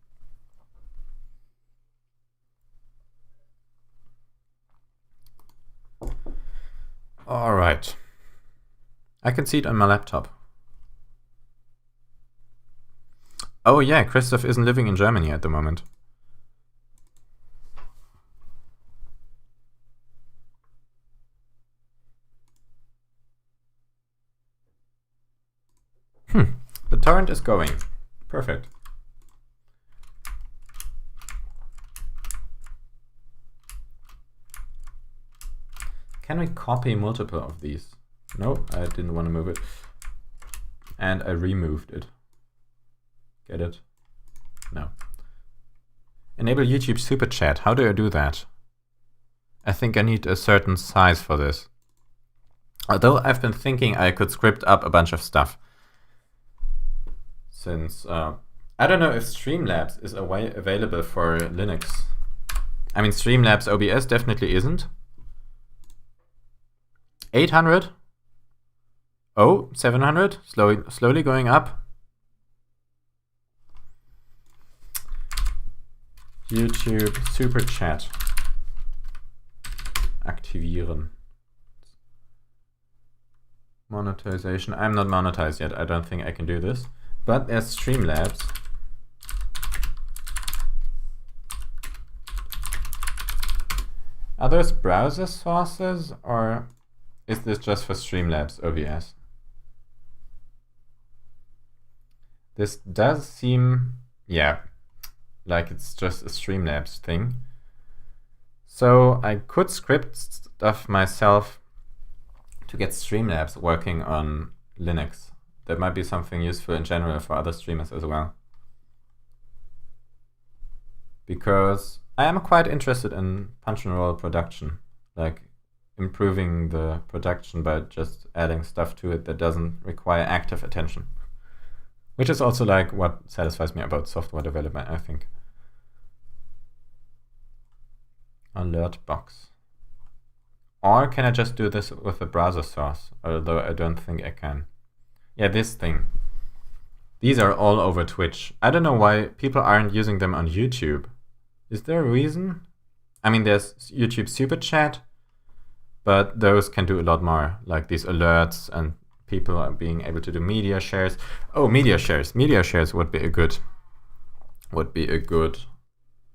All right. I can see it on my laptop. Oh yeah, Christoph isn't living in Germany at the moment. The torrent is going. Perfect. Can we copy multiple of these? No, I didn't want to move it. And I removed it. Get it? No. Enable YouTube Super Chat. How do I do that? I think I need a certain size for this. Although I've been thinking I could script up a bunch of stuff. Since, I don't know if Streamlabs is available for Linux. I mean, Streamlabs OBS definitely isn't. 800? Oh, 700? Slowly going up. YouTube Super Chat. Aktivieren. Monetization. I'm not monetized yet. I don't think I can do this. But there's Streamlabs. Are those browser sources, or is this just for Streamlabs OBS? This does seem, yeah, like it's just a Streamlabs thing. So I could script stuff myself to get Streamlabs working on Linux. That might be something useful in general for other streamers as well. Because I am quite interested in punch and roll production, like improving the production by just adding stuff to it that doesn't require active attention. Which is also like what satisfies me about software development, I think. Alert box. Or can I just do this with a browser source? Although I don't think I can. Yeah, this thing. These are all over Twitch. I don't know why people aren't using them on YouTube. Is there a reason? I mean, there's YouTube Super Chat, but those can do a lot more, like these alerts, and people are being able to do media shares. Oh, media shares. Media shares would be a good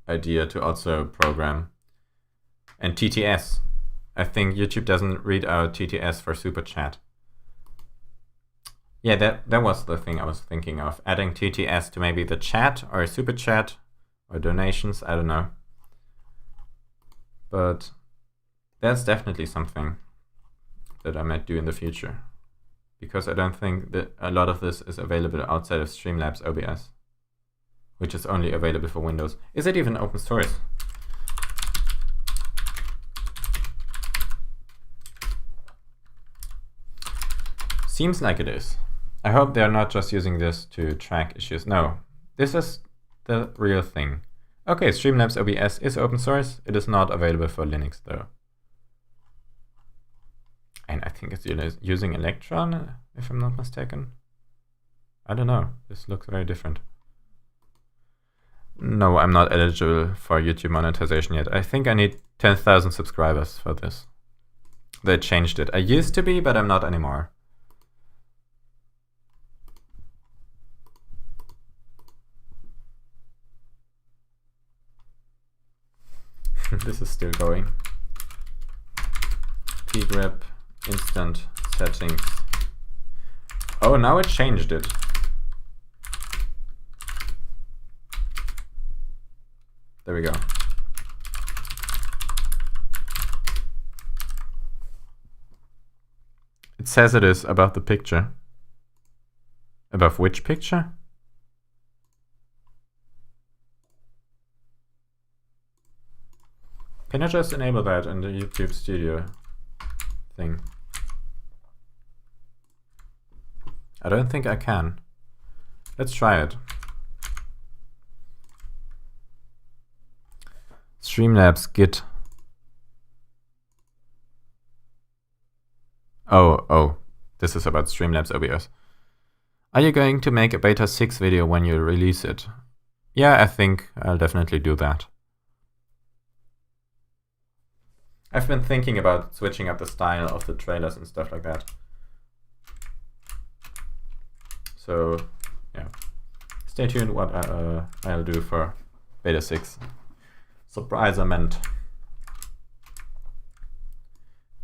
idea to also program. And TTS. I think YouTube doesn't read out TTS for Super Chat. Yeah, that was the thing I was thinking of. Adding TTS to maybe the chat or Super Chat or donations, I don't know. But that's definitely something that I might do in the future. Because I don't think that a lot of this is available outside of Streamlabs OBS, which is only available for Windows. Is it even open source? Seems like it is. I hope they're not just using this to track issues. No, this is the real thing. Okay, Streamlabs OBS is open source. It is not available for Linux though. And I think it's using Electron, if I'm not mistaken. I don't know. This looks very different. No, I'm not eligible for YouTube monetization yet. I think I need 10,000 subscribers for this. They changed it. I used to be, but I'm not anymore. This is still going. pgrep instant settings. Oh, now it changed it. There we go. It says it is above the picture. Above which picture? Can I just enable that in the YouTube Studio thing? I don't think I can. Let's try it. Streamlabs Git. Oh, this is about Streamlabs OBS. Are you going to make a beta 6 video when you release it? Yeah, I think I'll definitely do that. I've been thinking about switching up the style of the trailers and stuff like that. So, yeah. Stay tuned what I'll do for beta 6. Surprisement.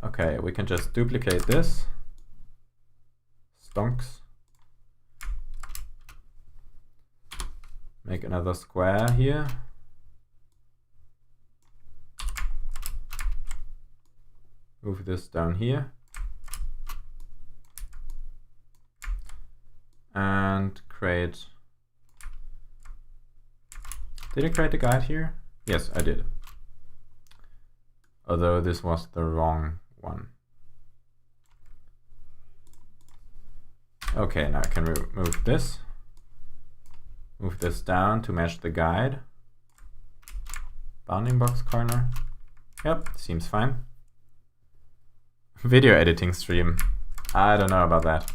Okay, we can just duplicate this. Stonks. Make another square here. Move this down here. And create... Did I create a guide here? Yes, I did. Although this was the wrong one. Okay, now I can remove this. Move this down to match the guide. Bounding box corner. Yep, seems fine. Video editing stream. I don't know about that.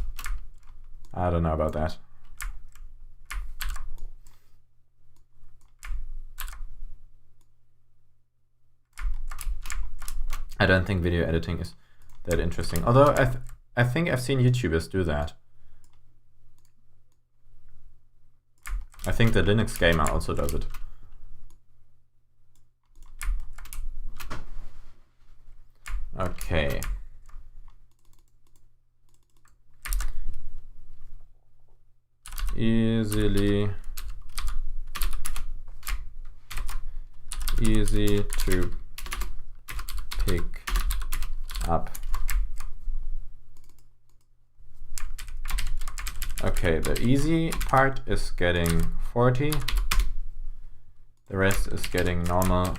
I don't know about that. I don't think video editing is that interesting. Although I think I've seen YouTubers do that. I think the Linux Gamer also does it. Okay. Easy to pick up Okay, the easy part is getting 40. The rest is getting normal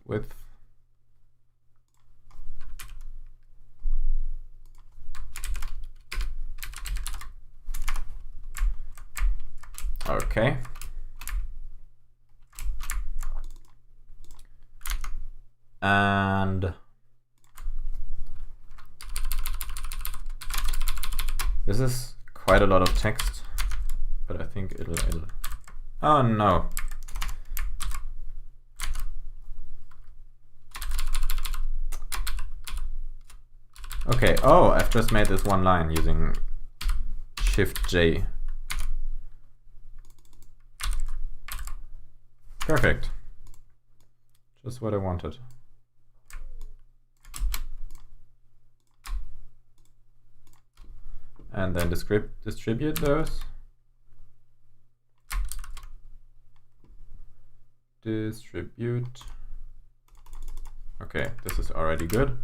width. Okay. And this is quite a lot of text, but I think it'll... Oh no. Okay, oh, I've just made this one line using Shift J. Perfect. Just what I wanted. And then distribute those. Distribute. Okay, this is already good.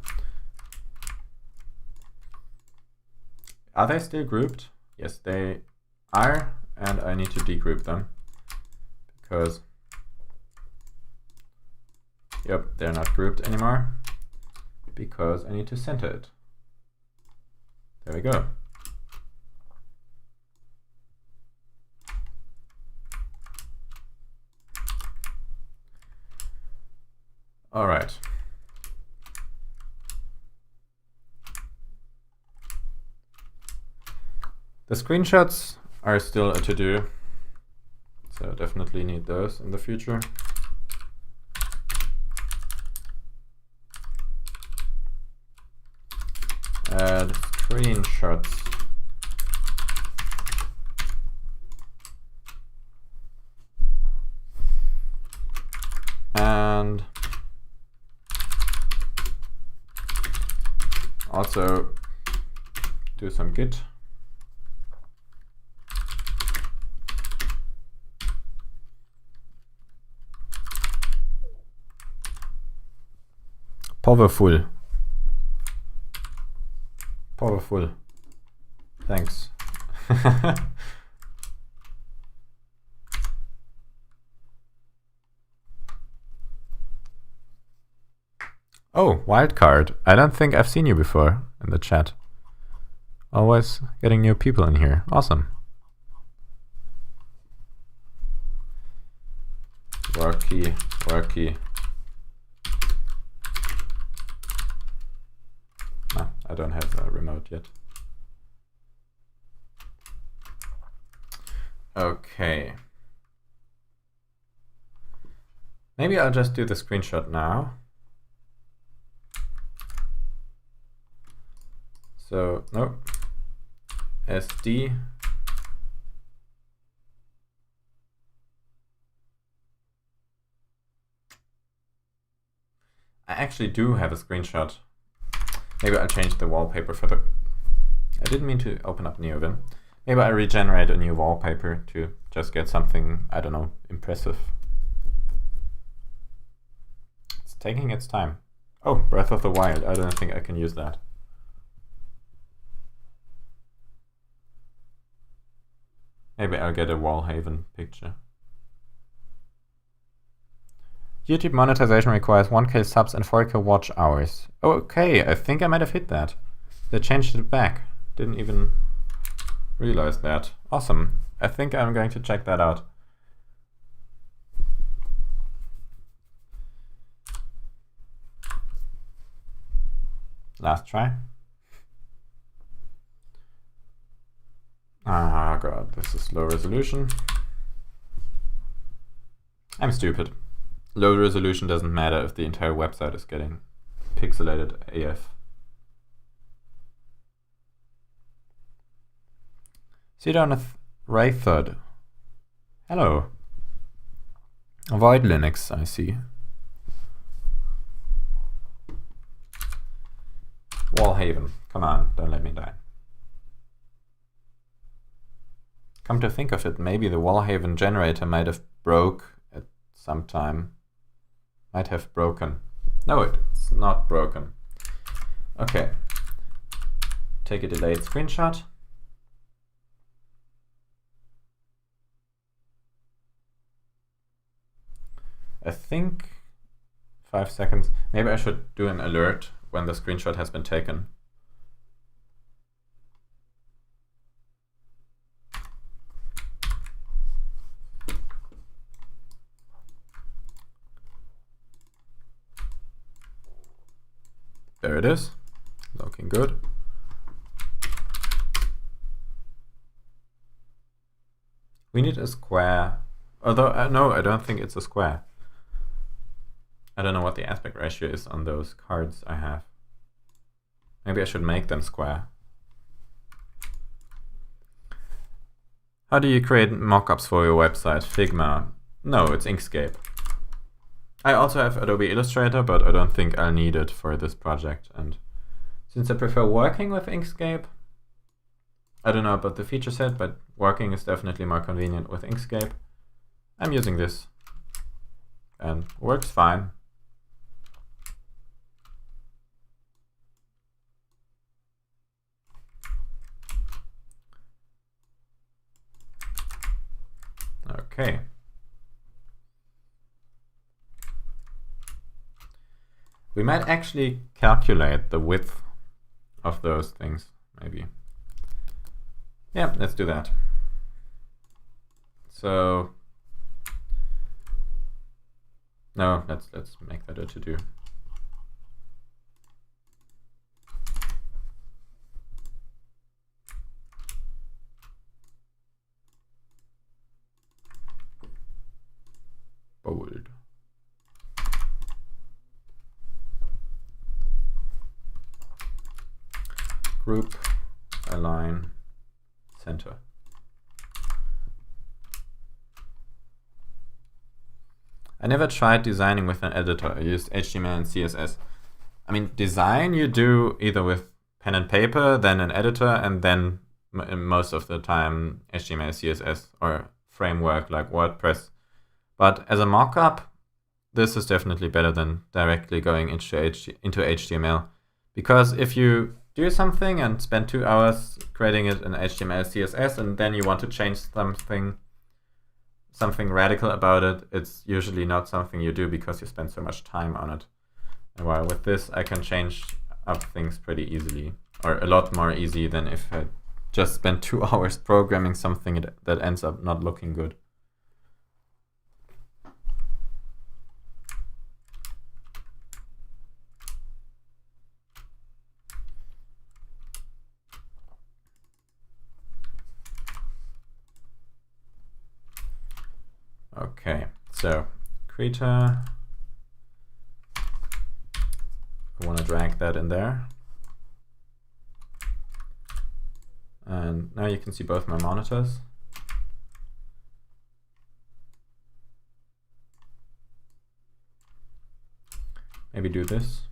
Are they still grouped? Yes, they are, and I need to degroup them because, yep, they're not grouped anymore because I need to center it. There we go. All right. The screenshots are still a to-do, so definitely need those in the future. Add screenshots. And also do some Git. Powerful. Powerful. Thanks. Oh, wildcard. I don't think I've seen you before in the chat. Always getting new people in here. Awesome. Worky, worky. Ah, I don't have a remote yet. Okay. Maybe I'll just do the screenshot now. So, nope. SD. I actually do have a screenshot. Maybe I'll change the wallpaper for the... I didn't mean to open up NeoVim. Maybe I regenerate a new wallpaper to just get something, I don't know, impressive. It's taking its time. Oh, Breath of the Wild. I don't think I can use that. Maybe I'll get a Wallhaven picture. YouTube monetization requires 1K subs and 4K watch hours. Okay, I think I might have hit that. They changed it back. Didn't even realize that. Awesome. I think I'm going to check that out. Last try. Ah, God, this is low resolution. I'm stupid. Low resolution doesn't matter if the entire website is getting pixelated AF. Sidoneth Raythod. Hello. Avoid Linux, I see. Wallhaven. Come on, don't let me die. Come to think of it, maybe the Wallhaven generator might have broke at some time. Might have broken. No, it's not broken. Okay. Take a delayed screenshot. I think 5 seconds. Maybe I should do an alert when the screenshot has been taken. There it is, looking good. We need a square, although no, I don't think it's a square. I don't know what the aspect ratio is on those cards I have. Maybe I should make them square. How do you create mockups for your website? Figma? No, it's Inkscape. I also have Adobe Illustrator, but I don't think I'll need it for this project. And since I prefer working with Inkscape, I don't know about the feature set, but working is definitely more convenient with Inkscape. I'm using this and works fine. Okay. We might actually calculate the width of those things, maybe. Yeah, let's do that. So, no, let's make that a to-do. Bold. Group, align, center. I never tried designing with an editor. I used HTML and CSS. I mean, design you do either with pen and paper, then an editor, and then most of the time HTML, CSS, or framework like WordPress. But as a mockup, this is definitely better than directly going into HTML. Because if you do something and spend 2 hours creating it in HTML, CSS, and then you want to change something radical about it, it's usually not something you do because you spend so much time on it. And while with this, I can change up things pretty easily, or a lot more easy than if I just spent 2 hours programming something that ends up not looking good. Okay, so Krita, I want to drag that in there. And now you can see both my monitors. Maybe do this.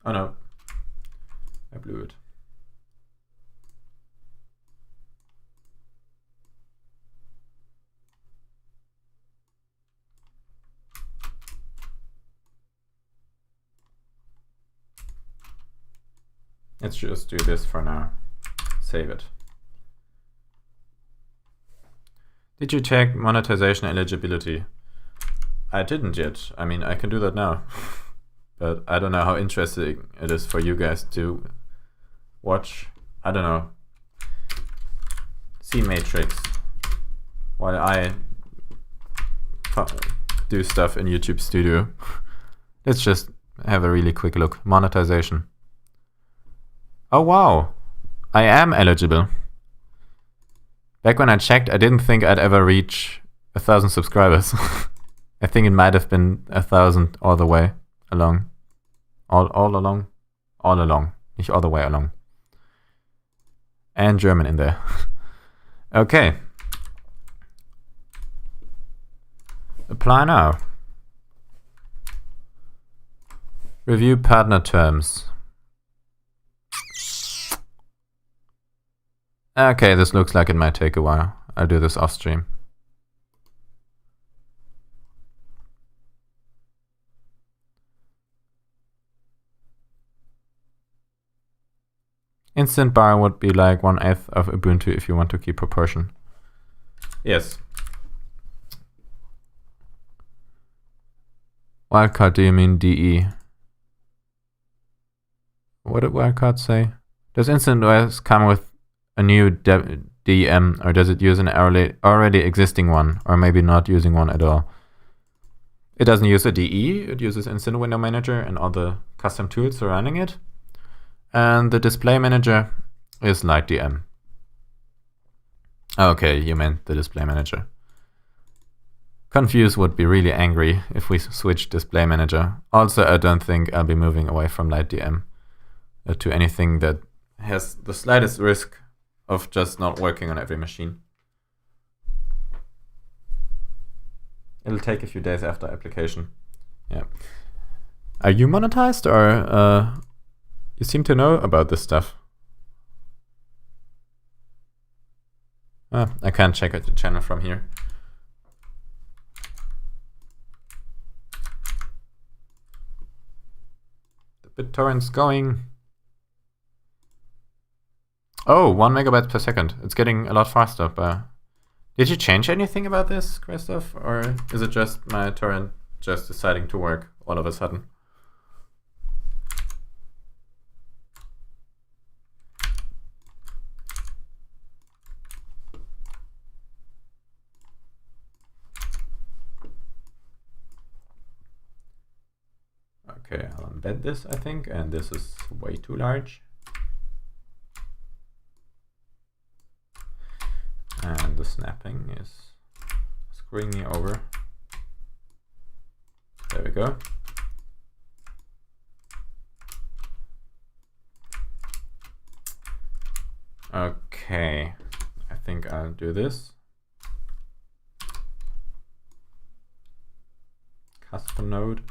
Oh no, I blew it. Let's just do this for now. Save it. Did you check monetization eligibility? I didn't yet. I mean, I can do that now. But I don't know how interesting it is for you guys to watch. I don't know. See Matrix while I do stuff in YouTube Studio. Let's just have a really quick look. Monetization. Oh wow, I am eligible. Back when I checked, I didn't think I'd ever reach 1,000 subscribers. I think it might have been 1,000 all the way along. All along? All along, nicht all the way along. And German in there. Okay. Apply now. Review partner terms. Okay, this looks like it might take a while. I'll do this off stream. Instant bar would be like 1/8 of Ubuntu if you want to keep proportion. Yes. Wildcard, do you mean DE? What did wildcard say? Does instantOS come with a new DM, or does it use an already existing one, or maybe not using one at all? It doesn't use a DE, it uses Instant Window Manager and all the custom tools surrounding it. And the display manager is LightDM. Okay, you meant the display manager. Confuse would be really angry if we switch display manager. Also, I don't think I'll be moving away from LightDM to anything that has the slightest risk of just not working on every machine. It'll take a few days after application. Yeah. Are you monetized, or you seem to know about this stuff? I can't check out the channel from here. The BitTorrent's going. Oh, 1 megabyte per second. It's getting a lot faster. But did you change anything about this, Christoph? Or is it just my torrent just deciding to work all of a sudden? Okay, I'll embed this, I think, and this is way too large. And the snapping is screwing me over. There we go. Okay, I think I'll do this. Custom node.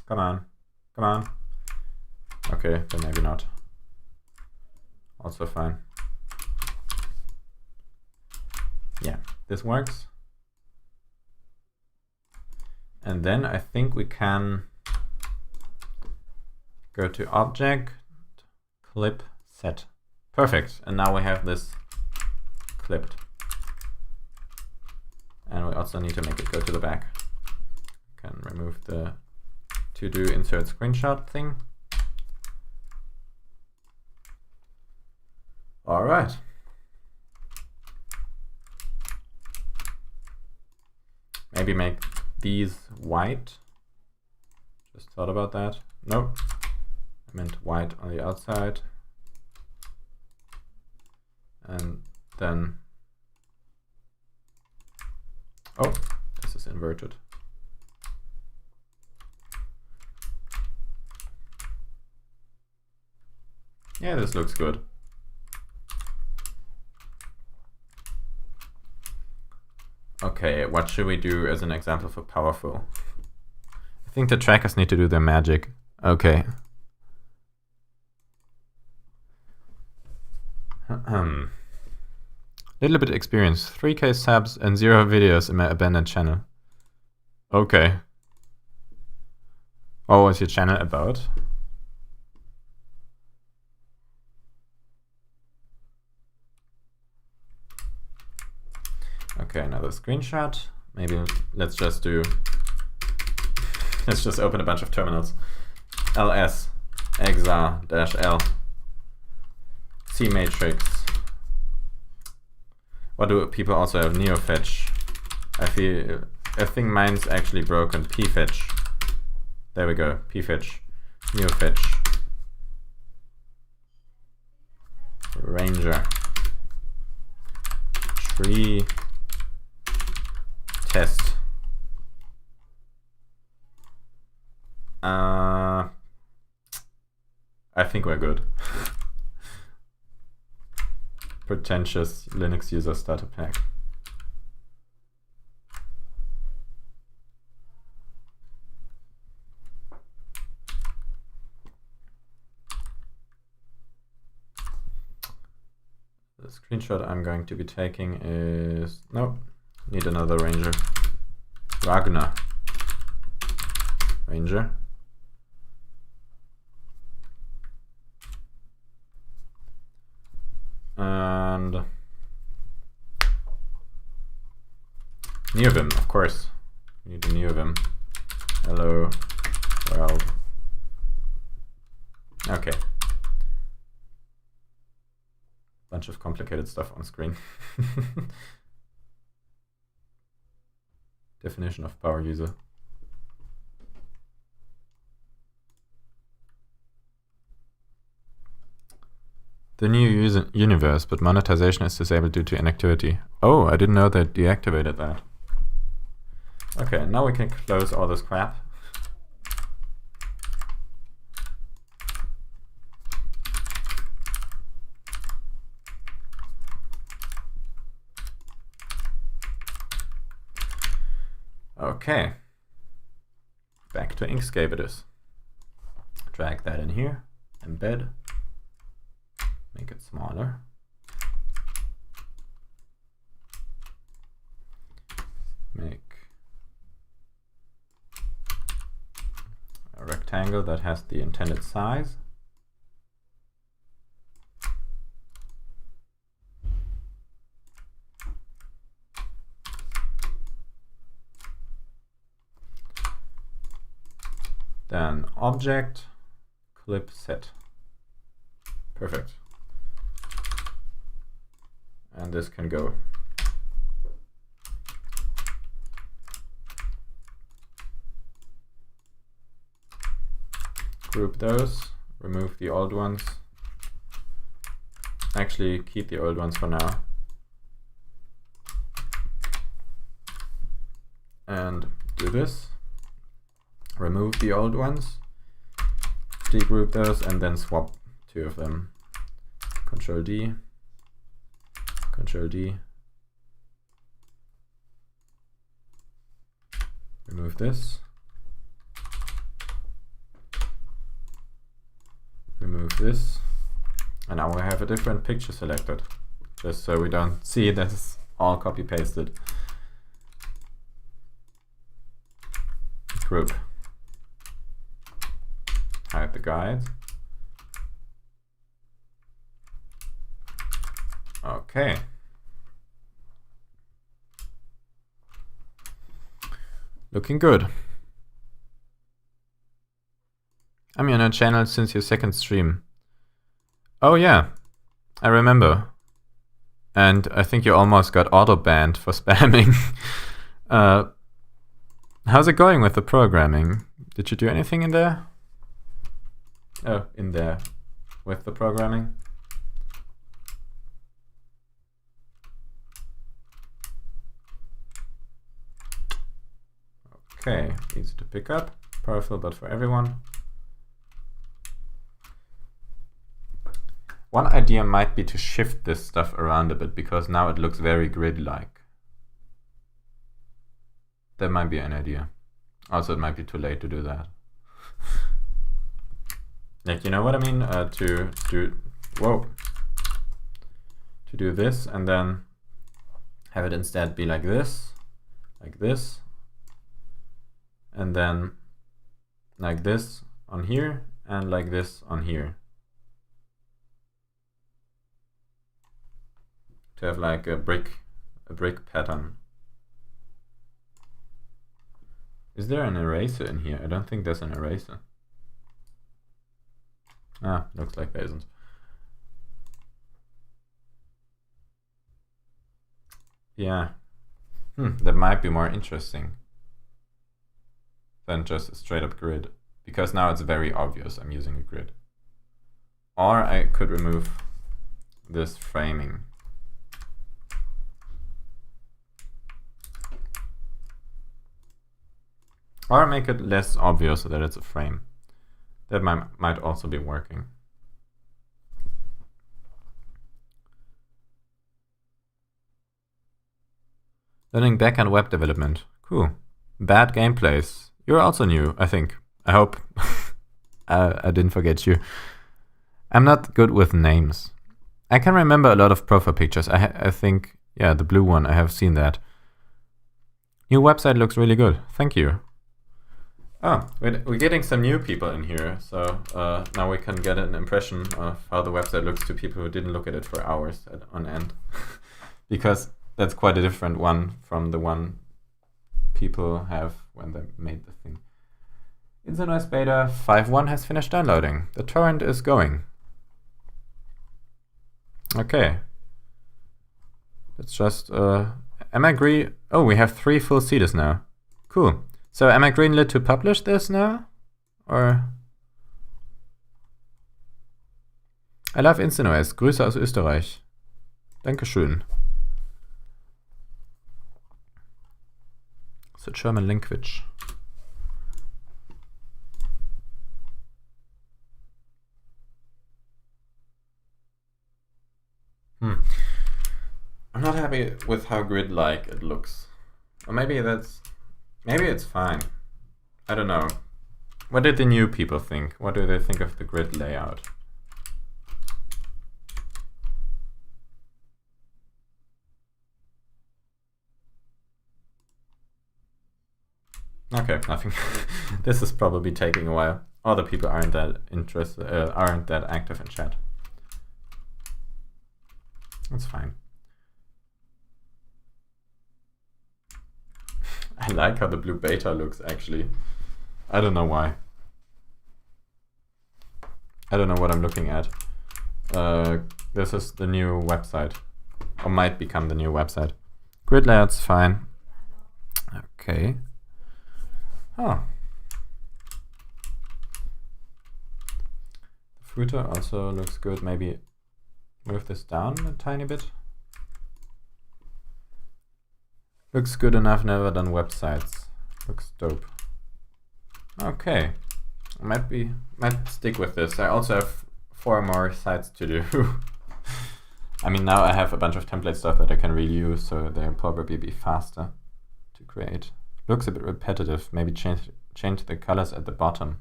Come on, come on. Okay, then maybe not. Also fine. Yeah, this works. And then I think we can go to Object, Clip, Set. Perfect. And now we have this clipped. And we also need to make it go to the back. Can remove the to-do insert screenshot thing. All right. Maybe make these white. Just thought about that. Nope. I meant white on the outside. And then, oh, this is inverted. Yeah, this looks good. Okay, what should we do as an example for powerful? I think the trackers need to do their magic. Okay. Little bit experience. 3K subs and 0 videos in my abandoned channel. Okay. What was your channel about? Okay, another screenshot. Maybe let's just do, let's just open a bunch of terminals. ls exa-l C matrix. What do people also have? Neofetch. I think mine's actually broken. pfetch. There we go. pfetch. Neofetch. Ranger. Tree. Test. I think we're good. Pretentious Linux user starter pack. The screenshot I'm going to be taking is, nope, need another Ranger. Ragnar. Ranger. And NeoVim, of course. We need a NeoVim. Hello world. Okay. Bunch of complicated stuff on screen. Definition of power user. The new universe, but monetization is disabled due to inactivity. Oh, I didn't know they deactivated that. Okay, now we can close all this crap. Okay, back to Inkscape it is. Drag that in here, embed, make it smaller. Make a rectangle that has the intended size. Then object, clip set. Perfect. And this can go. Group those, remove the old ones. Actually, keep the old ones for now. And do this. Remove the old ones, degroup those, and then swap two of them. Control D, Control D. Remove this. Remove this. And now we have a different picture selected, just so we don't see that it's all copy pasted. Group. Hide the guide. Okay. Looking good. I'm on a channel since your second stream. Oh yeah, I remember. And I think you almost got auto-banned for spamming. How's it going with the programming? Did you do anything in there? Oh, in there with the programming. Okay, easy to pick up. Powerful, but for everyone. One idea might be to shift this stuff around a bit, because now it looks very grid-like. That might be an idea. Also, it might be too late to do that. Like, you know what I mean? To do this, and then have it instead be like this, and then like this on here, and like this on here. To have like a brick pattern. Is there an eraser in here? I don't think there's an eraser. Ah, looks like there isn't. Yeah. That might be more interesting than just a straight up grid, because now it's very obvious I'm using a grid. Or I could remove this framing. Or make it less obvious so that it's a frame. That might also be working. Learning backend web development. Cool. Bad gameplays. You're also new, I think. I hope I didn't forget you. I'm not good with names. I can remember a lot of profile pictures. I think, yeah, the blue one, I have seen that. Your website looks really good. Thank you. Oh, we're getting some new people in here, so now we can get an impression of how the website looks to people who didn't look at it for hours on end. Because that's quite a different one from the one people have when they made the thing. instantOS beta 5.1 has finished downloading. The torrent is going. Okay. Let's just... am I green? Oh, we have 3 full seeders now. Cool. So am I greenlit to publish this now? Or... I love instantOS. Grüße aus Österreich. Dankeschön. So German language. I'm not happy with how grid-like it looks. Or maybe it's fine. I don't know. What did the new people think? What do they think of the grid layout? Okay, nothing. This is probably taking a while. Other people aren't that interested, aren't that active in chat. That's fine. I like how the blue beta looks, actually. I don't know why. I don't know what I'm looking at. This is the new website. Or might become the new website. Grid layout's fine. Okay. Oh. The footer also looks good. Maybe move this down a tiny bit. Looks good enough, never done websites. Looks dope. Okay. I might stick with this. I also have 4 more sites to do. I mean, now I have a bunch of template stuff that I can reuse, so they'll probably be faster to create. Looks a bit repetitive. Maybe change the colors at the bottom.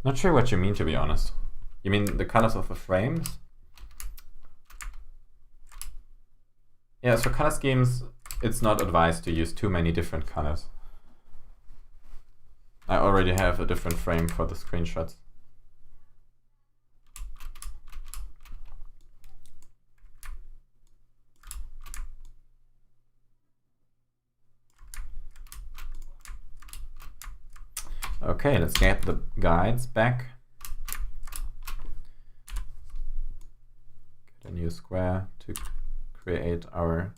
Not sure what you mean, to be honest. You mean the colors of the frames? Yeah, so color schemes, it's not advised to use too many different colors. I already have a different frame for the screenshots. Okay, let's get the guides back. Get a new square to create our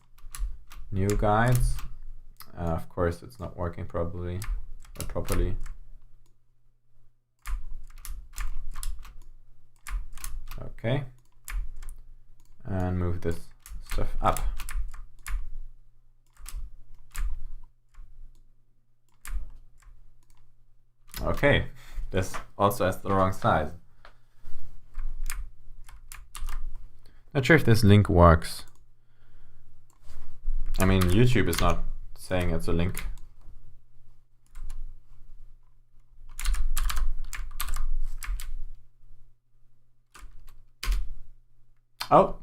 new guides. Of course, it's not working properly. Okay, and move this stuff up. Okay, this also has the wrong size. Not sure if this link works. I mean, YouTube is not saying it's a link. Oh!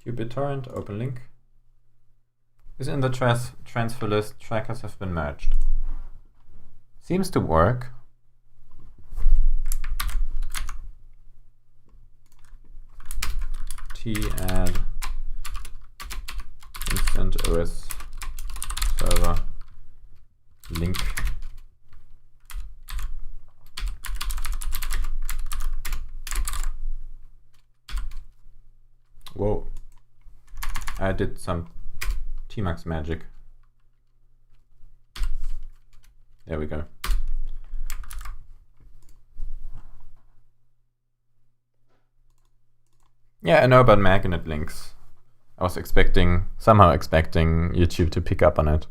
BitTorrent, open link. Is in the transfer list, trackers have been merged. Seems to work. Add instantOS server link. Whoa. I did some Tmax magic. There we go. Yeah, I know about magnet links. I was somehow expecting YouTube to pick up on it.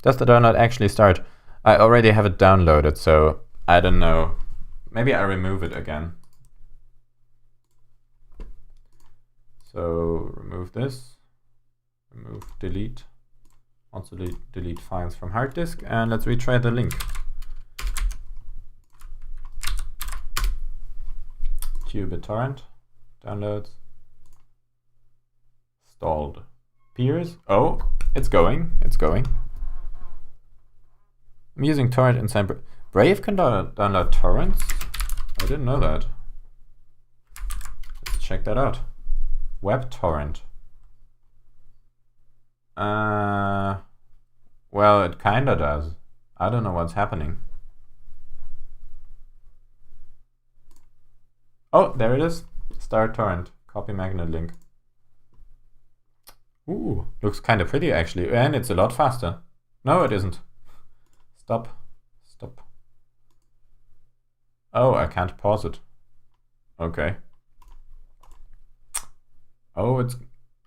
Does the download actually start? I already have it downloaded, so I don't know. Maybe I remove it again. So remove this, remove delete, also delete files from hard disk, and let's retry the link. BitTorrent, downloads, Stalled. Peers? Oh, it's going. It's going. I'm using torrent inside. Brave can download torrents? I didn't know that. Let's check that out. Web torrent. Well, it kinda does. I don't know what's happening. Oh, there it is. Start torrent. Copy magnet link. Ooh, looks kind of pretty actually. And it's a lot faster. No, it isn't. Stop. Stop. Oh, I can't pause it. Okay. Oh, its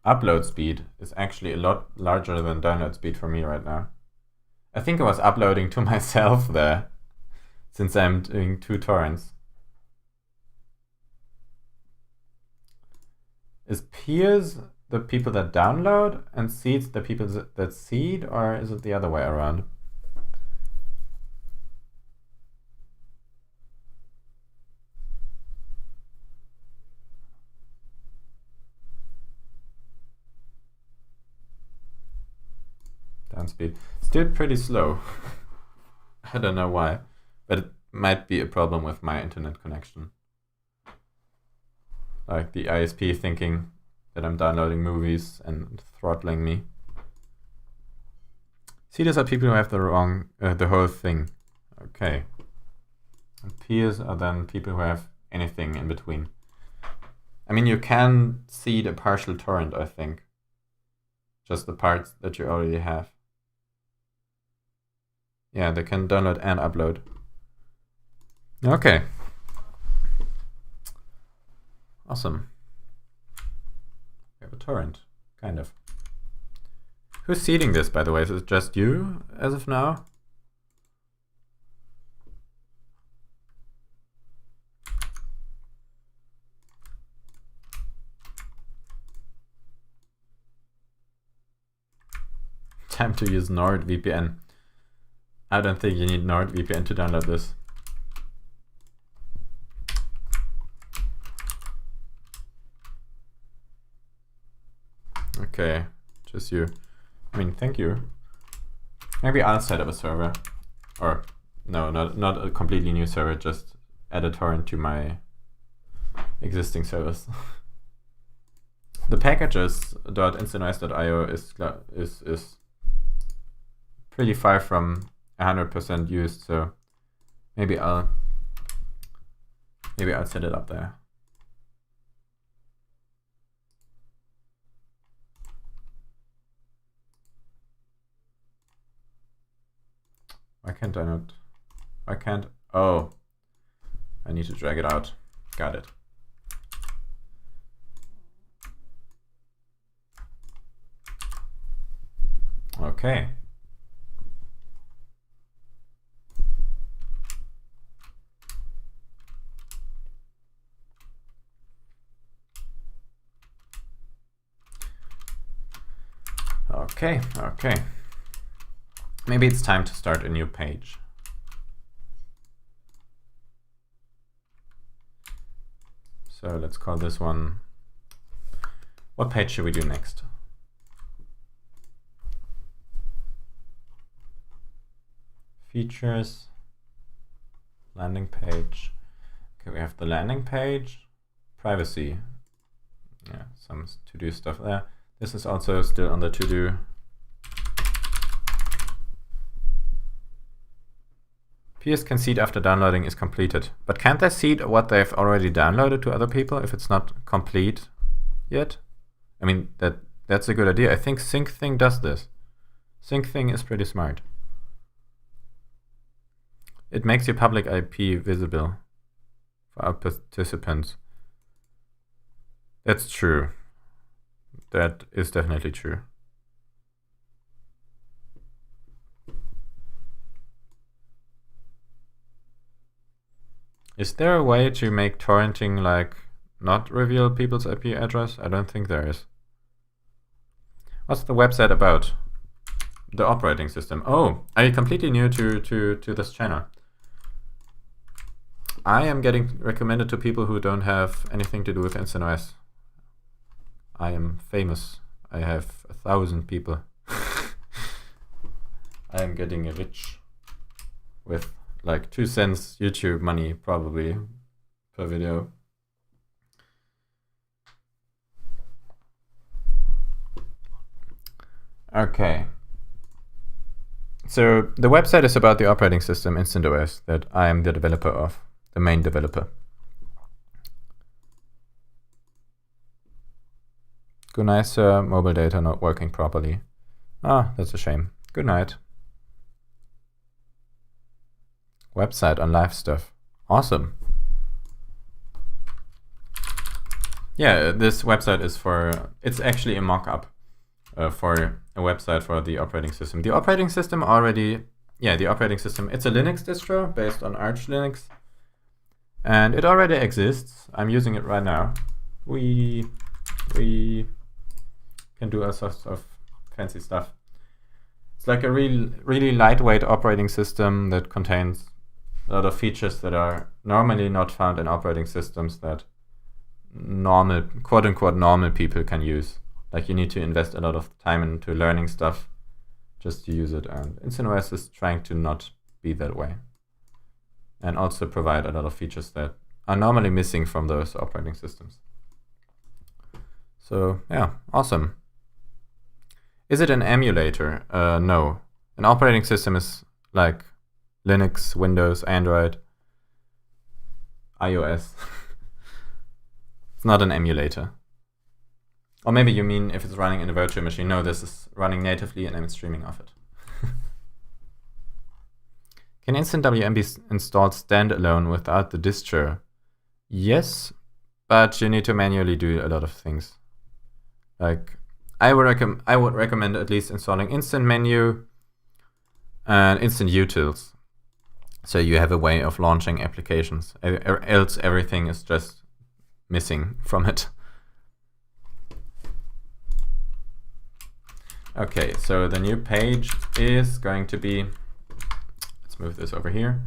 upload speed is actually a lot larger than download speed for me right now. I think I was uploading to myself there, since I'm doing 2 torrents. Is peers the people that download and seeds the people that seed, or is it the other way around? Down speed. Still pretty slow. I don't know why, but it might be a problem with my internet connection. Like the ISP thinking that I'm downloading movies and throttling me. Seeders are people who have the whole thing. Okay. And peers are then people who have anything in between. I mean, you can seed a partial torrent, I think. Just the parts that you already have. Yeah, they can download and upload. Okay. Awesome. We have a torrent, kind of. Who's seeding this, by the way? Is it just you as of now? Time to use NordVPN. I don't think you need NordVPN to download this. Okay, just you. I mean, thank you. Maybe I'll set up a server. Or, no, not a completely new server, just add a torrent to my existing service. The packages .instantOS.io is pretty far from 100% used, so maybe I'll set it up there. Why can't I not? Why can't? Oh, I need to drag it out. Got it. Okay. Okay. Maybe it's time to start a new page. So let's call this one. What page should we do next? Features, landing page. Okay, we have the landing page, privacy. Yeah, some to-do stuff there. This is also still on the to-do. PS can seed after downloading is completed. But can't they seed what they've already downloaded to other people if it's not complete yet? I mean, that's a good idea. I think SyncThing does this. SyncThing is pretty smart. It makes your public IP visible for our participants. That's true. That is definitely true. Is there a way to make torrenting like not reveal people's IP address? I don't think there is. What's the website about? The operating system. Oh, are you completely new to this channel? I am getting recommended to people who don't have anything to do with instantOS. I am famous. I have 1,000 people. I am getting rich with like 2 cents YouTube money probably per video. Okay. So the website is about the operating system instantOS that I am the developer of, the main developer. Good night, sir. Mobile data not working properly. Ah, that's a shame. Good night. Website on live stuff. Awesome. Yeah, this website is it's actually a mock-up for a website for the operating system. The operating system it's a Linux distro based on Arch Linux. And it already exists. I'm using it right now. We can do all sorts of fancy stuff. It's like a really lightweight operating system that contains a lot of features that are normally not found in operating systems that normal, quote-unquote normal people can use. Like you need to invest a lot of time into learning stuff just to use it. And instantOS is trying to not be that way. And also provide a lot of features that are normally missing from those operating systems. So yeah, awesome. Is it an emulator? No. An operating system is like Linux, Windows, Android, iOS. It's not an emulator. Or maybe you mean if it's running in a virtual machine. No, this is running natively and I'm streaming off it. Can instantWM be installed standalone without the distro? Yes, but you need to manually do a lot of things. Like I would recommend at least installing instant menu and instant utils. So you have a way of launching applications, else everything is just missing from it. Okay, so the new page is going to be, let's move this over here.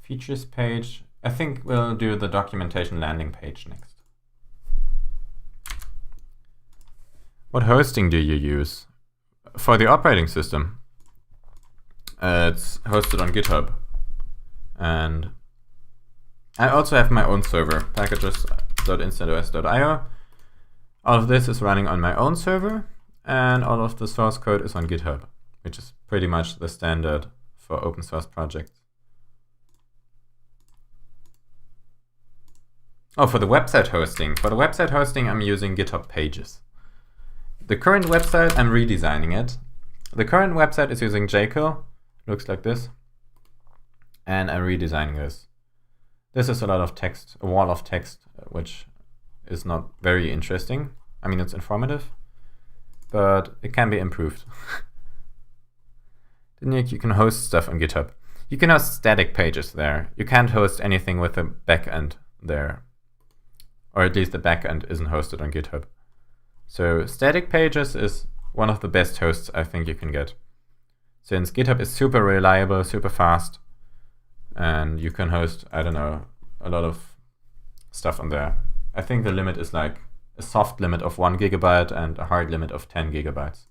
Features page. I think we'll do the documentation landing page next. What hosting do you use? For the operating system, it's hosted on GitHub. And I also have my own server, packages.instantOS.io. All of this is running on my own server, and all of the source code is on GitHub, which is pretty much the standard for open source projects. Oh, for the website hosting. For the website hosting, I'm using GitHub Pages. The current website, I'm redesigning it. The current website is using Jekyll. Looks like this. And I'm redesigning this. This is a lot of text, a wall of text, which is not very interesting. I mean, it's informative, but it can be improved. Then you can host stuff on GitHub. You can host static pages there. You can't host anything with a backend there. Or at least the backend isn't hosted on GitHub. So static pages is one of the best hosts I think you can get. Since GitHub is super reliable, super fast, and you can host, I don't know, a lot of stuff on there. I think the limit is like a soft limit of 1 gigabyte and a hard limit of 10 gigabytes.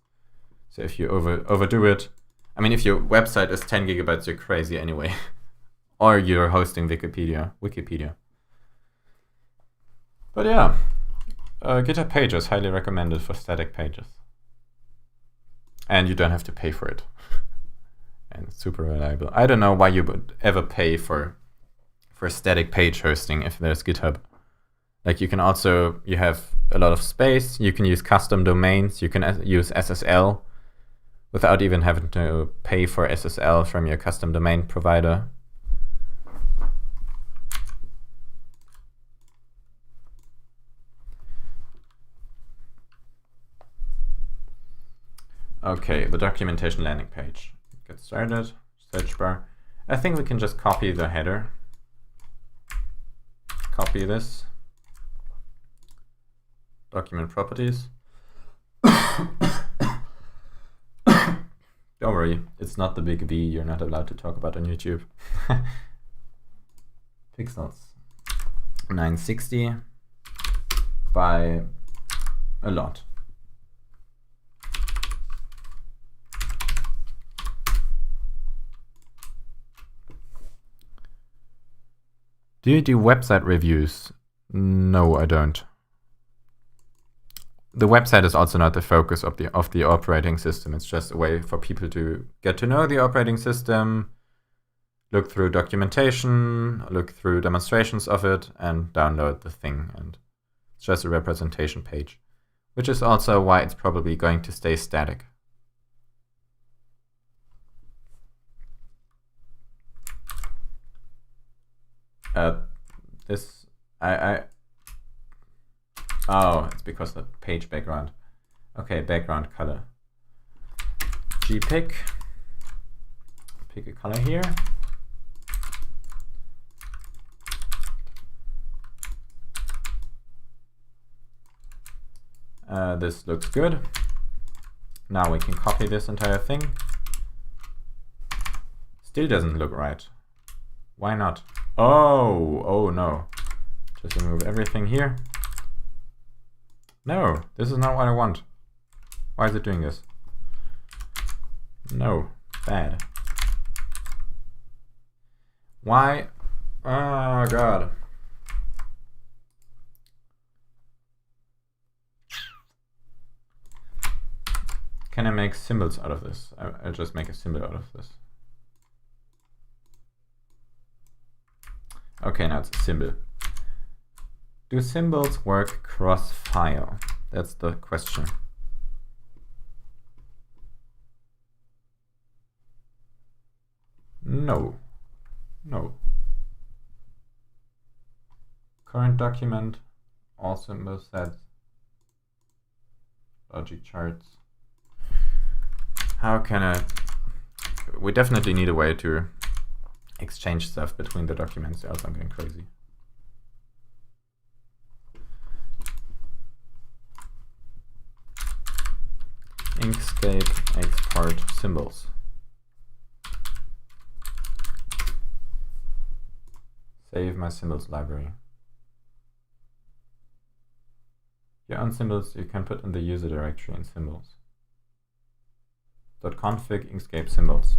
So if you overdo it, I mean, if your website is 10 gigabytes, you're crazy anyway. Or you're hosting Wikipedia. But yeah, GitHub Pages, highly recommended for static pages. And you don't have to pay for it. And it's super reliable. I don't know why you would ever pay for static page hosting if there's GitHub. Like you have a lot of space, you can use custom domains, you can use SSL without even having to pay for SSL from your custom domain provider. Okay, the documentation landing page. Get started, search bar. I think we can just copy the header. Copy this. Document properties. Don't worry, it's not the big V you're not allowed to talk about on YouTube. Pixels 960. by a lot. Do you do website reviews? No, I don't. The website is also not the focus of the operating system. It's just a way for people to get to know the operating system, look through documentation, look through demonstrations of it, and download the thing. And it's just a representation page, which is also why it's probably going to stay static. Oh, it's because of the page background. Okay, background color. Pick a color here. This looks good. Now we can copy this entire thing. Still doesn't look right. Why not? Oh no. Just remove everything here. No, this is not what I want. Why is it doing this? No, bad. Why? Oh god. Can I make symbols out of this? I'll just make a symbol out of this. Okay, now it's a symbol. Do symbols work cross-file? That's the question. No. No. Current document, all symbol sets, logic charts. How can I... We definitely need a way to exchange stuff between the documents, else I'm going crazy. Inkscape export symbols. Save my symbols library. Your own symbols you can put in the user directory in symbols. .config Inkscape symbols.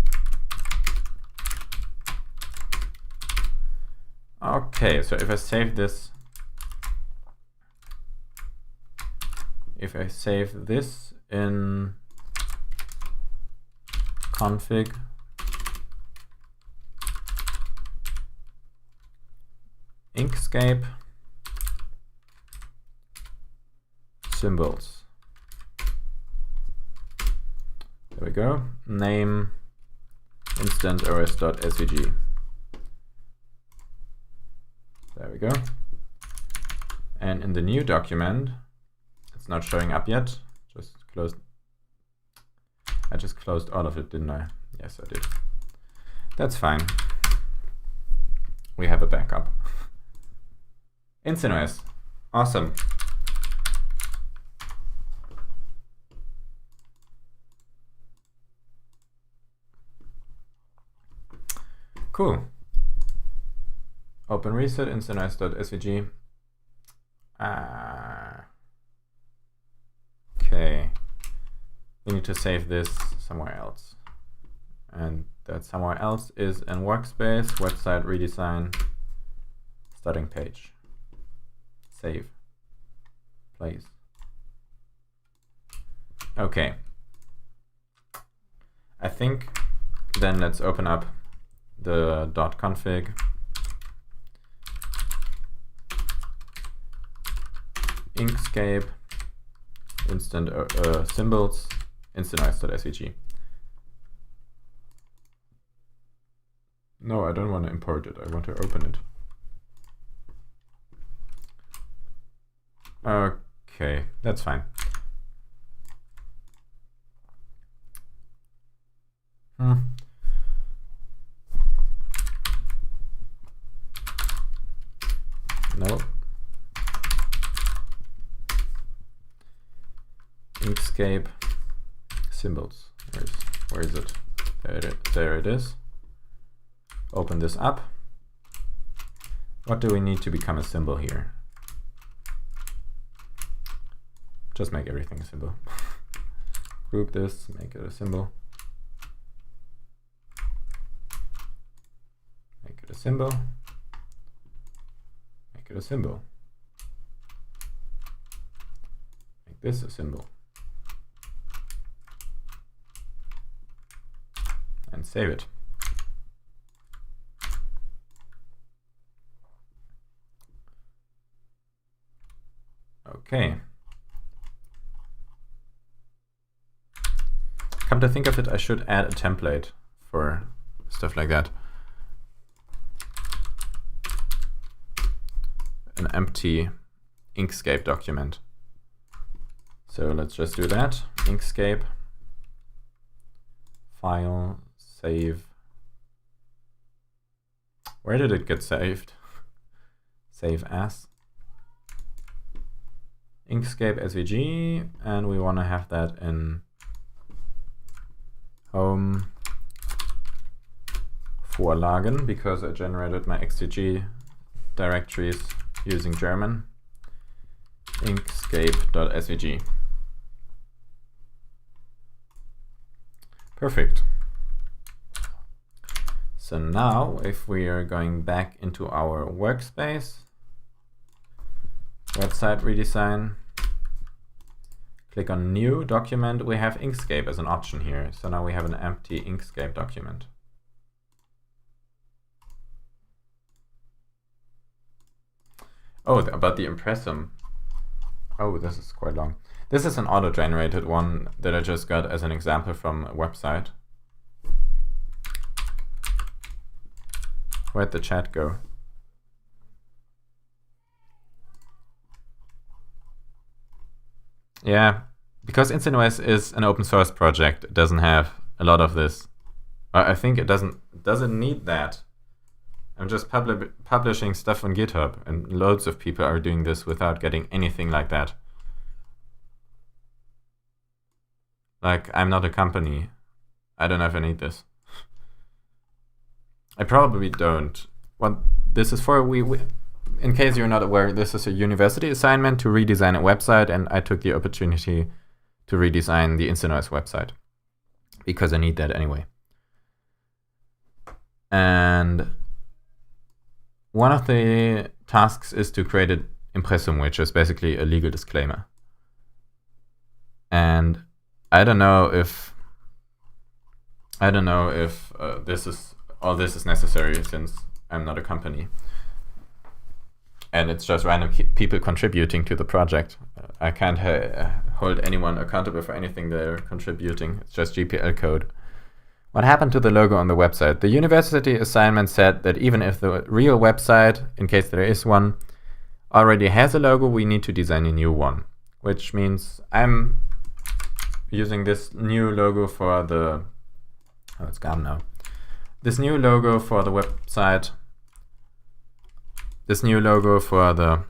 Okay, so if I save this, in config Inkscape symbols. There we go. Name instantOS.svg. There we go. And in the new document, it's not showing up yet. Just closed. I just closed all of it, didn't I? Yes, I did. That's fine. We have a backup. instantOS. Awesome. Cool. Open reset instantOS.svg. Okay. We need to save this somewhere else. And that somewhere else is in workspace, website redesign, starting page. Save. Place. Okay. I think then let's open up the .config Inkscape instant symbols instantOS.svg. No, I don't want to import it. I want to open it. Okay, that's fine. No. Inkscape symbols. Where is it? There it is. Open this up. What do we need to become a symbol here? Just make everything a symbol. Group this, make it a symbol. Make it a symbol. Make it a symbol. Make this a symbol. And save it. Okay. Come to think of it, I should add a template for stuff like that. An empty Inkscape document. So let's just do that. Inkscape, file, save. Where did it get saved? Save as. Inkscape SVG, and we want to have that in home Vorlagen because I generated my XTG directories using German. Inkscape.svg. Perfect. So now if we are going back into our workspace, website redesign, click on new document, we have Inkscape as an option here. So now we have an empty Inkscape document. Oh, about the impressum. Oh, this is quite long. This is an auto-generated one that I just got as an example from a website. Where'd the chat go? Yeah, because instantOS is an open source project, it doesn't have a lot of this. I think it doesn't need that. I'm just publishing stuff on GitHub, and loads of people are doing this without getting anything like that. Like, I'm not a company. I don't know if I need this. I probably don't. What this is for, in case you're not aware, this is a university assignment to redesign a website, and I took the opportunity to redesign the instantOS website because I need that anyway. And one of the tasks is to create an impressum, which is basically a legal disclaimer. And I don't know if this is necessary, since I'm not a company. And it's just random people contributing to the project. I can't hold anyone accountable for anything they're contributing. It's just GPL code. What happened to the logo on the website? The university assignment said that even if the real website, in case there is one, already has a logo, we need to design a new one. Which means I'm using this new logo for the... Oh, it's gone now. This new logo for the website... This new logo for the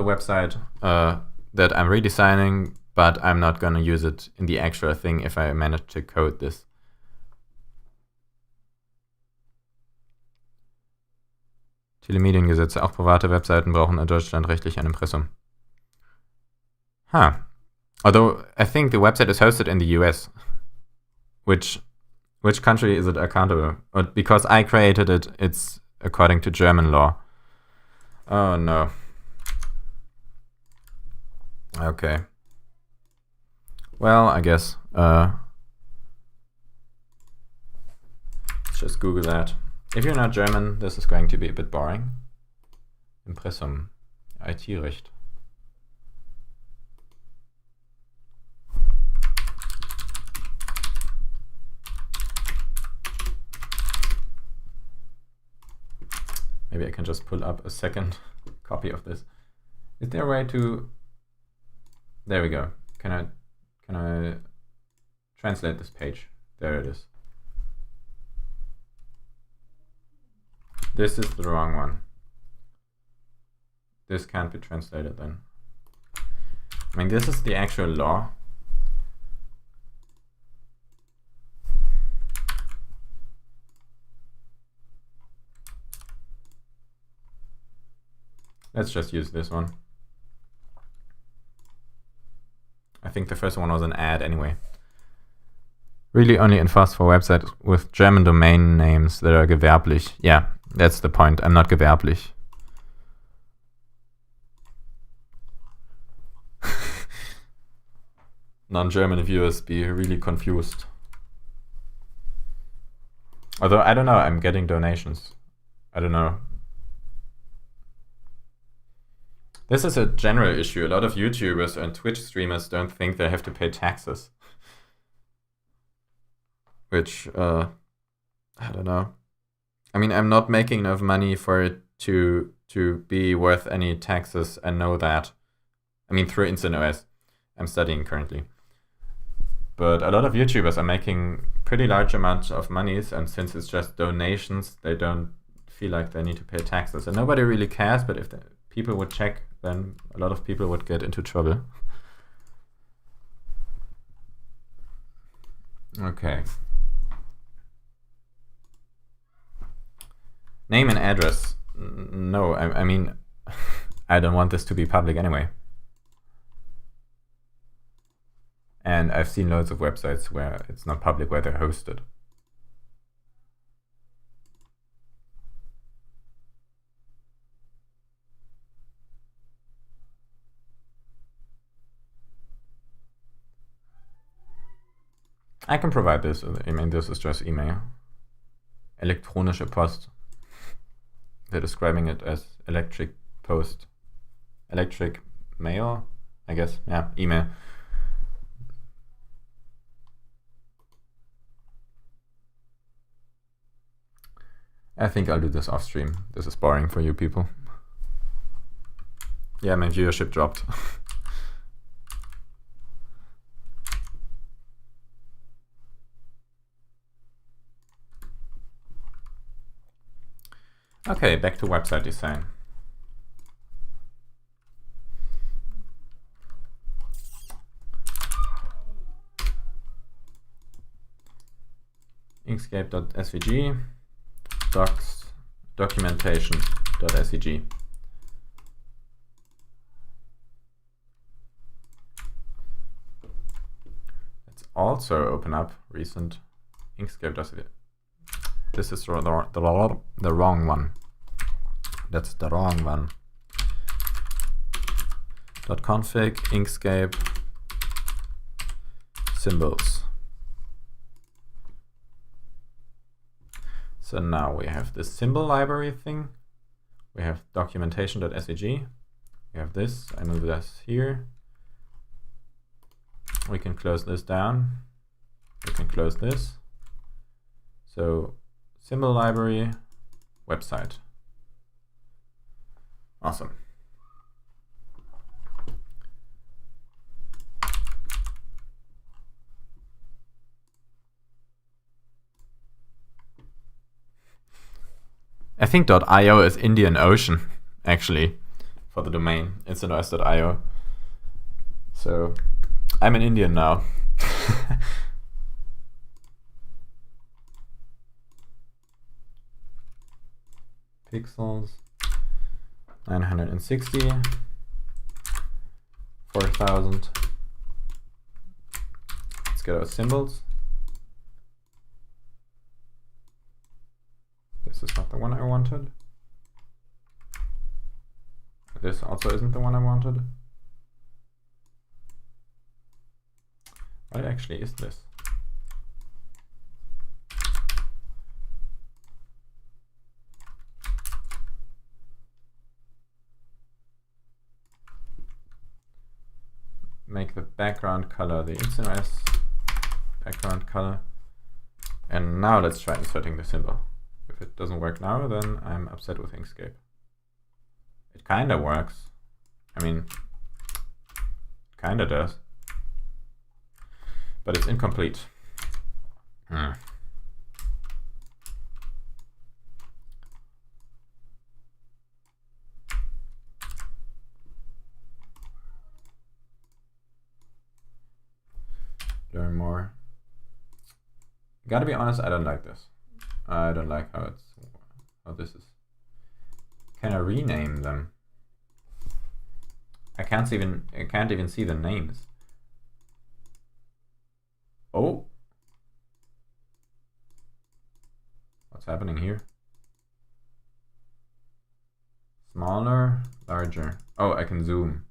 website that I'm redesigning, but I'm not going to use it in the actual thing if I manage to code this. Telemediengesetze. Auch private Webseiten brauchen in Deutschland rechtlich ein Impressum. Huh. Although I think the website is hosted in the US. Which country is it accountable? Or because I created it, it's according to German law. Oh no. Okay. Well, I guess. Let's just Google that. If you're not German, this is going to be a bit boring. Impressum. IT-Recht. Maybe I can just pull up a second copy of this. Is there a way to... There we go. Can I translate this page? There it is. This is the wrong one. This can't be translated then. I mean, this is the actual law. Let's just use this one. I think the first one was an ad anyway. Really only enforced for websites with German domain names that are gewerblich. Yeah, that's the point. I'm not gewerblich. Non-German viewers be really confused. Although, I don't know, I'm getting donations. I don't know. This is a general issue. A lot of YouTubers and Twitch streamers don't think they have to pay taxes. Which, I don't know. I mean, I'm not making enough money for it to be worth any taxes. I know that. I mean, through instantOS. I'm studying currently. But a lot of YouTubers are making pretty large amounts of monies, and since it's just donations, they don't feel like they need to pay taxes. And nobody really cares, but if people would check, then a lot of people would get into trouble. Okay. Name and address. No, I mean, I don't want this to be public anyway. And I've seen loads of websites where it's not public, where they're hosted. I can provide this. I mean, this is just email. Elektronische Post. They're describing it as electric post. Electric mail, I guess. Yeah, email. I think I'll do this off stream. This is boring for you people. Yeah, my viewership dropped. Okay, back to website design. Inkscape.svg, docs, documentation.svg. Let's also open up recent Inkscape.svg. This is the wrong one. That's the wrong one. .config, Inkscape, symbols. So now we have this symbol library thing. We have documentation.svg. We have this. I move this here. We can close this down. We can close this. So symbol library, website. Awesome. I think .io is Indian Ocean, actually, for the domain, instantOS.io. So I'm an Indian now. Pixels, 960, 4,000. Let's get our symbols. This is not the one I wanted. This also isn't the one I wanted. What actually is this? Make the background color the instantOS background color. And now let's try inserting the symbol. If it doesn't work now, then I'm upset with Inkscape. It kinda works. I mean, it kinda does. But it's incomplete. Learn more. Gotta be honest, I don't like this. I don't like how this is. Can I rename them? I can't even see the names. Oh. What's happening here? Smaller, larger. Oh, I can zoom.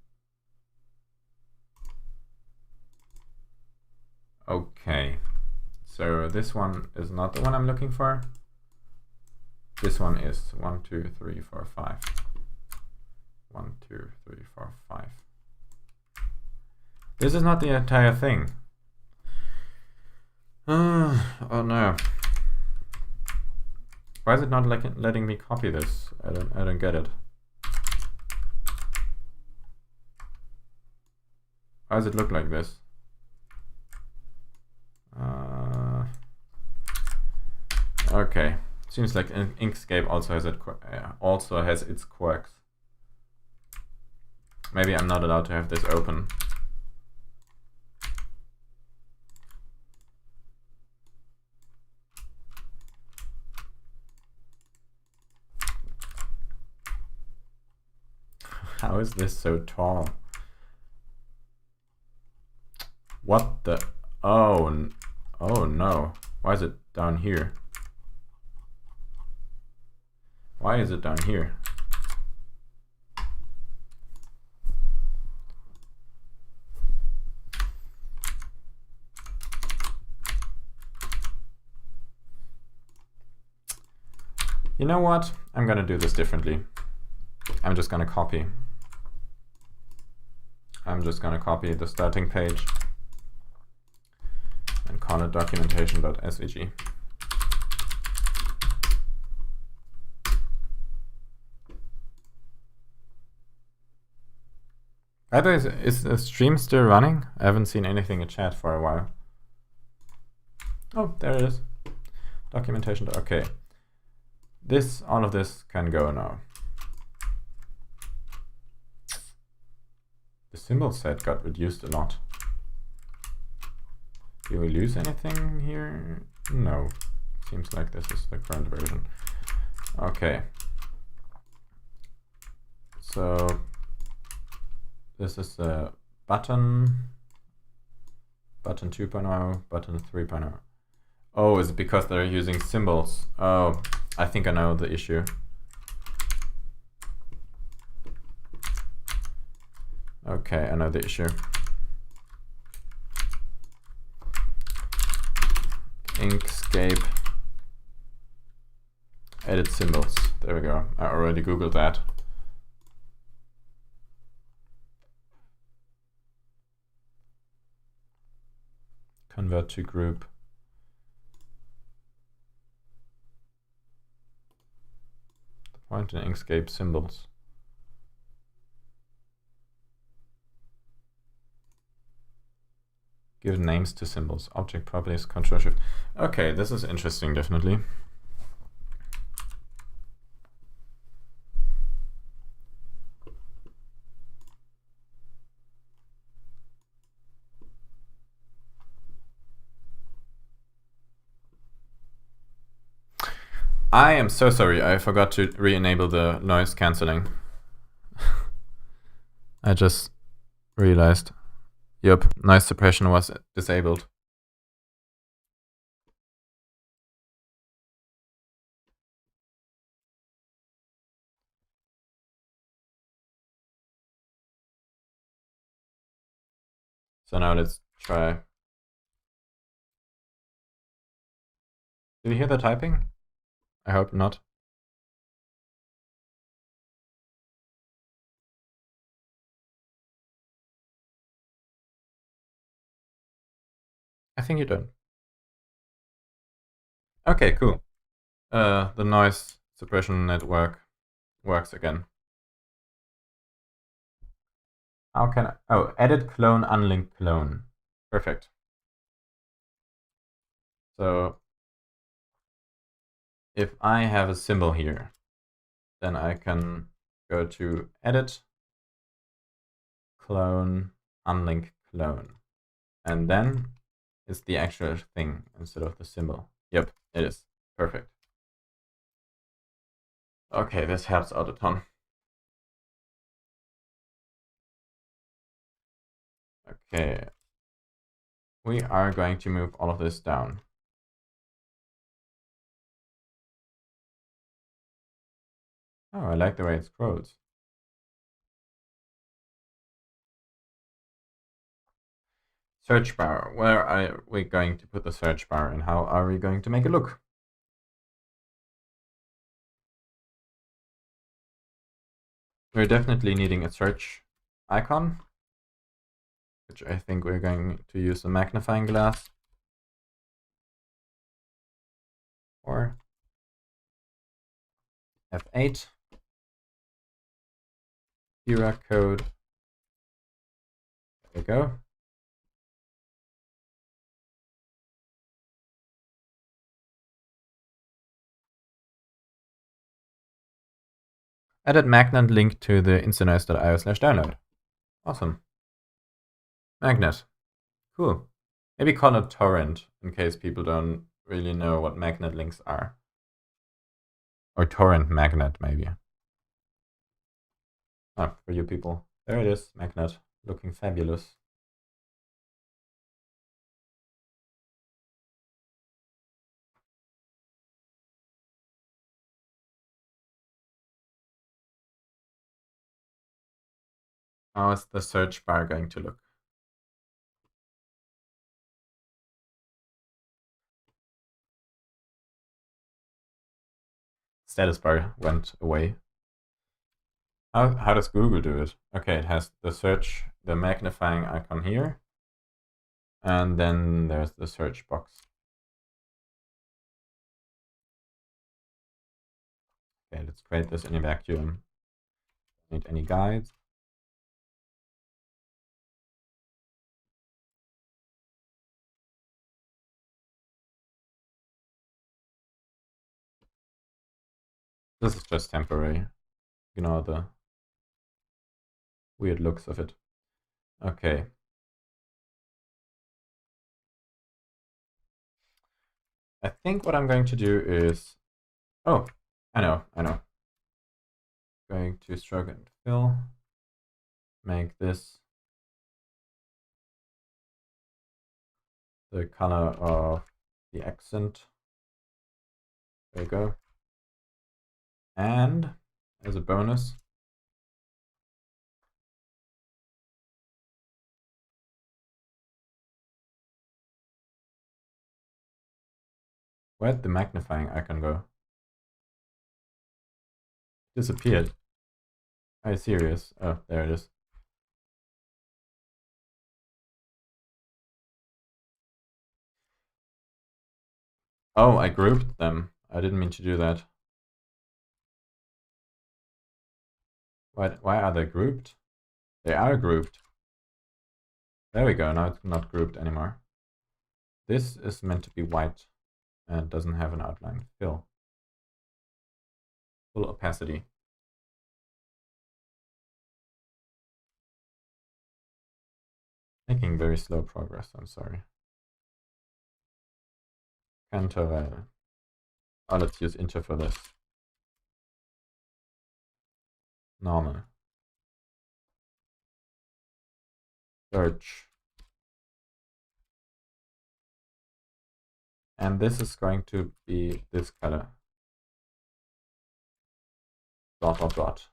Okay. So this one is not the one I'm looking for. This one is 1, 2, 3, 4, 5. 1, 2, 3, 4, 5. This is not the entire thing. Oh no. Why is it not letting me copy this? I don't get it. Why does it look like this? Okay. Seems like Inkscape also has its quirks. Maybe I'm not allowed to have this open. How is this so tall? What the? Oh no. Why is it down here? Why is it down here? You know what? I'm gonna do this differently. I'm just gonna copy. I'm just gonna copy the starting page and call it documentation.svg. By the way, is the stream still running? I haven't seen anything in chat for a while. Oh, there it is. Documentation. Okay. All of this can go now. The symbol set got reduced a lot. Do we lose anything here? No. Seems like this is the current version. Okay. So this is the button 2.0, button 3.0. Oh, is it because they're using symbols? Oh, I think I know the issue. Okay, I know the issue. Inkscape edit symbols. There we go. I already Googled that. Convert to group. The point in Inkscape symbols. Give names to symbols, object properties, Control Shift. Okay, this is interesting, definitely. I am so sorry, I forgot to re-enable the noise cancelling. I just realized. Yep, noise suppression was disabled. So now let's try. Did you hear the typing? I hope not. I think you don't. Okay, cool. The noise suppression network works again. How can I? Oh, edit clone, unlink clone. Perfect. So if I have a symbol here, then I can go to edit, clone, unlink clone. And then it's the actual thing instead of the symbol. Yep, it is. Perfect. Okay, this helps out a ton. Okay. We are going to move all of this down. Oh, I like the way it scrolls. Search bar. Where are we going to put the search bar and how are we going to make it look? We're definitely needing a search icon, which I think we're going to use a magnifying glass. Or F8. Era code. There we go. Added magnet link to the instantOS.io/download. Awesome. Magnet. Cool. Maybe call it torrent in case people don't really know what magnet links are. Or torrent magnet, maybe. Oh, for you people. There it is, magnet. Looking fabulous. How is the search bar going to look? Status bar went away. How does Google do it? Okay, it has the search, the magnifying icon here. And then there's the search box. Okay, let's create this in a vacuum. Don't need any guides. This is just temporary. Ignore the weird looks of it. Okay. I think what I'm going to do is... Oh, I know. Going to stroke and fill. Make this the color of the accent. There you go. And as a bonus, where'd the magnifying icon go? Disappeared. Are you serious? Oh, there it is. Oh, I grouped them. I didn't mean to do that. Why are they grouped? They are grouped. There we go. Now it's not grouped anymore. This is meant to be white and doesn't have an outline. Fill. Full opacity. Making very slow progress, I'm sorry. Cantorel. Oh, let's use inter for this. Normal. Search. And this is going to be this color. Dot, dot, dot.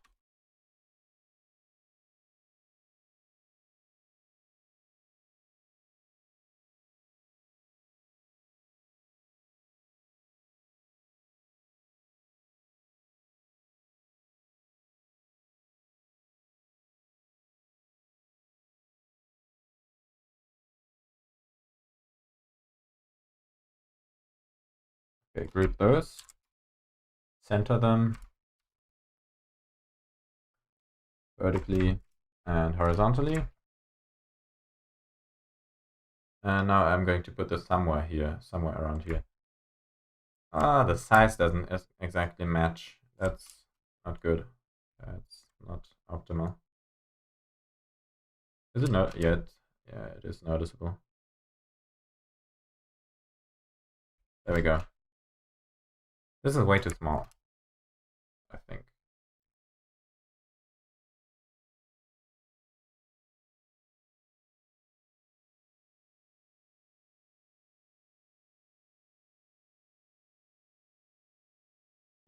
Okay, group those. Center them vertically and horizontally. And now I'm going to put this somewhere here, somewhere around here. Ah, the size doesn't exactly match. That's not good. That's not optimal. Is it not yet? Yeah, it is noticeable. There we go. This is way too small, I think.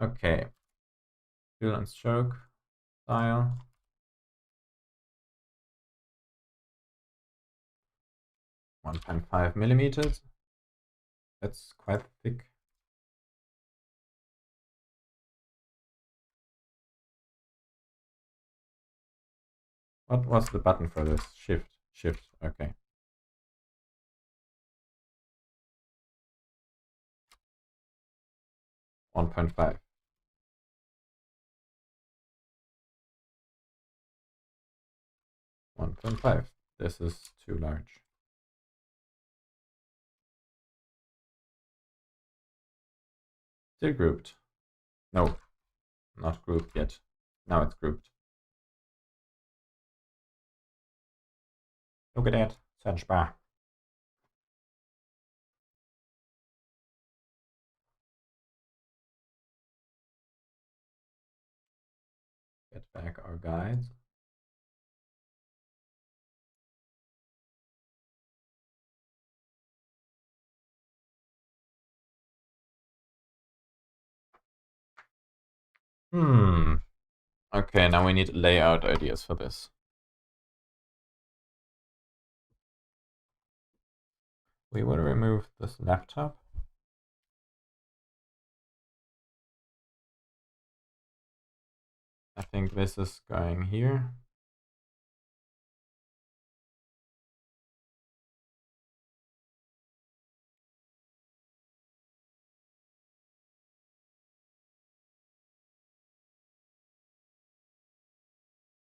Okay. Fill and stroke style. $1.5 mm. That's quite thick. What was the button for this? Shift. Shift. Okay. $1.5. 1.5. This is too large. Still grouped. No, not grouped yet. Now it's grouped. Look at that. Search bar. Get back our guides. Okay, now we need layout ideas for this. We will remove this laptop. I think this is going here.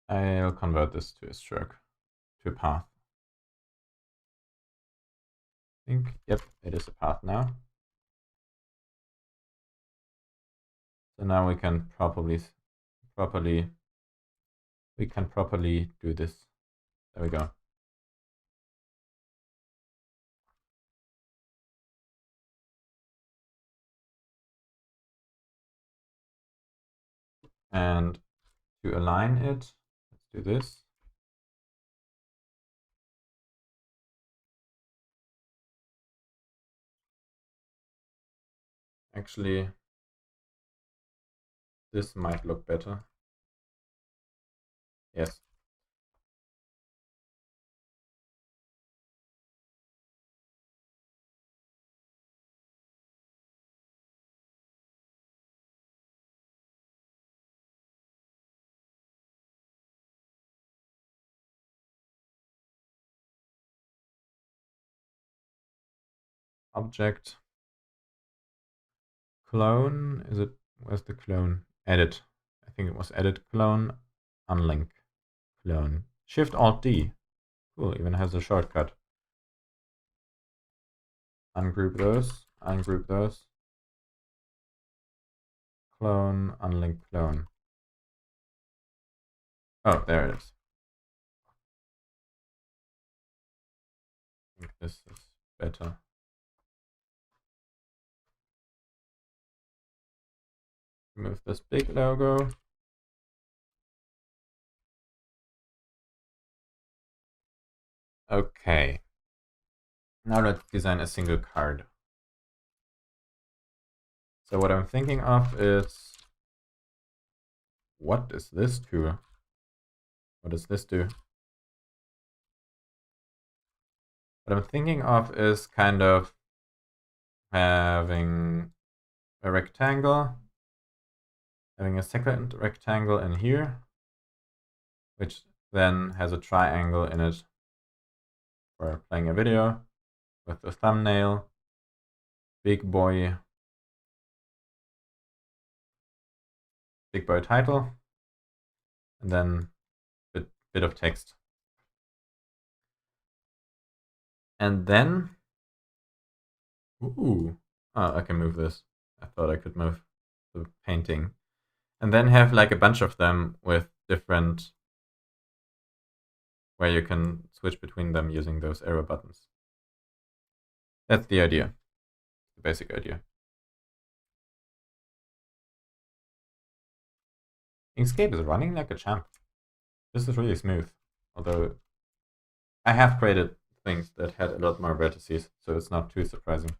I'll convert this to a stroke, to a path. I think, yep, it is a path now. So now we can properly do this. There we go. And to align it, let's do this. Actually, this might look better. Yes. Object. Clone, is it, where's the clone? Edit. I think it was edit clone, unlink clone. Shift Alt D. Cool, even has a shortcut. Ungroup those, ungroup those. Clone, unlink clone. Oh, there it is. I think this is better. Remove this big logo. Okay. Now let's design a single card. So what I'm thinking of is, what is this to? What does this do? What I'm thinking of is kind of having a rectangle, having a second rectangle in here, which then has a triangle in it for playing a video with the thumbnail, big boy title, and then a bit of text. And then, ooh, oh, I can move this. I thought I could move the painting. And then have like a bunch of them with different, where you can switch between them using those arrow buttons. That's the idea, the basic idea. Inkscape is running like a champ. This is really smooth, although I have created things that had a lot more vertices, so it's not too surprising.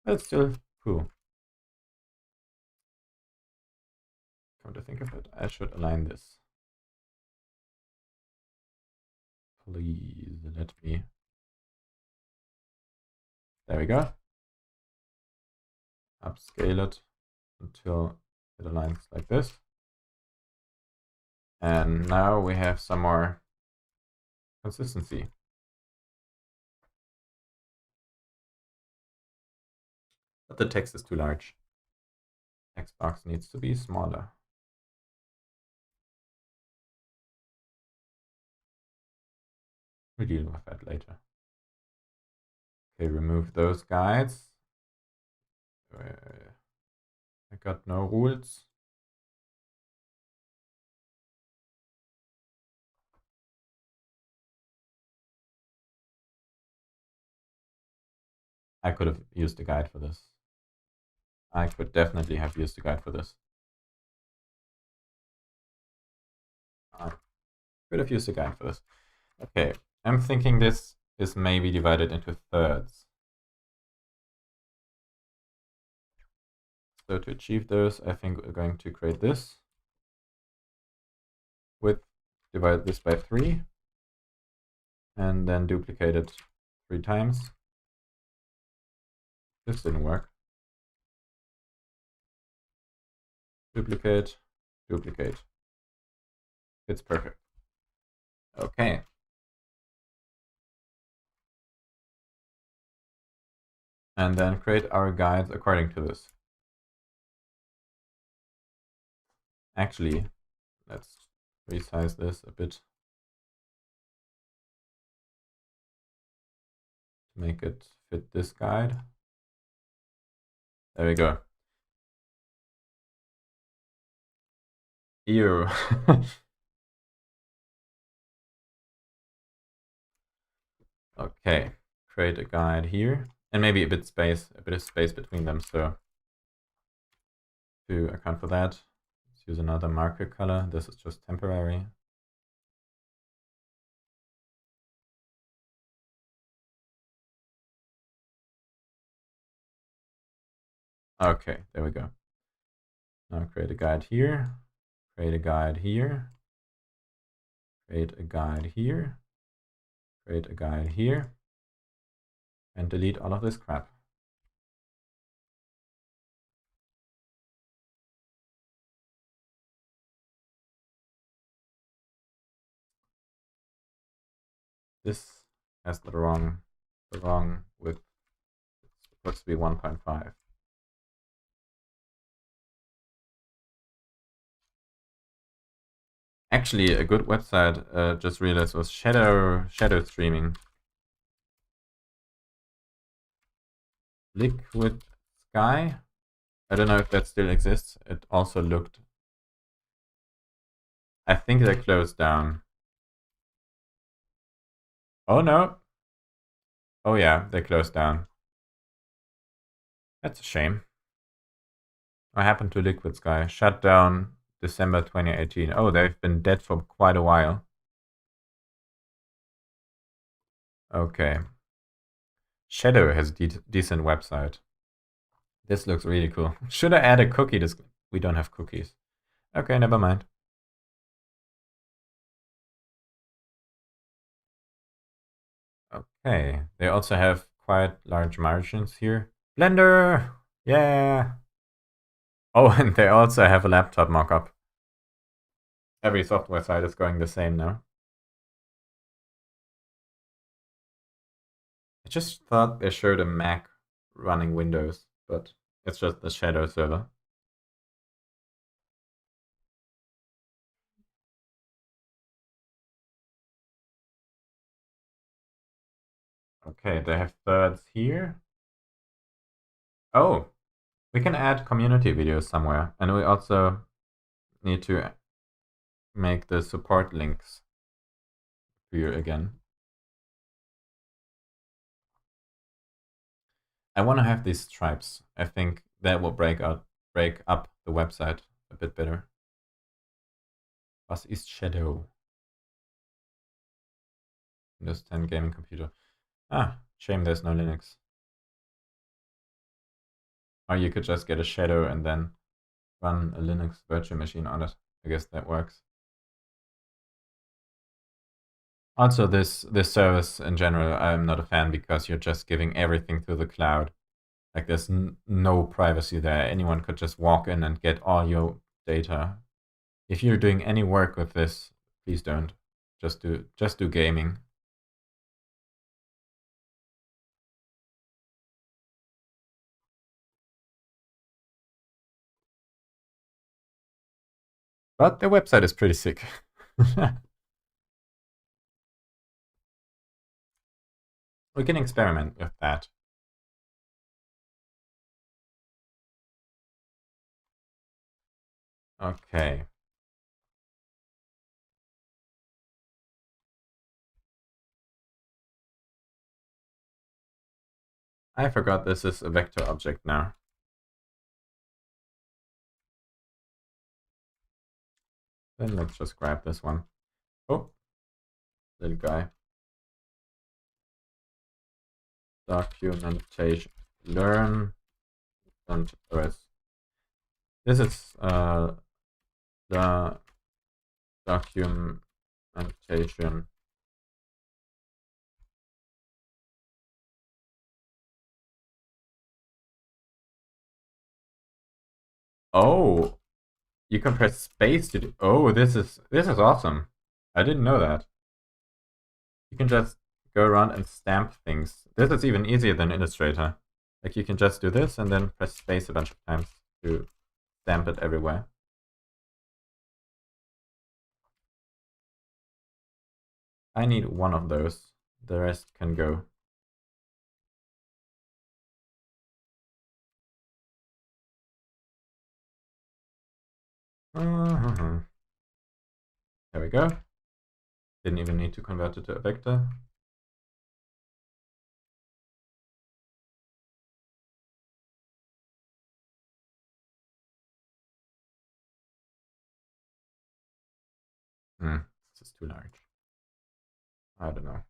But it's still cool. come to think of it, I should align this. Please let me. There we go. Upscale it until it aligns like this. And now we have some more consistency. But the text is too large. Text box needs to be smaller. We'll deal with that later. Okay, remove those guides. I got no rules. I could have used a guide for this. I could definitely have used a guide for this. I could have used a guide for this. Okay, I'm thinking this is maybe divided into thirds. So to achieve those, I think we're going to create this with divide this by 3 and then duplicate it 3 times. This didn't work. Duplicate, duplicate. It's perfect. Okay. And then create our guides according to this. Actually, let's resize this a bit to make it fit this guide. There we go. Ew. Okay, create a guide here, and maybe a bit of space between them. So to account for that, let's use another marker color. This is just temporary. Okay, there we go. Now create a guide here, create a guide here, create a guide here, create a guide here, and delete all of this crap. This has the wrong width. It's supposed to be 1.5. Actually, a good website, just realized, was shadow streaming. Liquid Sky. I don't know if that still exists. It also looked. I think they closed down. Oh no. Oh yeah, they closed down. That's a shame. What happened to Liquid Sky? Shut down December 2018. Oh, they've been dead for quite a while. Okay. Shadow has a decent website. This looks really cool. Should I add a cookie? We don't have cookies. Okay, never mind. Okay, they also have quite large margins here. Blender! Yeah! Oh, and they also have a laptop mockup. Every software site is going the same now. I just thought they showed a Mac running Windows, but it's just the Shadow server. Okay, they have thirds here. Oh, we can add community videos somewhere, and we also need to make the support links appear again. I want to have these stripes. I think that will break up the website a bit better. Was ist Shadow? Windows 10 gaming computer. Ah, shame there's no Linux. Or you could just get a Shadow and then run a Linux virtual machine on it. I guess that works. Also, this service in general, I'm not a fan because you're just giving everything to the cloud. Like there's no privacy there. Anyone could just walk in and get all your data. If you're doing any work with this, please don't. Just do gaming. But their website is pretty sick. We can experiment with that. Okay. I forgot this is a vector object now. Then let's just grab this one. Oh, little guy. Documentation. Learn instantOS. This is the documentation. Oh, you can press space to do. Oh, this is awesome. I didn't know that. You can just go around and stamp things. This is even easier than Illustrator. Like you can just do this and then press space a bunch of times to stamp it everywhere. I need one of those. The rest can go. There we go. Didn't even need to convert it to a vector. This is too large. I don't know.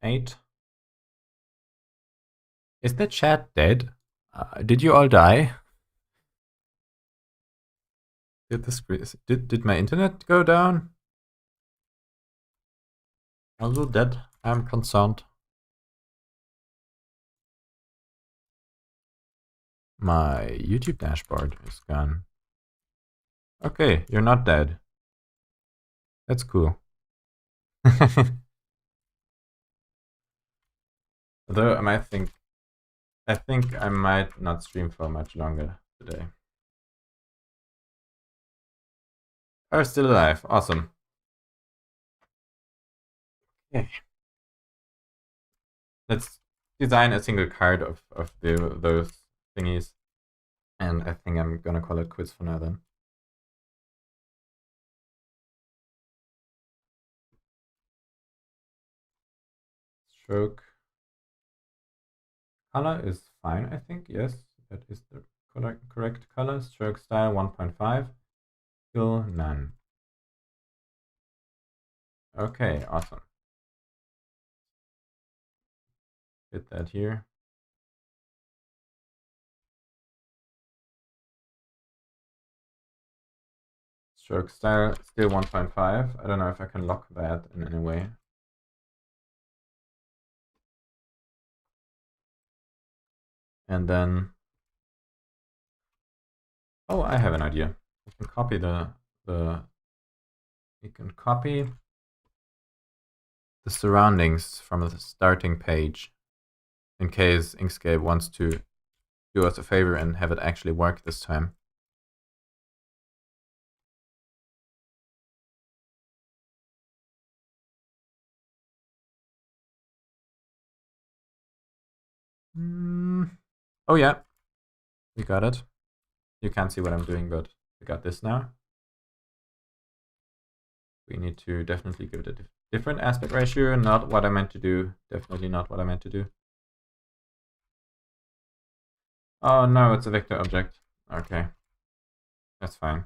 F8. Is the chat dead? Did you all die? Did my internet go down? Are you dead? I'm concerned. My YouTube dashboard is gone. Okay, you're not dead. That's cool. Although I think I might not stream for much longer today. Oh, still alive. Awesome. Okay. Let's design a single card of those thingies. And I think I'm gonna call it quits for now then. Stroke color is fine, I think. Yes, that is the correct color. Stroke style 1.5. Still none. Okay, awesome. Hit that here. Stroke style still 1.5. I don't know if I can lock that in any way. And then, oh, I have an idea. We can copy we can copy the surroundings from the starting page in case Inkscape wants to do us a favor and have it actually work this time. Oh yeah, we got it. You can't see what I'm doing, but we got this now. We need to definitely give it a different aspect ratio. Not what I meant to do. Definitely not what I meant to do. Oh no, it's a vector object. Okay, that's fine.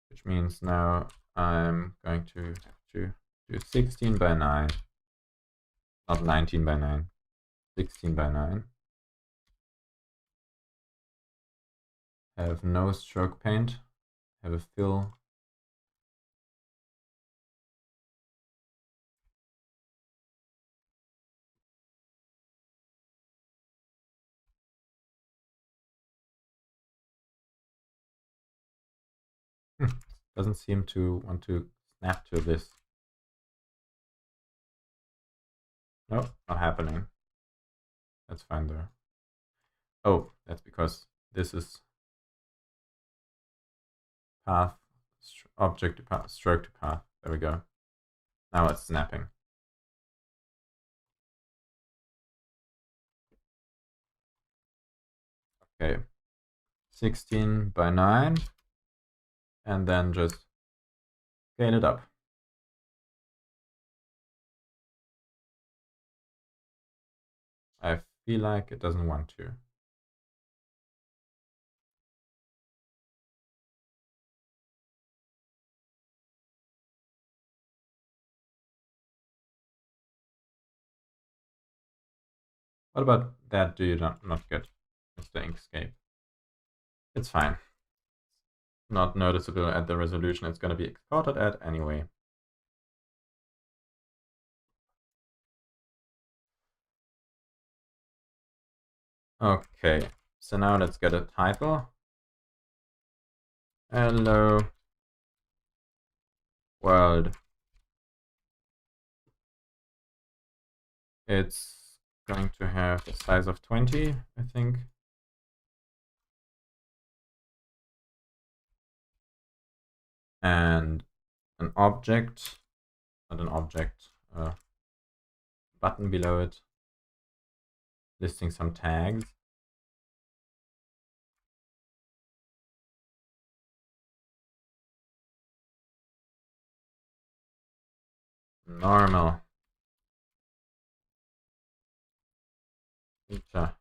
Which means now I'm going going to have to do 16 by 9. Not 19 by 9. 16 by 9. Have no stroke paint. Have a fill. Doesn't seem to want to snap to this. Nope, not happening. That's fine though. Oh, that's because this is path, object to path, stroke to path. There we go. Now it's snapping. Okay, 16 by 9, and then just scale it up. I feel like it doesn't want to. What about that do you not get, Mr. Inkscape? It's fine. Not noticeable at the resolution it's going to be exported at anyway. Okay, so now let's get a title. Hello world. It's going to have a size of 20, I think. And an object, not an object, a button below it, listing some tags. Normal. Feature.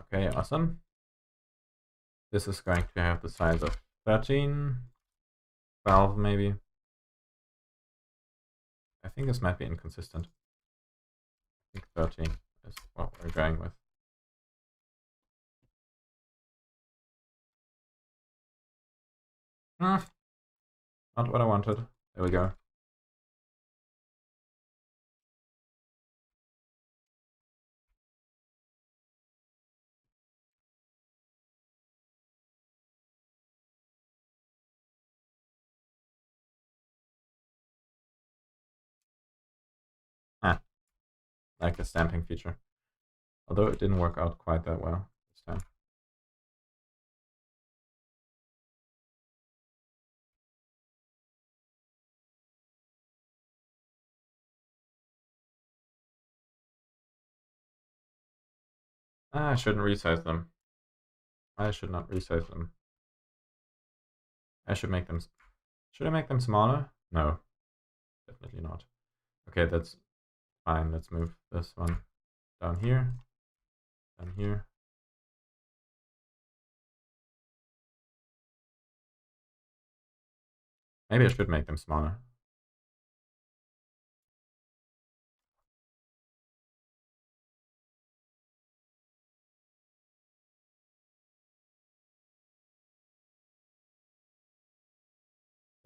Okay, awesome. This is going to have the size of 13, 12 maybe. I think this might be inconsistent. I think 13 is what we're going with. Not what I wanted. There we go. Like a stamping feature. Although it didn't work out quite that well this time. I shouldn't resize them. I should not resize them. I should make them... Should I make them smaller? No, definitely not. Okay, that's fine. Let's move this one down here. Down here. Maybe I should make them smaller.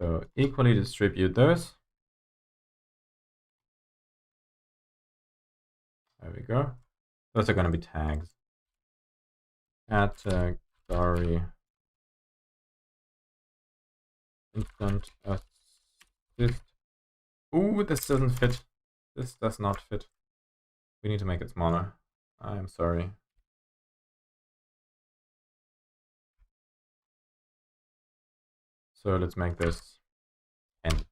So equally distribute those. There we go. Those are going to be tags. Category instant assist. Ooh, this doesn't fit. This does not fit. We need to make it smaller. I am sorry. So let's make this end.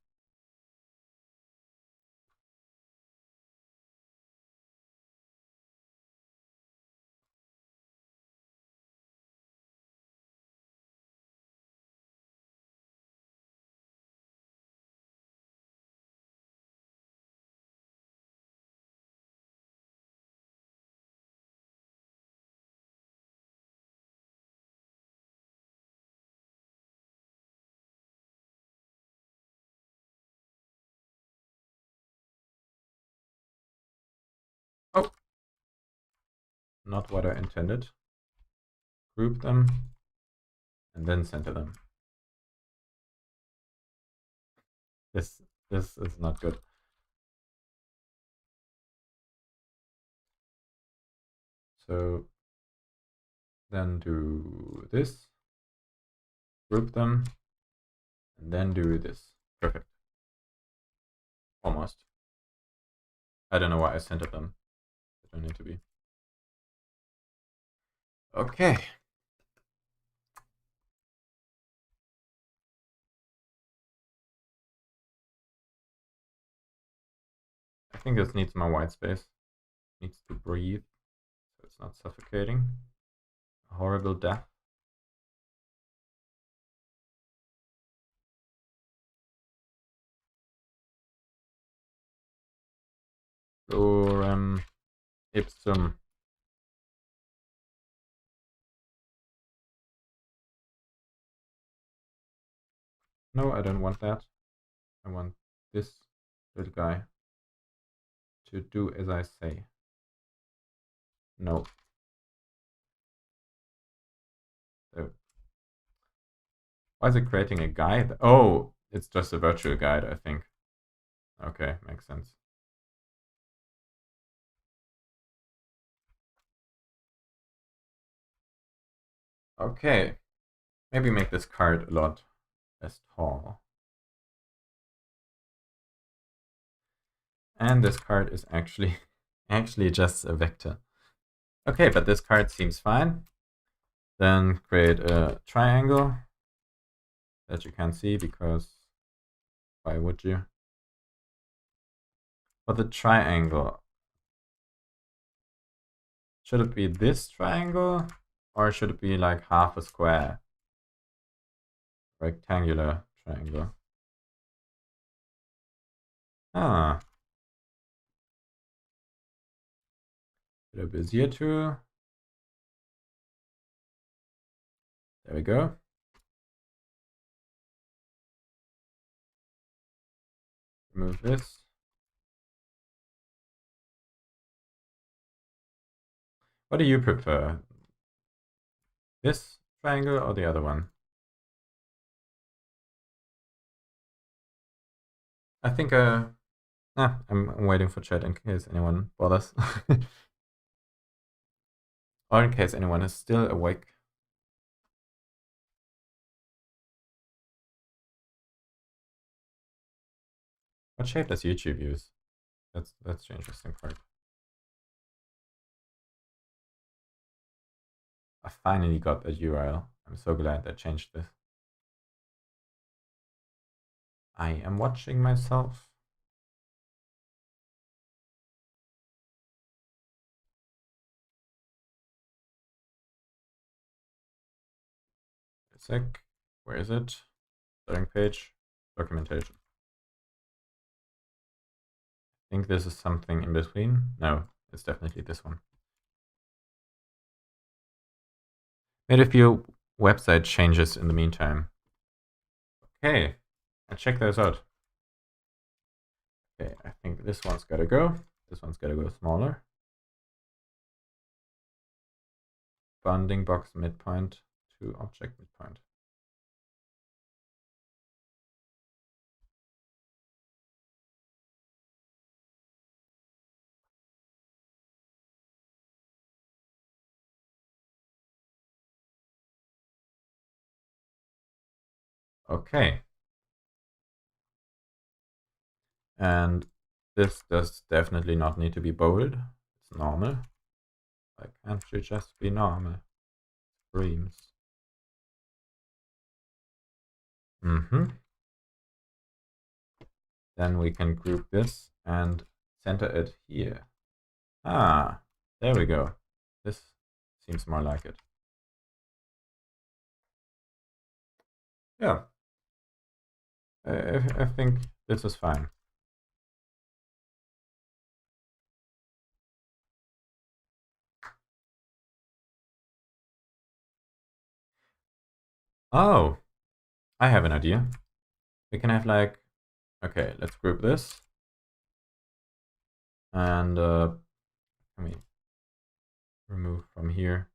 not what I intended. Group them and then center them. This is not good. So then do this, group them, and then do this. Perfect. Almost. I don't know why I centered them. They don't need to be. Okay. I think this needs more white space. Needs to breathe, so it's not suffocating. A horrible death. Lorem ipsum. No, I don't want that. I want this little guy to do as I say. No. So, why is it creating a guide? Oh, it's just a virtual guide, I think. Okay, makes sense. Okay, maybe make this card a lot less tall. And this card is actually just a vector. Okay, but this card seems fine. Then create a triangle that you can't see because why would you? For the triangle, should it be this triangle or should it be like half a square? Rectangular triangle. Ah. Bit of Bezier tool. There we go. Remove this. What do you prefer? This triangle or the other one? I think I'm waiting for chat in case anyone bothers. Or in case anyone is still awake. What shape does YouTube use? That's the interesting part. I finally got that URL. I'm so glad they changed this. I am watching myself. A sec. Where is it? Starting page. Documentation. I think this is something in between. No, it's definitely this one. Made a few website changes in the meantime. Okay, I check those out. Okay, I think this one's gotta go. This one's gotta go smaller. Bounding box midpoint to object midpoint. Okay. And this does definitely not need to be bold. It's normal. Why can't you just be normal? Screams. Then we can group this and center it here. Ah, there we go. This seems more like it. Yeah. I think this is fine. Oh, I have an idea. We can have like, okay, let's group this. And can we remove from here.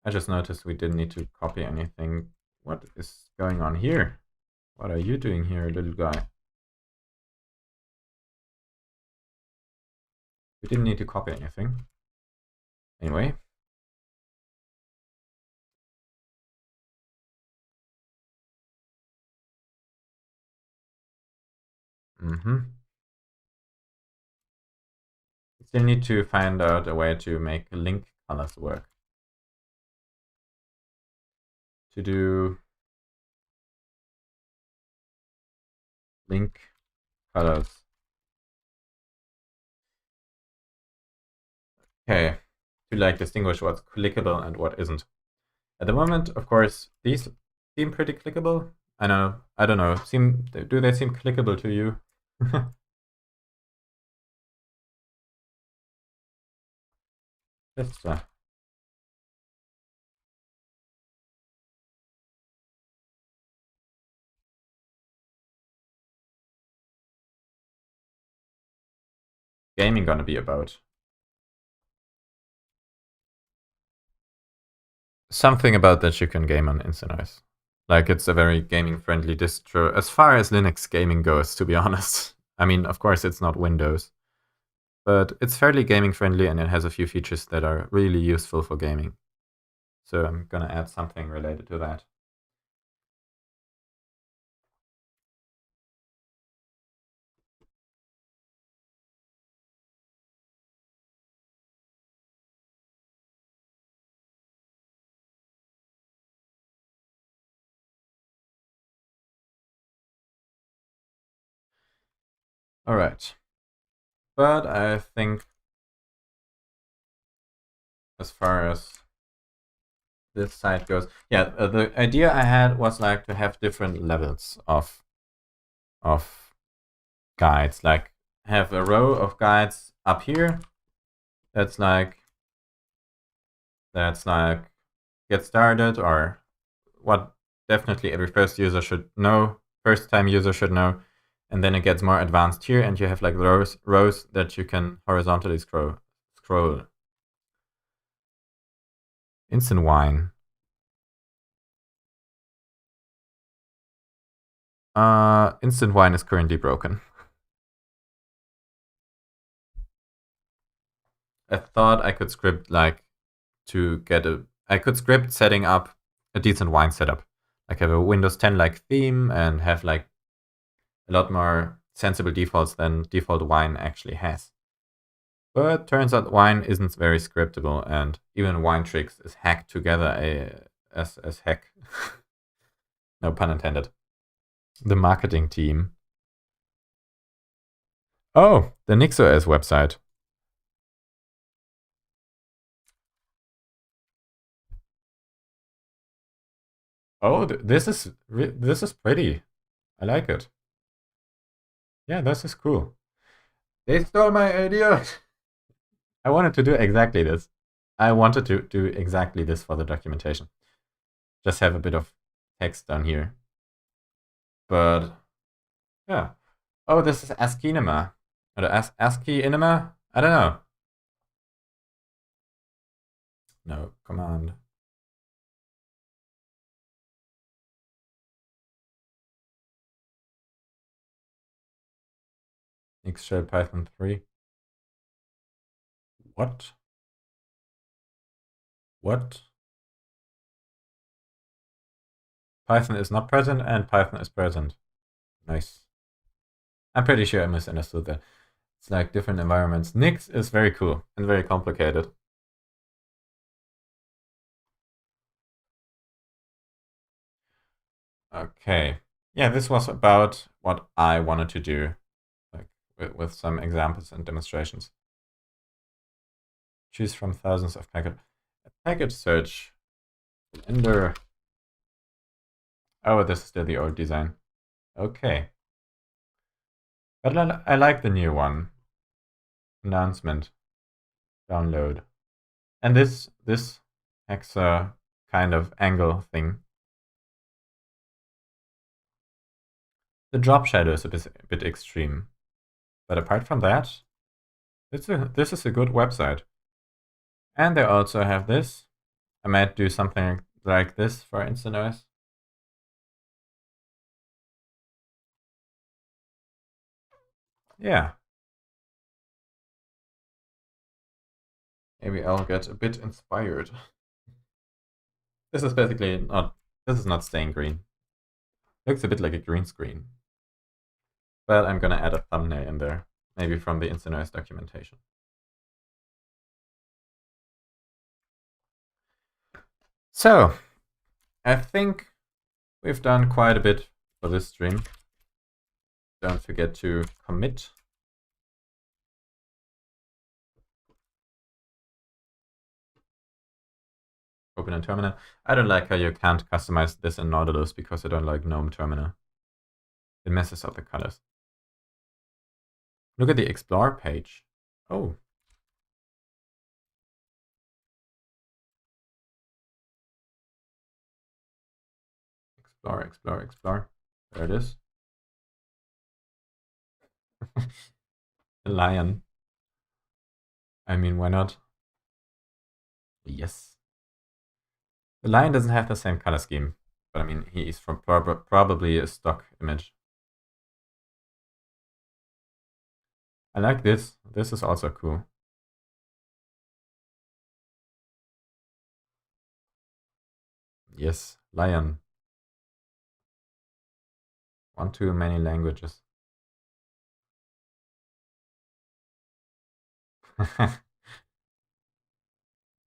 I just noticed we didn't need to copy anything. What is going on here? What are you doing here, little guy? We didn't need to copy anything. Anyway. Still need to find out a way to make link colors work. To do link colors. Okay, to like distinguish what's clickable and what isn't. At the moment, of course, these seem pretty clickable. I don't know. Do they seem clickable to you? Just gaming gonna be about? Something about that you can game on instantOS. Like, it's a very gaming-friendly distro, as far as Linux gaming goes, to be honest. I mean, of course, it's not Windows. But it's fairly gaming-friendly, and it has a few features that are really useful for gaming. So I'm gonna add something related to that. All right. But I think as far as this side goes, yeah, the idea I had was like to have different levels of guides. Like have a row of guides up here. That's like get started, or what definitely every first user should know, first time user should know. And then it gets more advanced here, and you have like rows that you can horizontally scroll. Instant wine. Instant wine is currently broken. I thought I could script like to get I could script setting up a decent wine setup. Like have a Windows 10 like theme and have like a lot more sensible defaults than default wine actually has. But turns out wine isn't very scriptable, and even wine tricks is hacked together as heck. No pun intended. The marketing team. Oh, the instantOS website. Oh, this is pretty. I like it. Yeah, this is cool. They stole my idea. I wanted to do exactly this. I wanted to do exactly this for the documentation. Just have a bit of text down here. But yeah. Oh, this is ASCII Enema. Or ASCII Enema? I don't know. No, command. X shell Python 3. What? What? Python is not present and Python is present. Nice. I'm pretty sure I misunderstood that. It's like different environments. Nix is very cool and very complicated. Okay. Yeah, this was about what I wanted to do, like with some examples and demonstrations. Choose from thousands of package search. Ender. Oh, this is still the old design. Okay. But I like the new one. Announcement. Download. And this hexa kind of angle thing. The drop shadow is a bit extreme. But apart from that, this is a good website. And they also have this. I might do something like this for instantOS. Yeah. Maybe I'll get a bit inspired. This is basically not, this is not staying green. Looks a bit like a green screen. But I'm gonna add a thumbnail in there, maybe from the instantOS documentation. So, I think we've done quite a bit for this stream. Don't forget to commit. Open in terminal. I don't like how you can't customize this in Nautilus because I don't like GNOME terminal. It messes up the colors. Look at the Explore page. Oh. Explore, explore, explore. There it is. A lion. I mean, why not? Yes. The lion doesn't have the same color scheme, but I mean, he is from probably a stock image. I like this. This is also cool. Yes, lion. One too many languages.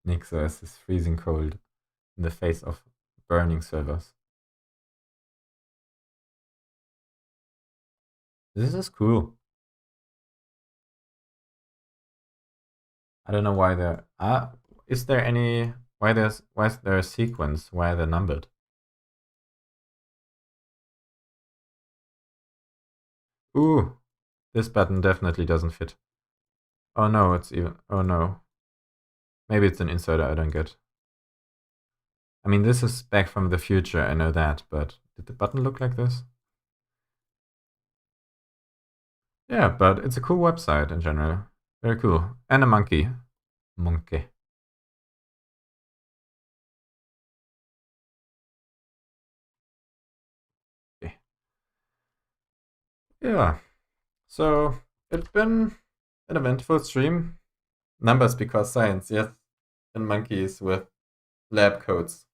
NixOS is freezing cold in the face of burning servers. This is cool. I don't know why there is there any why is there a sequence? Why are they numbered? Ooh, this button definitely doesn't fit. Oh no, it's even oh no. Maybe it's an inserter I don't get. I mean, this is back from the future, I know that, but did the button look like this? Yeah, but it's a cool website in general. Very cool. And a monkey. Monkey. Okay. Yeah. So it's been an eventful stream. Numbers because science, yes. And monkeys with lab coats.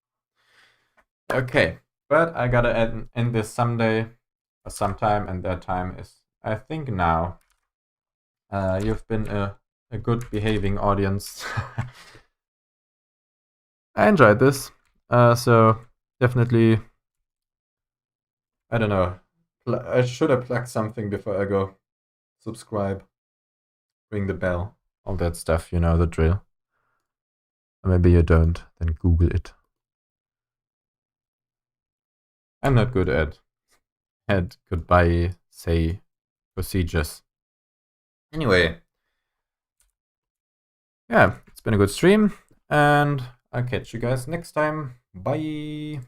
Okay. But I gotta end this someday or sometime, and that time is, I think, now. You've been a good behaving audience. I enjoyed this. So definitely, I don't know. I should have plugged something before I go. Subscribe, ring the bell, all that stuff, you know the drill. Or maybe you don't, then Google it. I'm not good at goodbye, say procedures. Anyway, yeah, it's been a good stream, and I'll catch you guys next time. Bye.